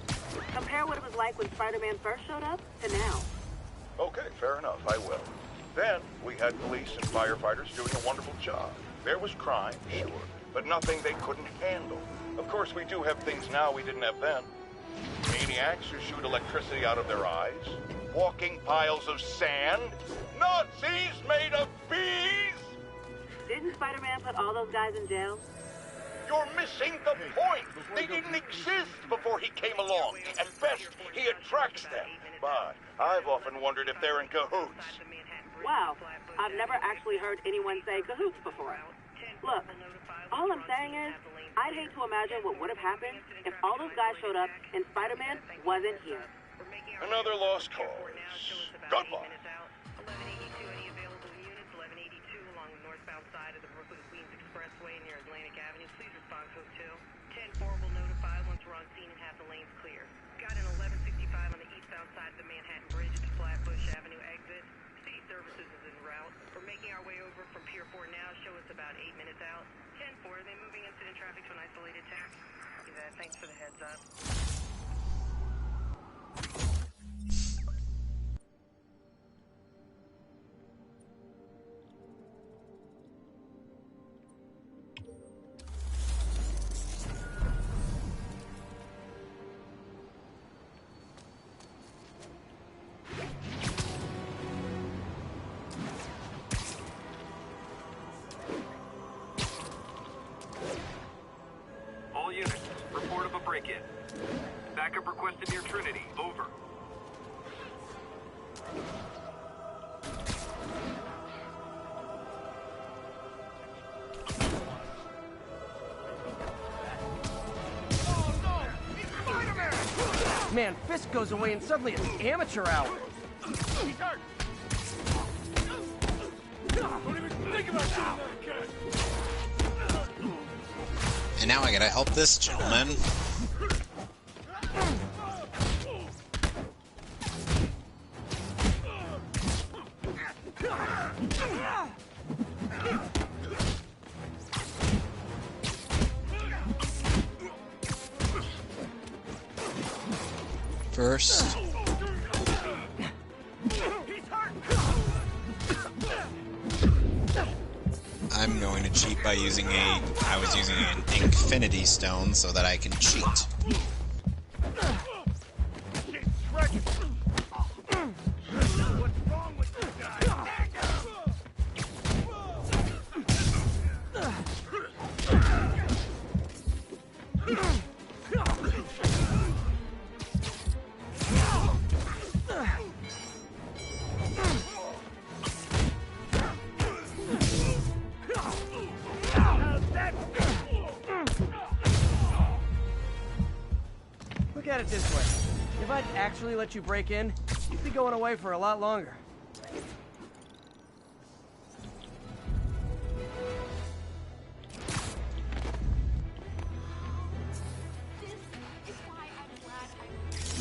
Compare what it was like when Spider-Man first showed up to now. Okay, fair enough, I will. Then, we had police and firefighters doing a wonderful job. There was crime, sure, but nothing they couldn't handle. Of course, we do have things now we didn't have then. Maniacs who shoot electricity out of their eyes. Walking piles of sand. Nazis made of bees! Didn't Spider-Man put all those guys in jail? You're missing the point. They didn't exist before he came along. At best, he attracts them. But I've often wondered if they're in cahoots. Wow, I've never actually heard anyone say cahoots before. Look, all I'm saying is, I'd hate to imagine what would have happened if all those guys showed up and Spider-Man wasn't here. Another lost cause. Goodbye. that. Thanks for the heads up. All units, report of a break-in. Backup requested near Trinity. Over. Man, Fisk goes away and suddenly it's amateur hour. He's hurt. Don't even think about shooting that kid. And now I gotta help this gentleman. First, I'm going to cheat by using I was using an Infinity Stone so that I can cheat. What's wrong with this guy? Look at it this way. If I'd actually let you break in, you'd be going away for a lot longer.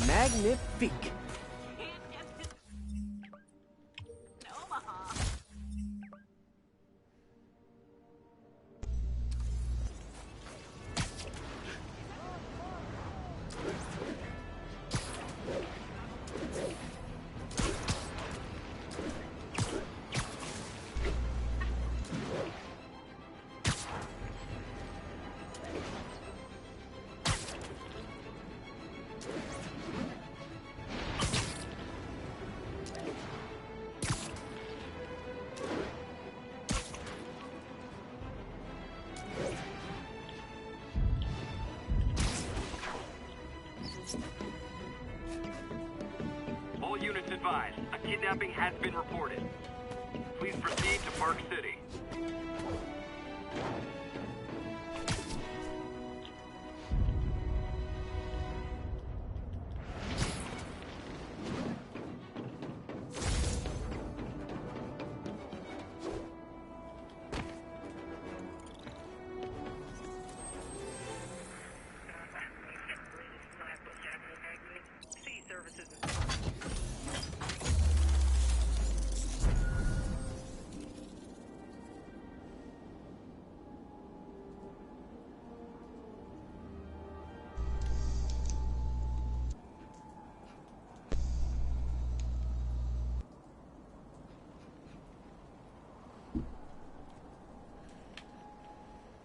Magnifique. All units advised. A kidnapping has been reported. Please proceed to Park City.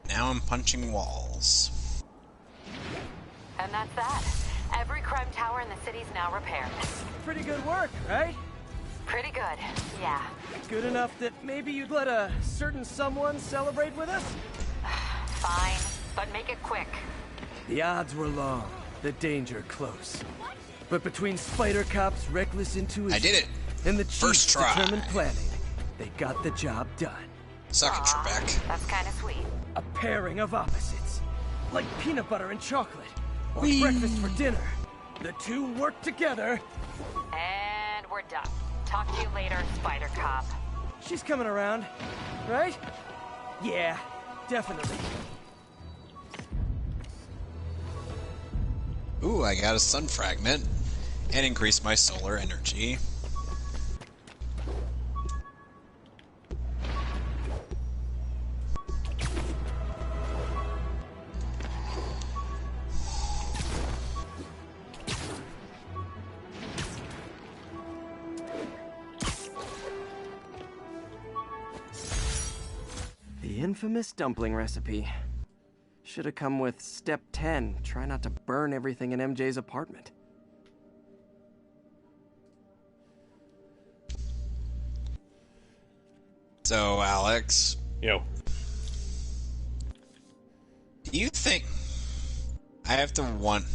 Now I'm punching walls. And that's that. Every crime tower in the city's now repaired. Pretty good work, right? Pretty good, yeah. Good enough that maybe you'd let a certain someone celebrate with us? Fine, but make it quick. The odds were long, the danger close. But between Spider Cop's reckless intuition I did it. And the First Chief's try. determined planning, they got the job done. Suck it, Trebek. That's kind of sweet. A pairing of opposites. Like peanut butter and chocolate. Or breakfast for dinner. The two work together. And we're done. Talk to you later, Spider Cop. She's coming around, right? Yeah, definitely. Ooh, I got a sun fragment. And increased my solar energy. The infamous dumpling recipe. Should have come with step 10. Try not to burn everything in MJ's apartment. So, Alex. Yo. Do you think... I have to want...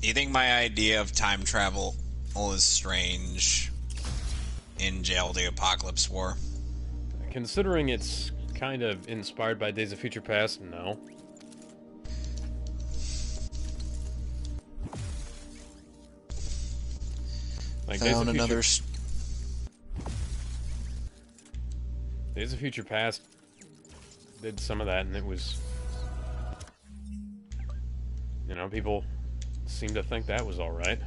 Do you think my idea of time travel is strange in Jail the Apocalypse War? Considering it's kind of inspired by Days of Future Past, no. Like Found another... Days of Future Past did some of that, and it was... You know, people seem to think that was alright.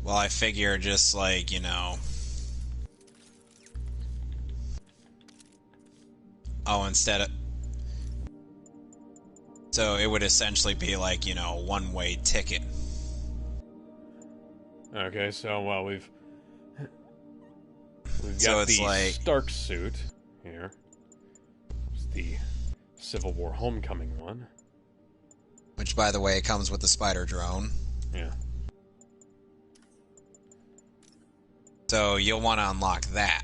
Well, I figure just like, you know... Oh, instead of... So it would essentially be like, you know, one-way ticket. Okay, so, well, we've So got it's the like... Stark suit here. It's the Civil War Homecoming one. Which, by the way, comes with the spider drone. Yeah. So you'll want to unlock that.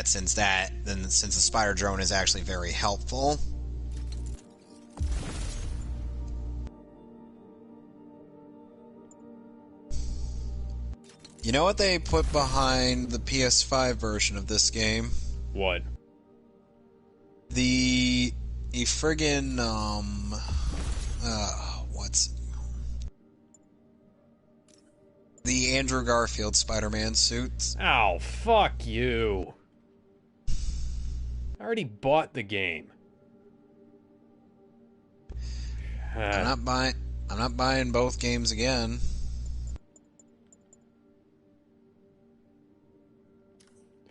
Since the spider drone is actually very helpful. You know what they put behind the PS5 version of this game? What? The friggin' what's the Andrew Garfield Spider-Man suits? Ow, fuck you. I already bought the game. I'm not buying both games again.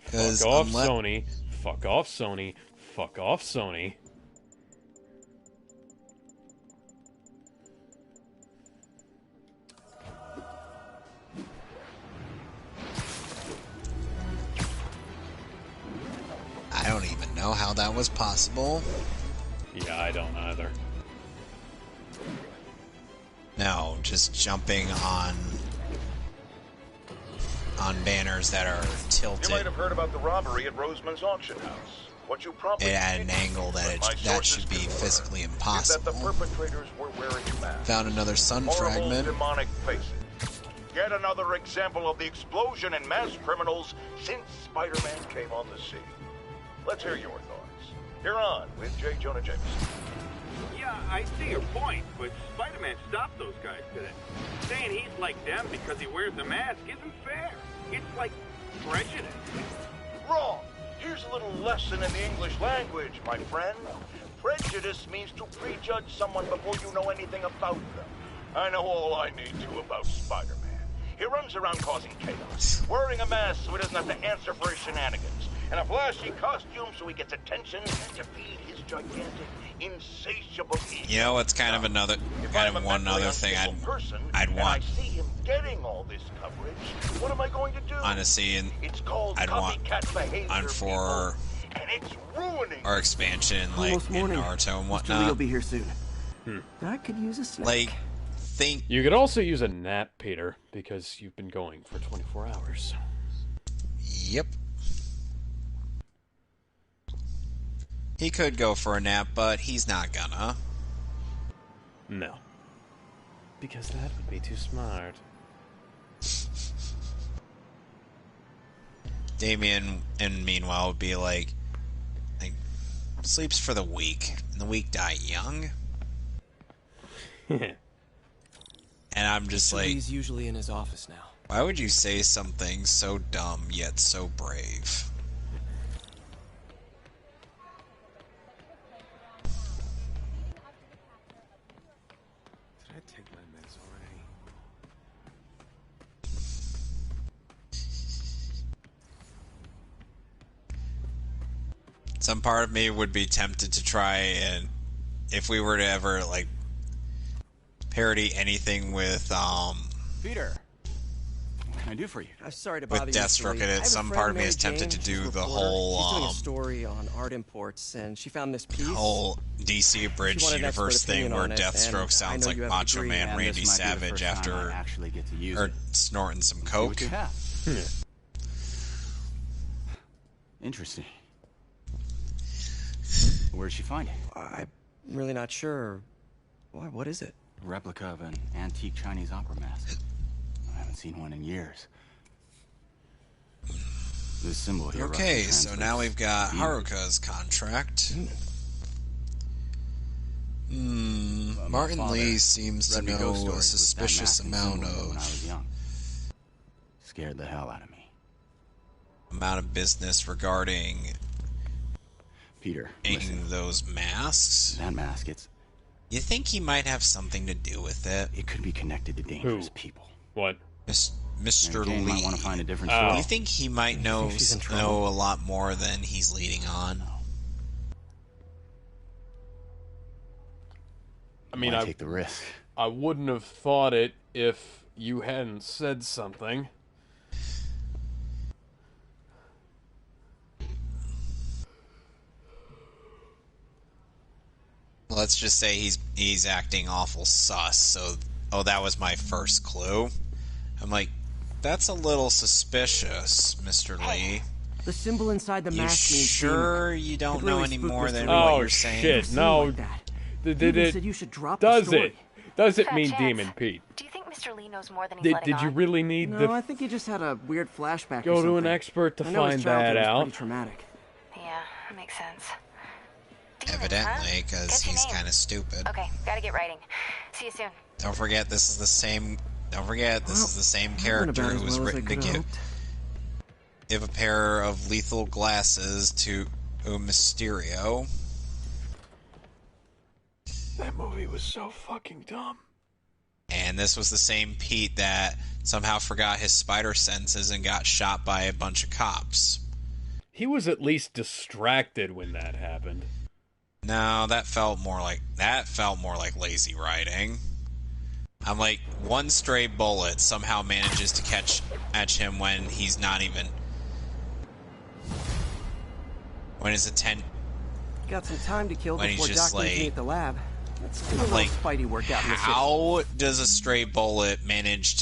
Fuck off, Sony. Fuck off, Sony. Fuck off, Sony. I don't even know how that was possible. Yeah, I don't either. No, just jumping on banners that are tilted. You might have heard about the robbery at Roseman's auction house. What you probably at an angle that should be physically impossible. That the perpetrators were wearing masks. Found another sun Horrible, fragment. Demonic faces. Yet another example of the explosion in mass criminals since Spider-Man came on the scene. Let's hear your thoughts. You're on with J. Jonah Jameson. Yeah, I see your point, but Spider-Man stopped those guys today. Saying he's like them because he wears a mask isn't fair. It's like prejudice. Wrong. Here's a little lesson in the English language, my friend. Prejudice means to prejudge someone before you know anything about them. I know all I need to about Spider-Man. He runs around causing chaos, wearing a mask so he doesn't have to answer for his shenanigans, and a flashy costume so he gets attention to feed his gigantic, insatiable ego. You know what's kind of one other thing I'd want. I see him getting all this coverage. What am I going to do? Honestly, I'd want for our expansion, like in Naruto and whatnot. We'll be here soon. I could use a snack. Like, you could also use a nap, Peter, because you've been going for 24 hours. Yep. He could go for a nap, but he's not gonna. No. Because that would be too smart. Damien, and meanwhile, would be like sleeps for the week, and the week die young. And I'm just like... He's usually in his office now. Why would you say something so dumb, yet so brave? Did I take my meds already? Some part of me would be tempted to try and... If we were to ever, like... parody anything with, Peter. I do for you? I'm sorry to With bother you. Deathstroke in I it, have a some friend, part of me Mary is tempted Jane. to She's do a the reporter. whole, She's doing a story on art imports, and she found this piece. whole DC Abridged wanted an expert Universe thing opinion where on it, Deathstroke and sounds I know like you have a Macho degree, Man and Randy this might be the Savage first time after I actually get to use or it. snorting some See coke. what you have. Interesting. Where'd she find it? I'm really not sure. Why? What is it? A replica of an antique Chinese opera mask. I haven't seen one in years. This symbol here. Okay, so now we've got Haruka's contract. Martin Lee seems to know a suspicious amount when I of was young. Scared the hell out of me. Business regarding Peter, making those masks. That mask, You think he might have something to do with it? It could be connected to dangerous people. What? Mr. Jane Lee. might want to find a different Do story. you think he might know a lot more than he's leading on? I mean, Why take the risk? I wouldn't have thought it if you hadn't said something. Let's just say he's acting awful sus. So, that was my first clue. I'm like, that's a little suspicious, Mr. Lee. The symbol inside the mask means sure demon. you don't It know really any spooked more Mr. than Lee. what Oh you're saying? shit! No. Like that. Did Even it? said you should drop Does the story. it? Does it Fat mean chance. demon, Pete? Do you think Mr. Lee knows more than he's letting Did on? you really need No, the? I think he just had a weird flashback. Go or to an something. expert to I know his find childhood that was out. pretty traumatic. Yeah, that makes sense. Evidently, because Get your he's name. kind of stupid. Okay, gotta get writing. See you soon. Don't forget, this is the same. Don't forget, this is the same character about who as was well as I written to could've give a pair of lethal glasses to Mysterio. That movie was so fucking dumb. And this was the same Pete that somehow forgot his spider senses and got shot by a bunch of cops. He was at least distracted when that happened. No, that felt more like lazy writing. I'm like, one stray bullet somehow manages to catch him when he's not even. When his intent. Got some time to kill When he's before just Doc needs me like- at the lab. Let's do a little Like, Spidey workout in the city. how does a stray bullet manage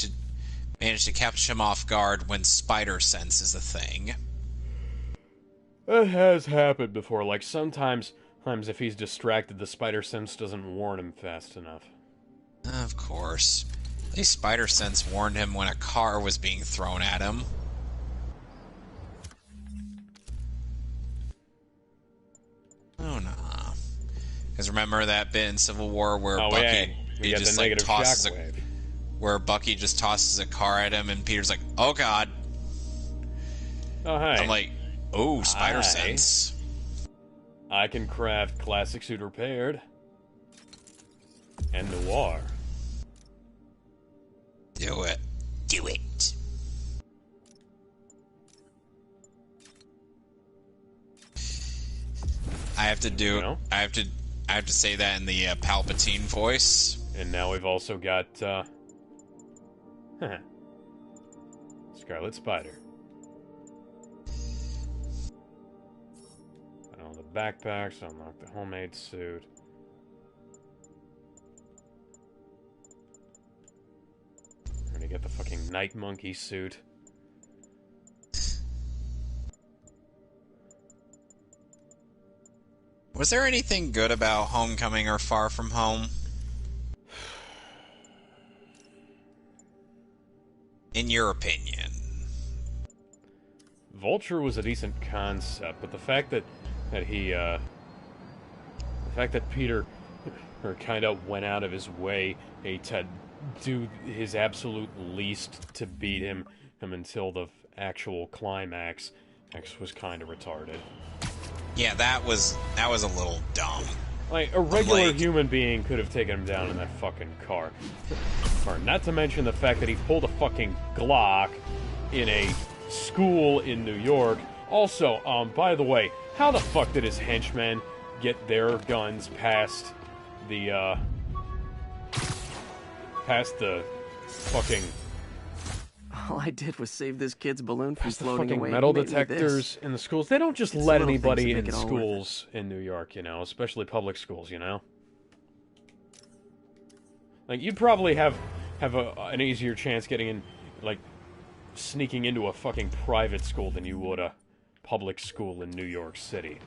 to catch him off guard when spider sense is a thing? That has happened before. Like sometimes if he's distracted, the spider sense doesn't warn him fast enough. Of course. At least spider sense warned him when a car was being thrown at him. Oh no. Because remember that bit in Civil War where Bucky yeah. he got just the like negative tosses shockwave. where Bucky just tosses a car at him and Peter's like, "Oh God." Oh hey. I'm like, "Oh, spider Hi. sense." I can craft classic suit repaired and noir. Do it. Do it. I have to do. I have to say that in the Palpatine voice. And now we've also got Scarlet Spider. Put on the backpacks, unlock the homemade suit. We're gonna get the fucking Night Monkey suit. Was there anything good about Homecoming or Far From Home? In your opinion? Vulture was a decent concept, but the fact that Peter kind of went out of his way to do his absolute least to beat him until the actual climax was kind of retarded. Yeah, that was a little dumb. Like, a regular human being could have taken him down in that fucking car. Or not to mention the fact that he pulled a fucking Glock in a school in New York. Also, by the way, how the fuck did his henchmen get their guns past the fucking All I did was save this kid's balloon from The floating fucking away. metal and he made me detectors this. in the schools. They don't just It's let little things anybody that make in it all worth it. schools in New York, you know, especially public schools, you know? Like, you'd probably have an easier chance getting in, like, sneaking into a fucking private school than you would a public school in New York City.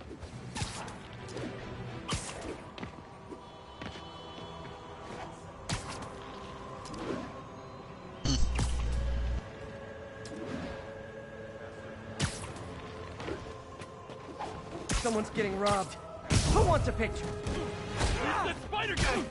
Someone's getting robbed. Who wants a picture? The spider guy!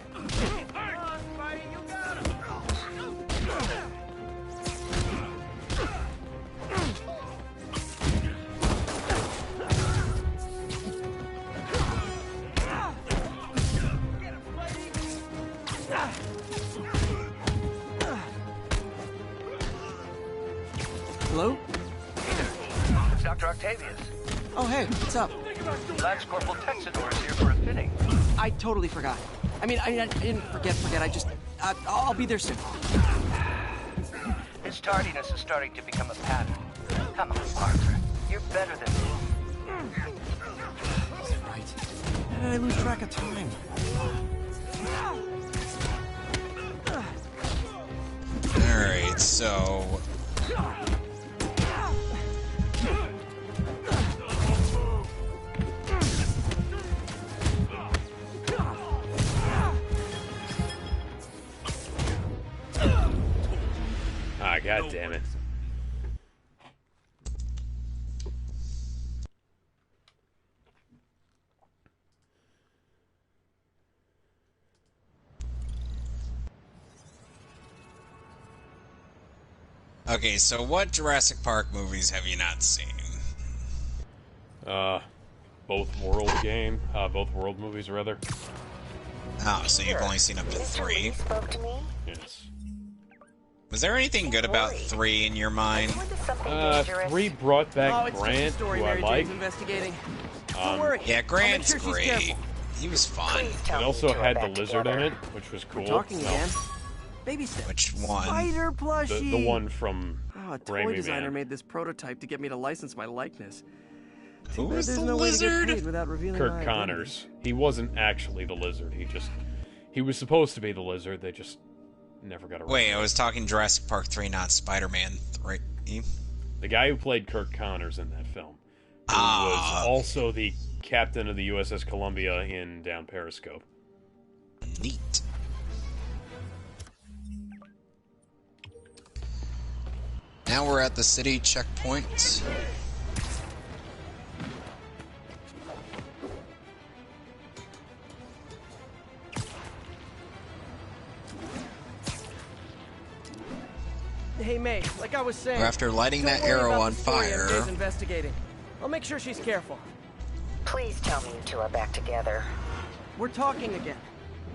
Hello? It's Dr. Octavius. Oh, hey, what's up? Lance Corporal Texidor is here for a fitting. I totally forgot. I didn't forget. I'll be there soon. His tardiness is starting to become a pattern. Come on, Arthur. You're better than me. Is it right? How did I lose track of time? Alright, so... Ah, god damn it. Okay, so what Jurassic Park movies have you not seen? Both World movies, rather. Oh, so you've only seen up to 3? Yes. Was there anything good about 3 in your mind? 3 brought back Grant, who I like. Yeah, Grant's great. He was fun. It also had the lizard in it, which was cool. Talking again. Baby steps. Which one? Spider plushie. The one from a toy Raimi designer Man. made this prototype to get me to license my likeness. Who was There's the no way to lizard? get paid without revealing Kurt my Connors. He wasn't actually the lizard. He was supposed to be the lizard. They just never got around. Wait, I was talking Jurassic Park 3, not Spider-Man 3. The guy who played Kurt Connors in that film, who was also the captain of the USS Columbia in Down Periscope. Neat. Now we're at the city checkpoint. Hey, May, like I was saying... After lighting don't that worry arrow about on the story fire... MJ's investigating. I'll make sure she's careful. Please tell me you two are back together. We're talking again.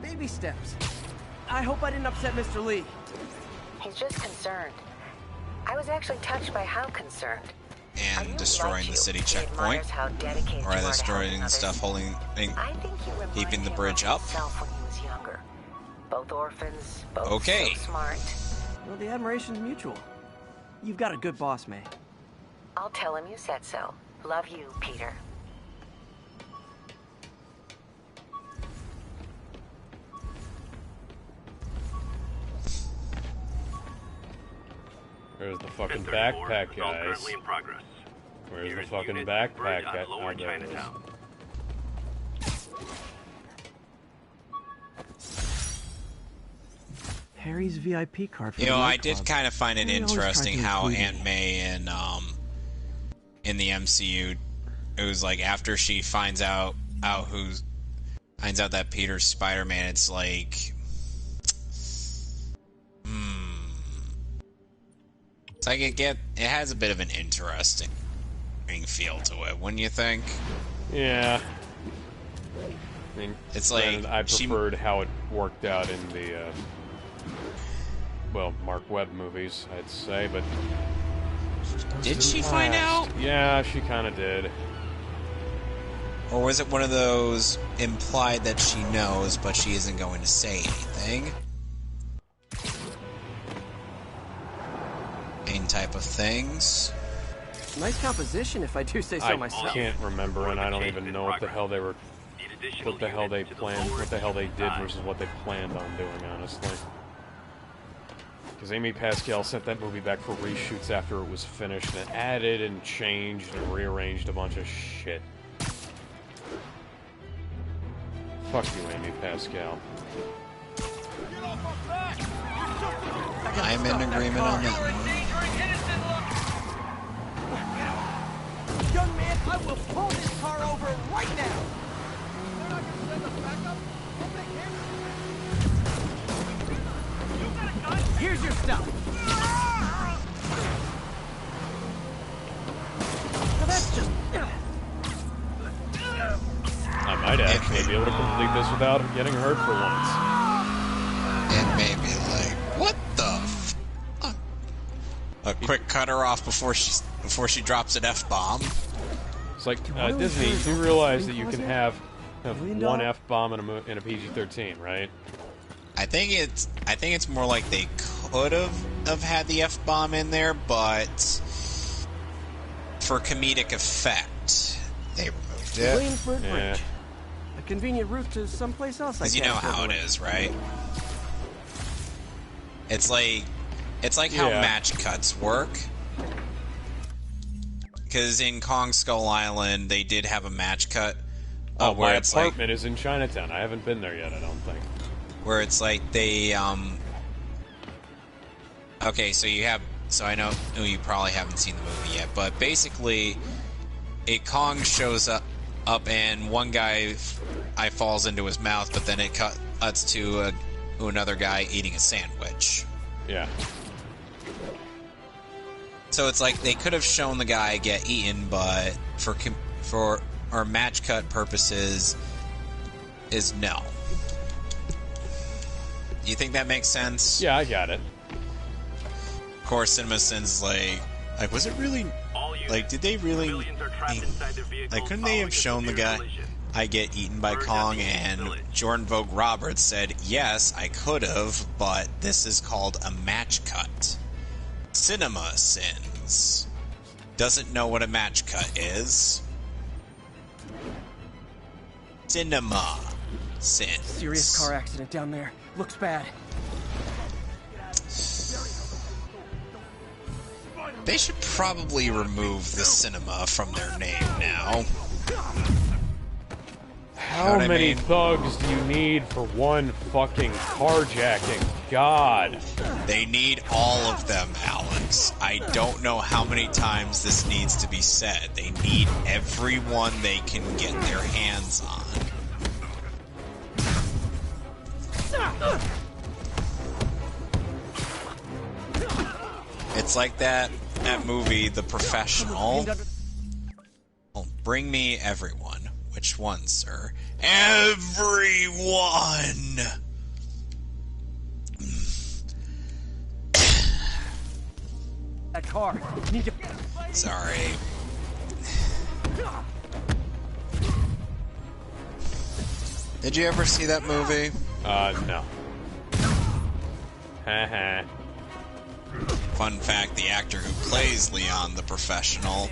Baby steps. I hope I didn't upset Mr. Lee. He's just concerned. I was actually touched by how concerned. And destroying the city checkpoint. Or destroying stuff holding... keeping the bridge up. When he was younger. Both orphans, both okay. so smart. Well, the admiration's mutual. You've got a good boss, May. I'll tell him you said so. Love you, Peter. Where's the fucking backpack, guys? Where's the fucking backpack at Lower Chinatown? Harry's VIP card for You know, the I did kind of find it Harry always interesting tried to how include Aunt May in the MCU, it was like after she finds out that Peter's Spider-Man, it's like, it's like it has a bit of an interesting feel to it, wouldn't you think? Yeah. I mean, it's like I preferred how it worked out in the Mark Webb movies, I'd say, but did she find out? Yeah, she kind of did. Or was it one of those implied that she knows, but she isn't going to say anything? type of things. Nice composition, if I do say so myself. I can't remember, and I don't even know what the hell they planned, what the hell they did versus what they planned on doing, honestly. Because Amy Pascal sent that movie back for reshoots after it was finished, and added and changed and rearranged a bunch of shit. Fuck you, Amy Pascal. I'm in agreement on that. Young man, I will pull this car over right now! Here's your stuff! Now that's just... I might actually be able to complete this without getting hurt for once. And maybe like, what the fuck? A quick cut her off before she drops an F-bomb. It's like, Disney, you realize that you can have one F-bomb in a PG-13, right? I think it's more like they could have had the F-bomb in there, but for comedic effect, they removed it. Williamsburg Bridge. A convenient route to someplace else. Because you know how it is, right? It's like how match cuts work. Because in Kong Skull Island, they did have a match cut. Oh, where my it's apartment is in Chinatown. I haven't been there yet, I don't think. Where it's like they, okay, so I know you probably haven't seen the movie yet, but basically, a Kong shows up and one guy falls into his mouth, but then it cuts to another guy eating a sandwich. Yeah. So it's like they could have shown the guy get eaten, but for our match cut purposes, is no. You think that makes sense? Yeah, I got it. Of course, CinemaSins like was it really like? Did they really like? Couldn't they have shown the guy I get eaten by Kong? And Jordan Vogt Roberts said, "Yes, I could have, but this is called a match cut." CinemaSins doesn't know what a match cut is. CinemaSins. Serious car accident down there. Looks bad. They should probably remove the cinema from their name now. How many thugs do you need for one fucking carjacking? God. They need all of them, Alex. I don't know how many times this needs to be said. They need everyone they can get their hands on. It's like that movie, The Professional. Well, bring me everyone. Which one, sir? Everyone! That car. Need to... Sorry. Did you ever see that movie? No. Haha. Fun fact, the actor who plays Leon the Professional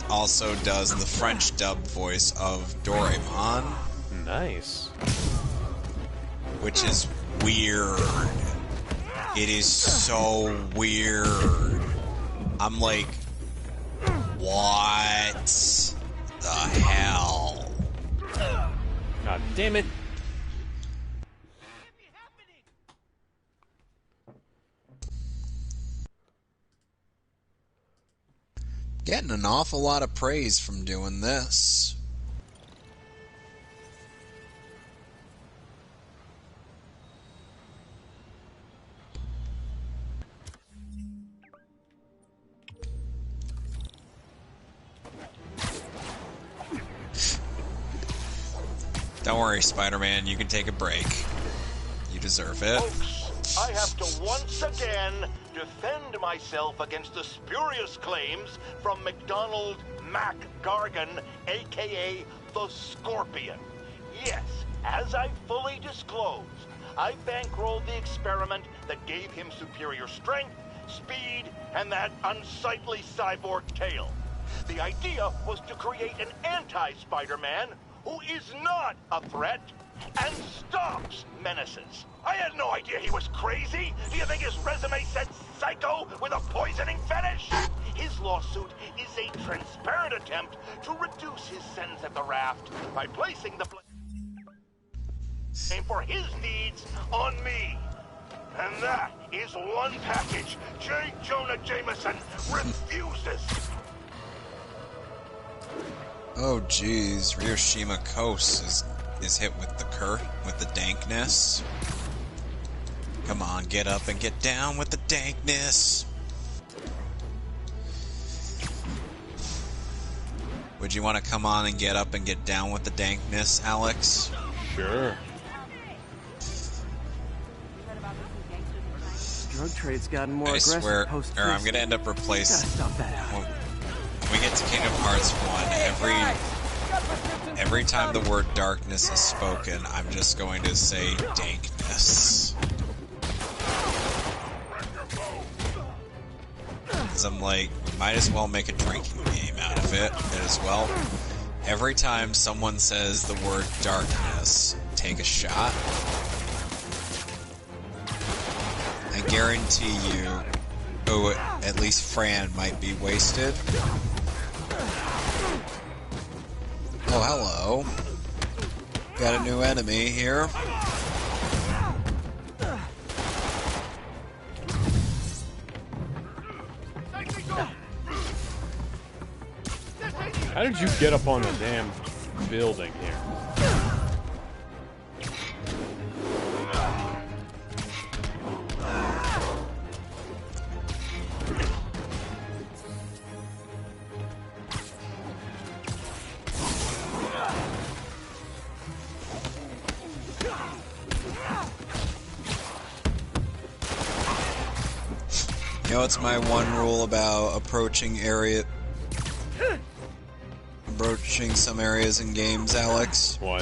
also does the French dub voice of Doraemon. Nice. Which is weird. It is so weird. I'm like, what the hell? God damn it. Getting an awful lot of praise from doing this. Don't worry, Spider-Man, you can take a break. You deserve it. Folks, I have to once again defend myself against the spurious claims from McDonald Mac Gargan, aka the Scorpion. Yes, as I fully disclosed, I bankrolled the experiment that gave him superior strength speed, and that unsightly cyborg tail. The idea was to create an anti-Spider-Man who is not a threat and stops menaces. I had no idea he was crazy. Do you think his resume said psycho with a poisoning fetish? His lawsuit is a transparent attempt to reduce his sentence at the raft by placing the blame for his deeds on me. And that is one package J. Jonah Jameson refuses. Oh geez, Hiroshima Coast is hit with the dankness. Come on, get up and get down with the dankness. Would you want to come on and get up and get down with the dankness, Alex? Sure. Drug trade's gotten more aggressive. I swear, post or I'm gonna end up replacing. Gotta stop that. When we get to Kingdom Hearts 1, every time the word darkness is spoken, I'm just going to say dankness. Because I'm like, we might as well make a drinking game out of it as well. Every time someone says the word darkness, take a shot. I guarantee you, at least Fran might be wasted. Oh, hello. Got a new enemy here. How did you get up on the damn building here? You know, it's my one rule about approaching some areas in games, Alex. What?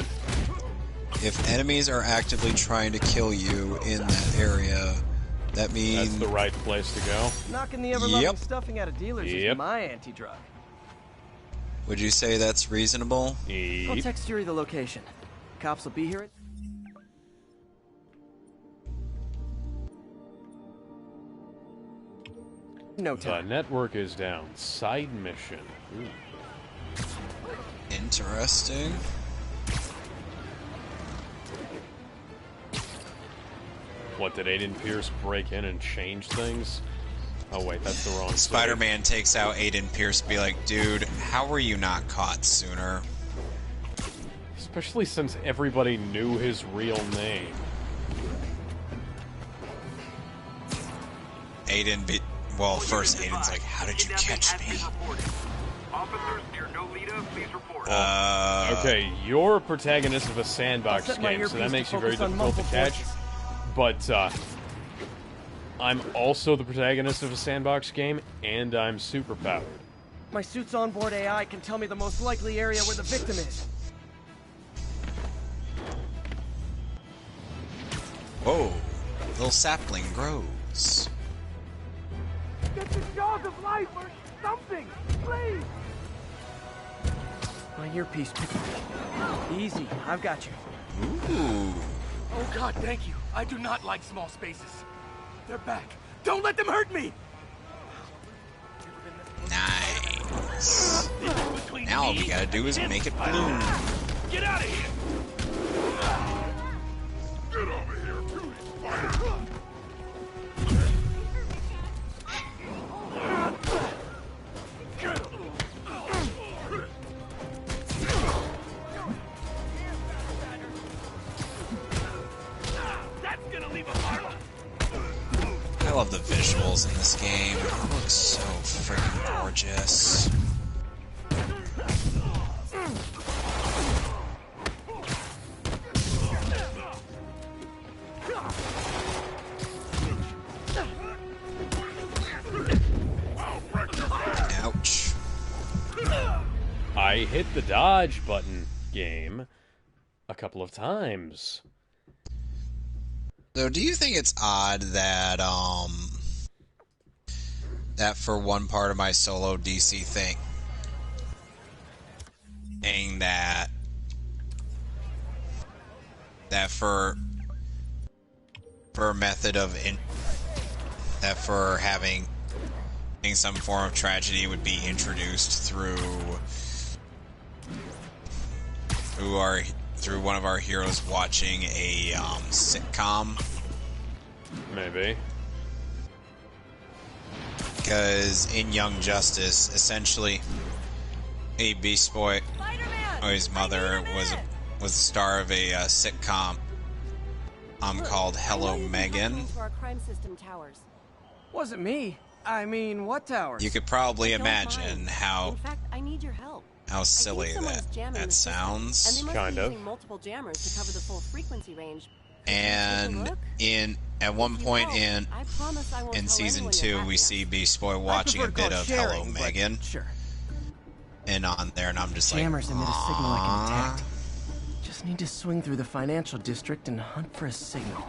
If enemies are actively trying to kill you in that area, that means that's the right place to go. Knocking the ever-loving stuffing out of dealers is my anti-drug. Would you say that's reasonable? I'll text Yuri the location. Cops will be here. No time. The network is down. Side mission. Ooh. Interesting. What, did Aiden Pierce break in and change things? Oh wait, that's the wrong Spider-Man takes out Aiden Pierce and be like, dude, how were you not caught sooner? Especially since everybody knew his real name. Well, first Aiden's like, how did you catch me? Officers near Nolita, please report. Okay, you're a protagonist of a sandbox game, so that makes you very difficult to catch. But, I'm also the protagonist of a sandbox game, and I'm superpowered. My suit's onboard AI can tell me the most likely area where the victim is. Whoa, little sapling grows. Get the jog of life or something, please! My earpiece picked up. Easy, I've got you. Ooh. Oh God, thank you. I do not like small spaces. They're back. Don't let them hurt me! Nice. Now all we gotta do is make it bloom. Get out of here! Get over here, That's gonna leave a mark. I love the visuals in this game. It looks so freaking gorgeous. Ouch. I hit the dodge button game a couple of times. So do you think it's odd that, that for one part of my solo DC thing, saying that for a method of that for having some form of tragedy would be introduced through one of our heroes watching a sitcom. Maybe. Because in Young Justice, essentially, a Beast Boy, or his mother, was the star of a sitcom called Hello Megan. Wasn't me. I mean, what towers? You could probably imagine how In fact, I need your help. how silly that sounds. And they must be using multiple jammers to cover the full frequency range. And at one point in season 2, we see Beast Boy watching a bit of Hello Megan. Sure. And on there, and I'm just like, Jammers emit a signal I can detect. Just need to swing through the financial district and hunt for a signal.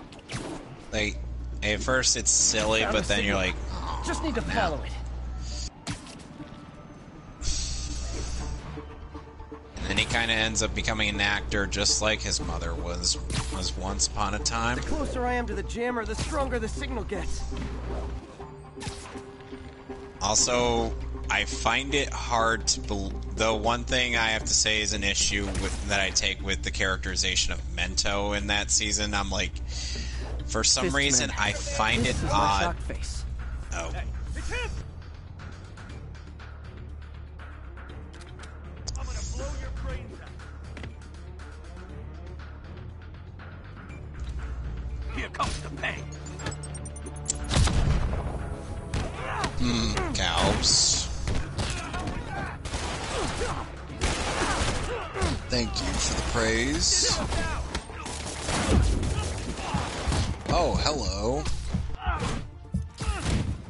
Like, at first it's silly, but then you're like, just need to follow it. And then he kind of ends up becoming an actor, just like his mother was once upon a time. The closer I am to the jammer, the stronger the signal gets. Also, I find it hard to the one thing I have to say is an issue that I take with the characterization of Mento in that season. I'm like, for some reason, I find it odd. Oh. Here comes the pain. Cows. Thank you for the praise. Oh, hello.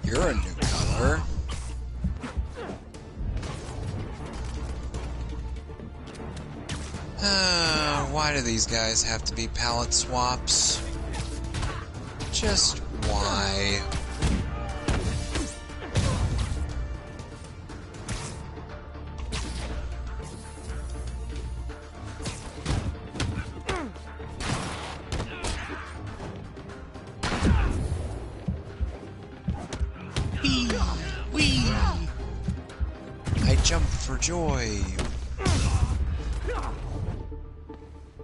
You're a new color. Why do these guys have to be palette swaps? Just why? Wee! I jumped for joy.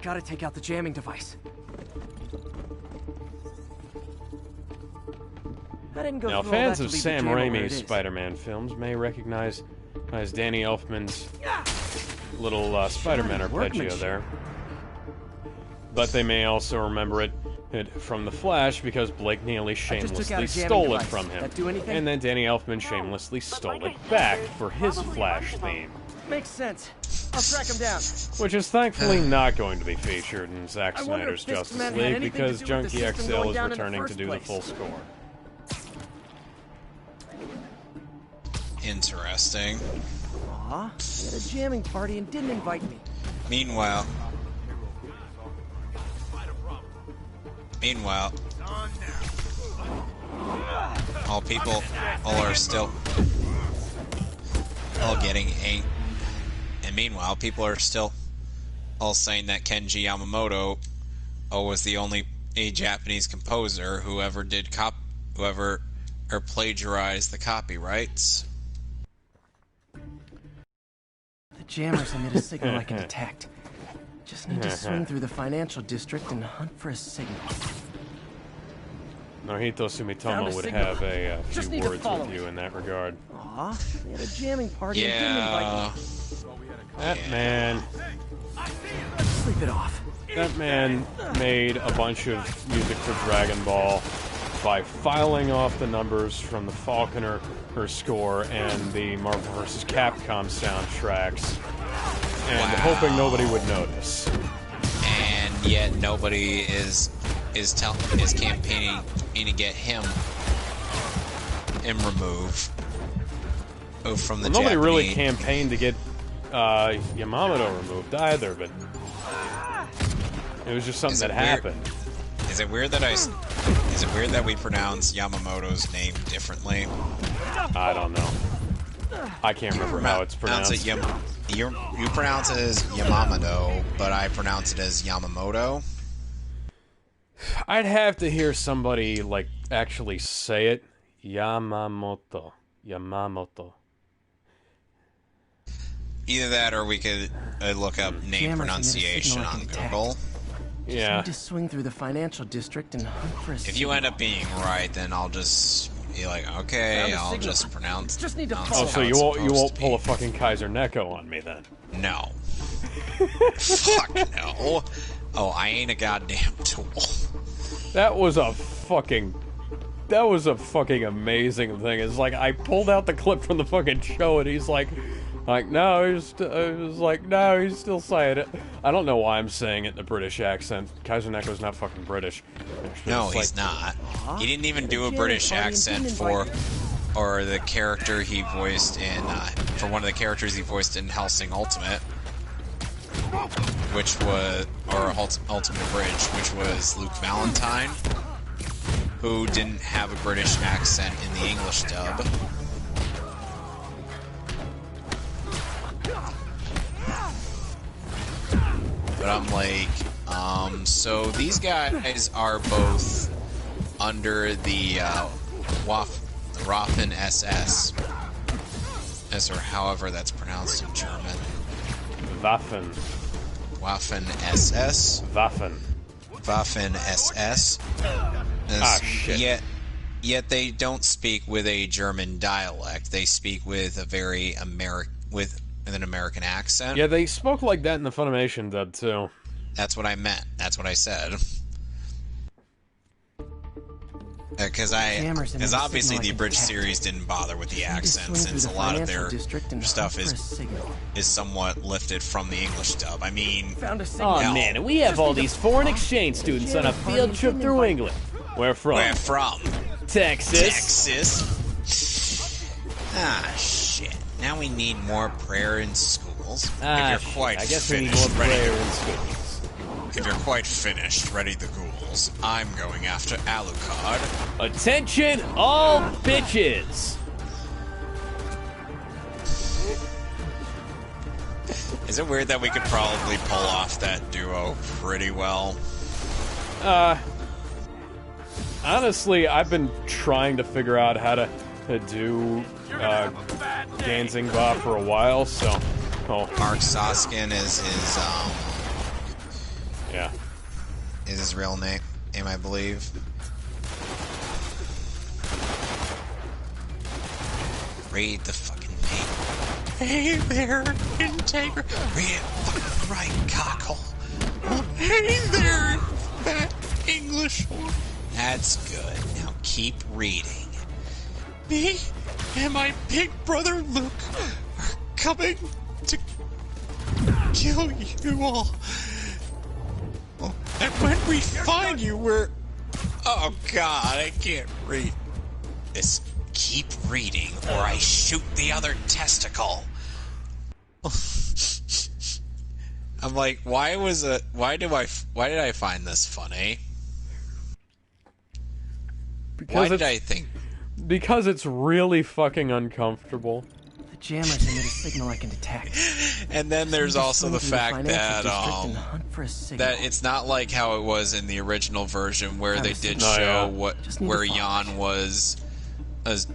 Gotta take out the jamming device. I didn't go Now, through all fans that of to leave Sam the jammer where it Raimi's is. Spider-Man films may recognize Danny Elfman's little Spider-Man arpeggio there. But they may also remember it from The Flash because Blake Neely shamelessly stole it from him. And then Danny Elfman shamelessly stole it back for his Flash theme. Makes sense. I'll track him down. Which is thankfully not going to be featured in Zack Snyder's Justice League because Junkie XL is returning to do the full score. Interesting. Aw, we had a jamming party and didn't invite me. Meanwhile, all people are still all getting angry. And meanwhile, people are still all saying that Kenji Yamamoto was the only Japanese composer who ever plagiarized the copyrights. The jammers emit a signal I can detect. Just need to swing through the financial district and hunt for a signal. Narihito Sumitomo would have a few words with you in that regard. Aw, we had a jamming party and didn't invite me. That man... Sleep it off. That man made a bunch of music for Dragon Ball by filing off the numbers from the Falconer score and the Marvel vs. Capcom soundtracks and hoping nobody would notice. And yet nobody is campaigning to get him removed from the Nobody Japanese. really campaigned to get Yamamoto removed either, but it was just something that happened. Is it weird that I Is it weird that we pronounce Yamamoto's name differently? I don't know. I can't remember how it's pronounced. You pronounce it as Yamamoto, but I pronounce it as Yamamoto. I'd have to hear somebody, like, actually say it. Yamamoto. Yamamoto. Either that or we could look up name pronunciation on Google. Yeah. Need to swing through the financial district and hunt for a If you end up being right, then I'll just be like, okay, I'll just pronounce. Just need to Oh, so you won't pull a fucking Kaiser Neko on me then? No. Fuck no. Oh, I ain't a goddamn tool. That was a fucking amazing thing. It's like I pulled out the clip from the fucking show, and he's like, no, he's still saying it. I don't know why I'm saying it in a British accent. Kaiser Neko's not fucking British. No, he's not. He didn't even do a British accent for the character he voiced in, for one of the characters he voiced in Hellsing Ultimate, which was, or Ultimate Bridge, which was Luke Valentine, who didn't have a British accent in the English dub. But I'm like, so these guys are both under the Waffen SS, or however that's pronounced in German. Waffen SS. Waffen SS. Shit. Yet they don't speak with a German dialect. They speak with a very with an American accent. Yeah, they spoke like that in the Funimation dub too. That's what I meant. That's what I said. Because obviously the abridged series didn't bother with the accent, since a lot of their stuff is somewhat lifted from the English dub. I mean, oh man, and we have all these foreign exchange students on a field trip through England. Where from? Where from? Texas. Ah, shit. Now we need more prayer in schools. I guess we need more prayer in schools. If you're quite finished, ready the ghouls. I'm going after Alucard. Attention, all bitches! Is it weird that we could probably pull off that duo pretty well? Honestly, I've been trying to figure out how to do Ganzingba for a while, so... Mark Soskin is his, yeah. Is his real name, I believe. Read the fucking name. Hey there, Integra. Read it fucking right, cockle. Oh, hey there, fat English one. That's good. Now keep reading. Me and my big brother Luke are coming to kill you all. Oh, and when we find you, we're... Oh god, I can't read this. Keep reading, or I shoot the other testicle. I'm like, why did I find this funny? Why did I think? Because it's really fucking uncomfortable. The jammers emit a signal I can detect. And then there's also the fact that that it's not like how it was in the original version, where they did show where Jan was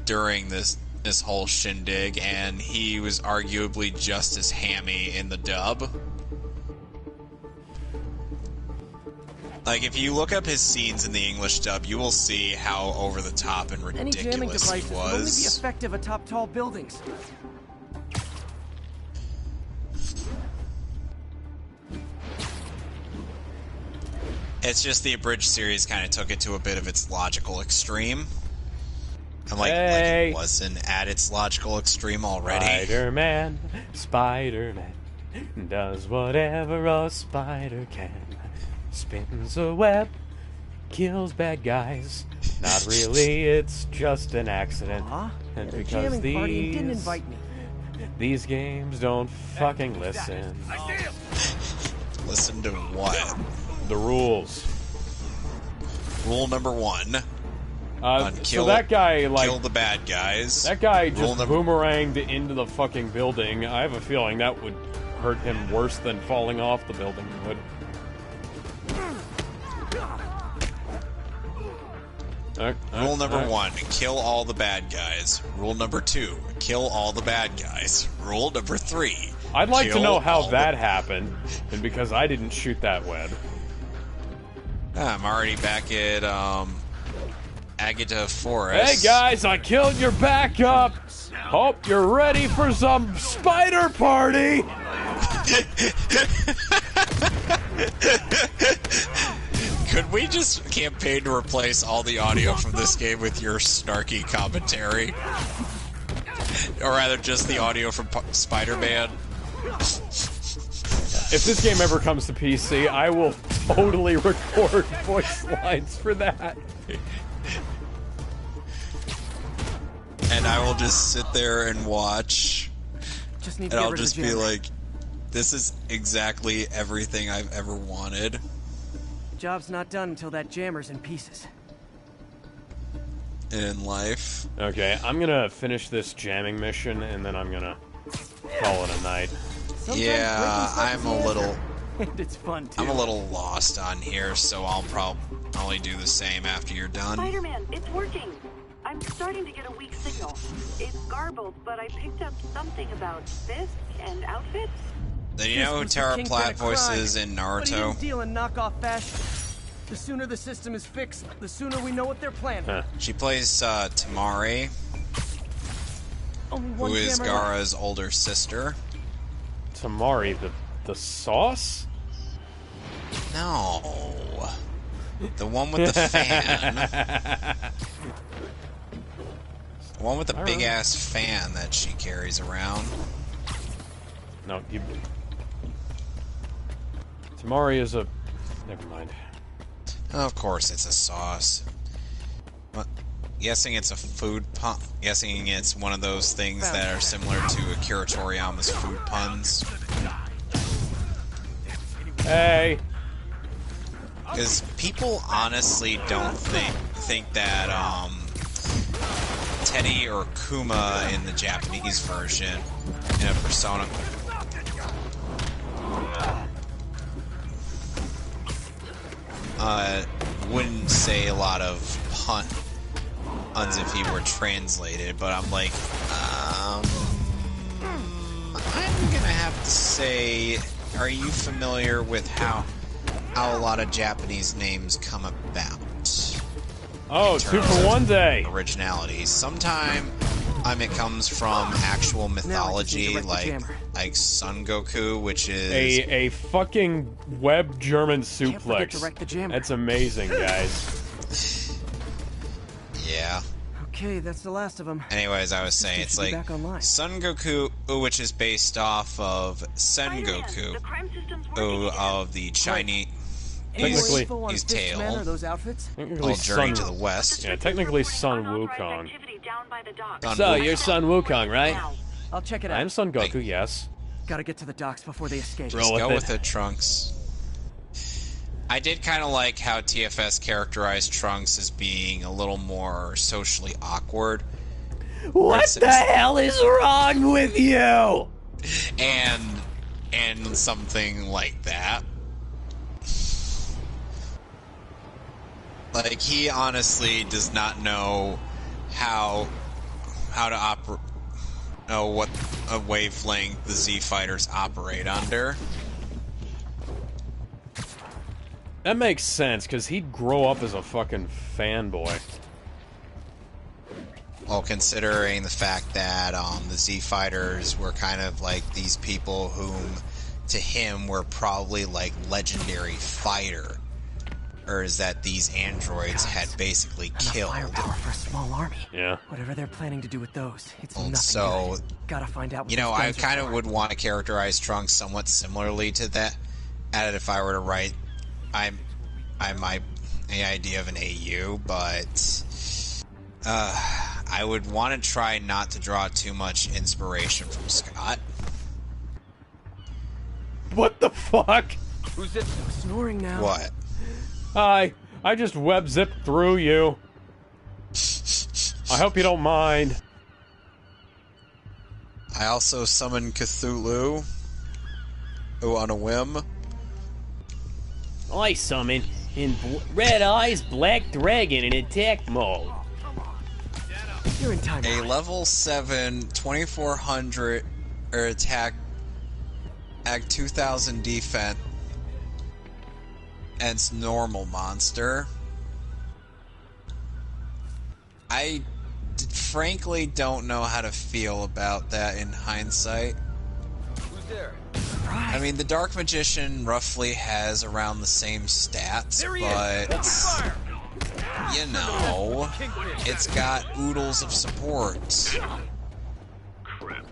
during this whole shindig, and he was arguably just as hammy in the dub. Like, if you look up his scenes in the English dub, you will see how over the top and ridiculous he was. Any jamming devices will only be effective atop tall buildings. It's just the abridged series kind of took it to a bit of its logical extreme. I'm like, hey. Like it wasn't at its logical extreme already. Spider-Man does whatever a spider can. Spins a web, kills bad guys. Not really, it's just an accident. And because these games don't fucking listen. Listen to what? The rules. Rule number 1. So that guy, like... Kill the bad guys. That guy just boomeranged into the fucking building. I have a feeling that would hurt him worse than falling off the building would. Rule number 1, kill all the bad guys. Rule number 2, kill all the bad guys. Rule number 3, I'd like to know how that happened, and because I didn't shoot that web. I'm already back at, Agata Forest. Hey guys, I killed your backup! Hope you're ready for some spider party! Could we just campaign to replace all the audio from this game with your snarky commentary? Or rather, just the audio from Spider-Man? If this game ever comes to PC, I will totally record voice lines for that. And I will just sit there and watch. And I'll just be like, this is exactly everything I've ever wanted. Job's not done until that jammer's in pieces. In life. Okay, I'm gonna finish this jamming mission, and then I'm gonna call it a night. Yeah, I'm a little... And it's fun, too. I'm a little lost on here, so I'll probably do the same after you're done. Spider-Man, it's working. I'm starting to get a weak signal. It's garbled, but I picked up something about Fisk and outfits. Do you know who Tara Platt voices in Naruto? But he didn't deal in knockoff fashion. The sooner the system is fixed, the sooner we know what they're planning. She plays Tamari, who is Gaara's older sister. Tamari, the sauce? No. The one with the fan. The one with the big-ass fan that she carries around. No, you... Tamari is a... Never mind. Of course it's a sauce. What? Guessing it's a food pun. Guessing it's one of those things that are similar to Akira Toriyama's food puns. Hey! Because people honestly don't think that, Teddy or Kuma in the Japanese version in a Persona... wouldn't say a lot of puns if he were translated, but I'm like, I'm gonna have to say, are you familiar with how a lot of Japanese names come about? Oh, 2 for 1 day! Originality. Sometimes it comes from actual mythology, like Son Goku, which is a fucking web German suplex. That's amazing, guys. Yeah. Okay, that's the last of them. Anyways, I was saying it's like Son Goku, which is based off of Sen Goku, of the Chinese. Technically, he's tail. Those outfits? All journey to the west. Yeah, technically Sun Wukong. So you're Sun Wukong, right? I'll check it out. I'm Son Goku, yes. Gotta get to the docks before they escape. Just go with it, Trunks. I did kind of like how TFS characterized Trunks as being a little more socially awkward. What the hell is wrong with you? And something like that. Like, he honestly does not know how to know what a wavelength the Z fighters operate under. That makes sense, because he'd grow up as a fucking fanboy. Well, considering the fact that the Z fighters were kind of like these people whom, to him, were probably like legendary fighter. Or is that these androids had basically killed. Firepower for a small army. Yeah. Whatever they're planning to do with those, it's nothing so, good. Gotta find out what you know, those I guns kind are of for. would want to characterize Trunks somewhat similarly to that. And if I were to write, I'm my idea of an AU, but I would want to try not to draw too much inspiration from Scott. What the fuck? Who's it? Snoring now. What? Hi, I just web zipped through you. I hope you don't mind. I also summon Cthulhu. Oh, on a whim. I summon in Red Eyes Black Dragon in attack mode. You're in time. A level 7, 2400 or attack, Act 2000 defense, and it's normal monster. I frankly don't know how to feel about that in hindsight. Who's there? I mean, the Dark Magician roughly has around the same stats, but you know, it's got oodles of support. Crap.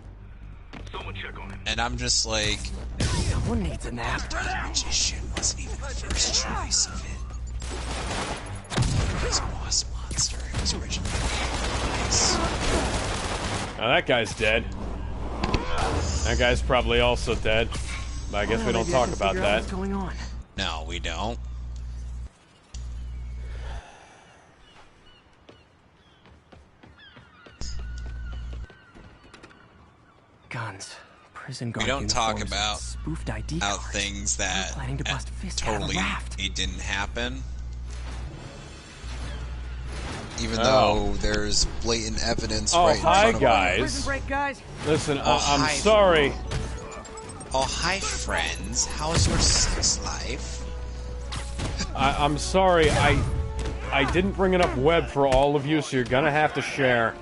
Someone check on him. And I'm just like, Someone needs a nap. The Dark Magician wasn't even the first choice of it. It was a boss monster. It was originally nice. Now that guy's dead. That guy's probably also dead. But I guess we don't talk about that. What's going on? No, we don't. Guns, prison guard We don't talk uniforms, about spoofed ID cards. things that planning to bust Fisk out of totally a raft. it didn't happen. Even though there's blatant evidence right in front of guys. Prison break, guys. Listen, Oh, I'm hi. sorry. Oh, hi, friends. How's your sex life? I'm sorry. I didn't bring enough web for all of you, so you're gonna have to share.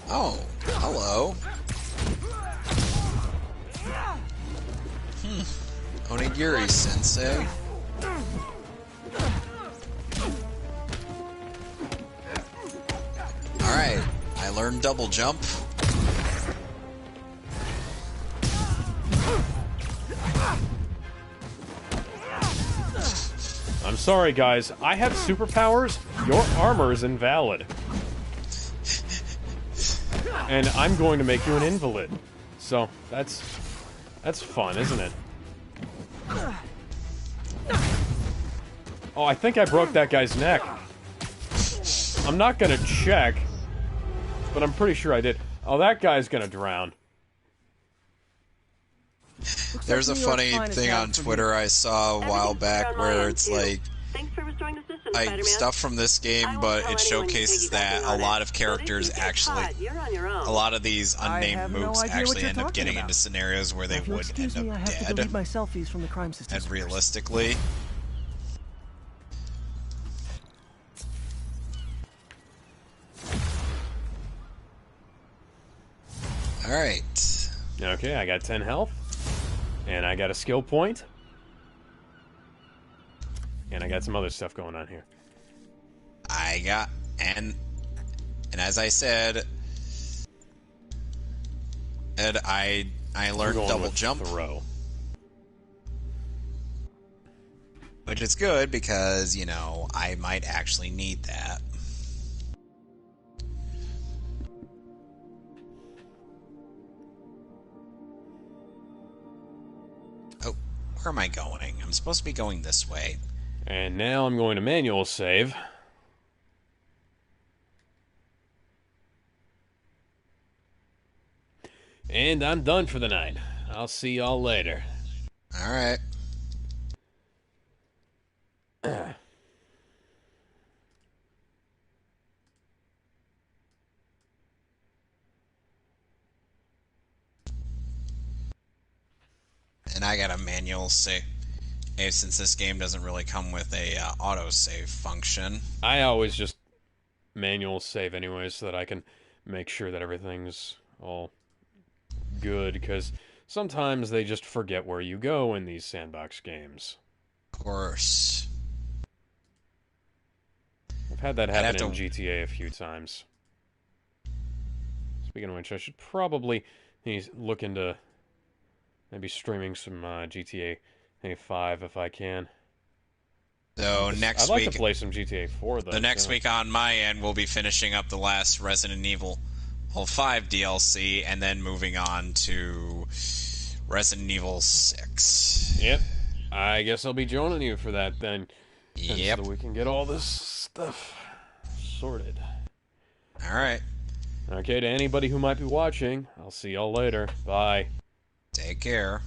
Oh, hello. Onigiri sensei. Alright, I learned double jump. I'm sorry, guys. I have superpowers. Your armor is invalid. And I'm going to make you an invalid. So, that's fun, isn't it? Oh, I think I broke that guy's neck. I'm not gonna check, but I'm pretty sure I did. Oh, that guy's gonna drown. There's a funny thing on Twitter I saw a while back where it's like stuff from this game, but it showcases that a lot of characters actually, a lot of these unnamed mooks actually end up getting into scenarios where they would end up I have to dead. delete my selfies from the crime system. And realistically, alright. Okay, I got 10 health. And I got a skill point. And I got some other stuff going on here. I got, and as I said, Ed, I learned double jump. Throw. Which is good because, you know, I might actually need that. Oh, where am I going? I'm supposed to be going this way. And now I'm going to manual save. And I'm done for the night. I'll see y'all later. Alright. And I got a manual save since this game doesn't really come with a auto-save function. I always just manual save anyway so that I can make sure that everything's all good, because sometimes they just forget where you go in these sandbox games. Of course. I've had that happen in GTA a few times. Speaking of which, I should probably look into maybe streaming some GTA 5 if I can. So next week, I'd like to play some GTA 4 though. The next week on my end, we'll be finishing up the last Resident Evil 5 DLC, and then moving on to Resident Evil 6. Yep. I guess I'll be joining you for that then. Yep. So that we can get all this stuff sorted. Alright. Okay, to anybody who might be watching, I'll see y'all later. Bye. Take care.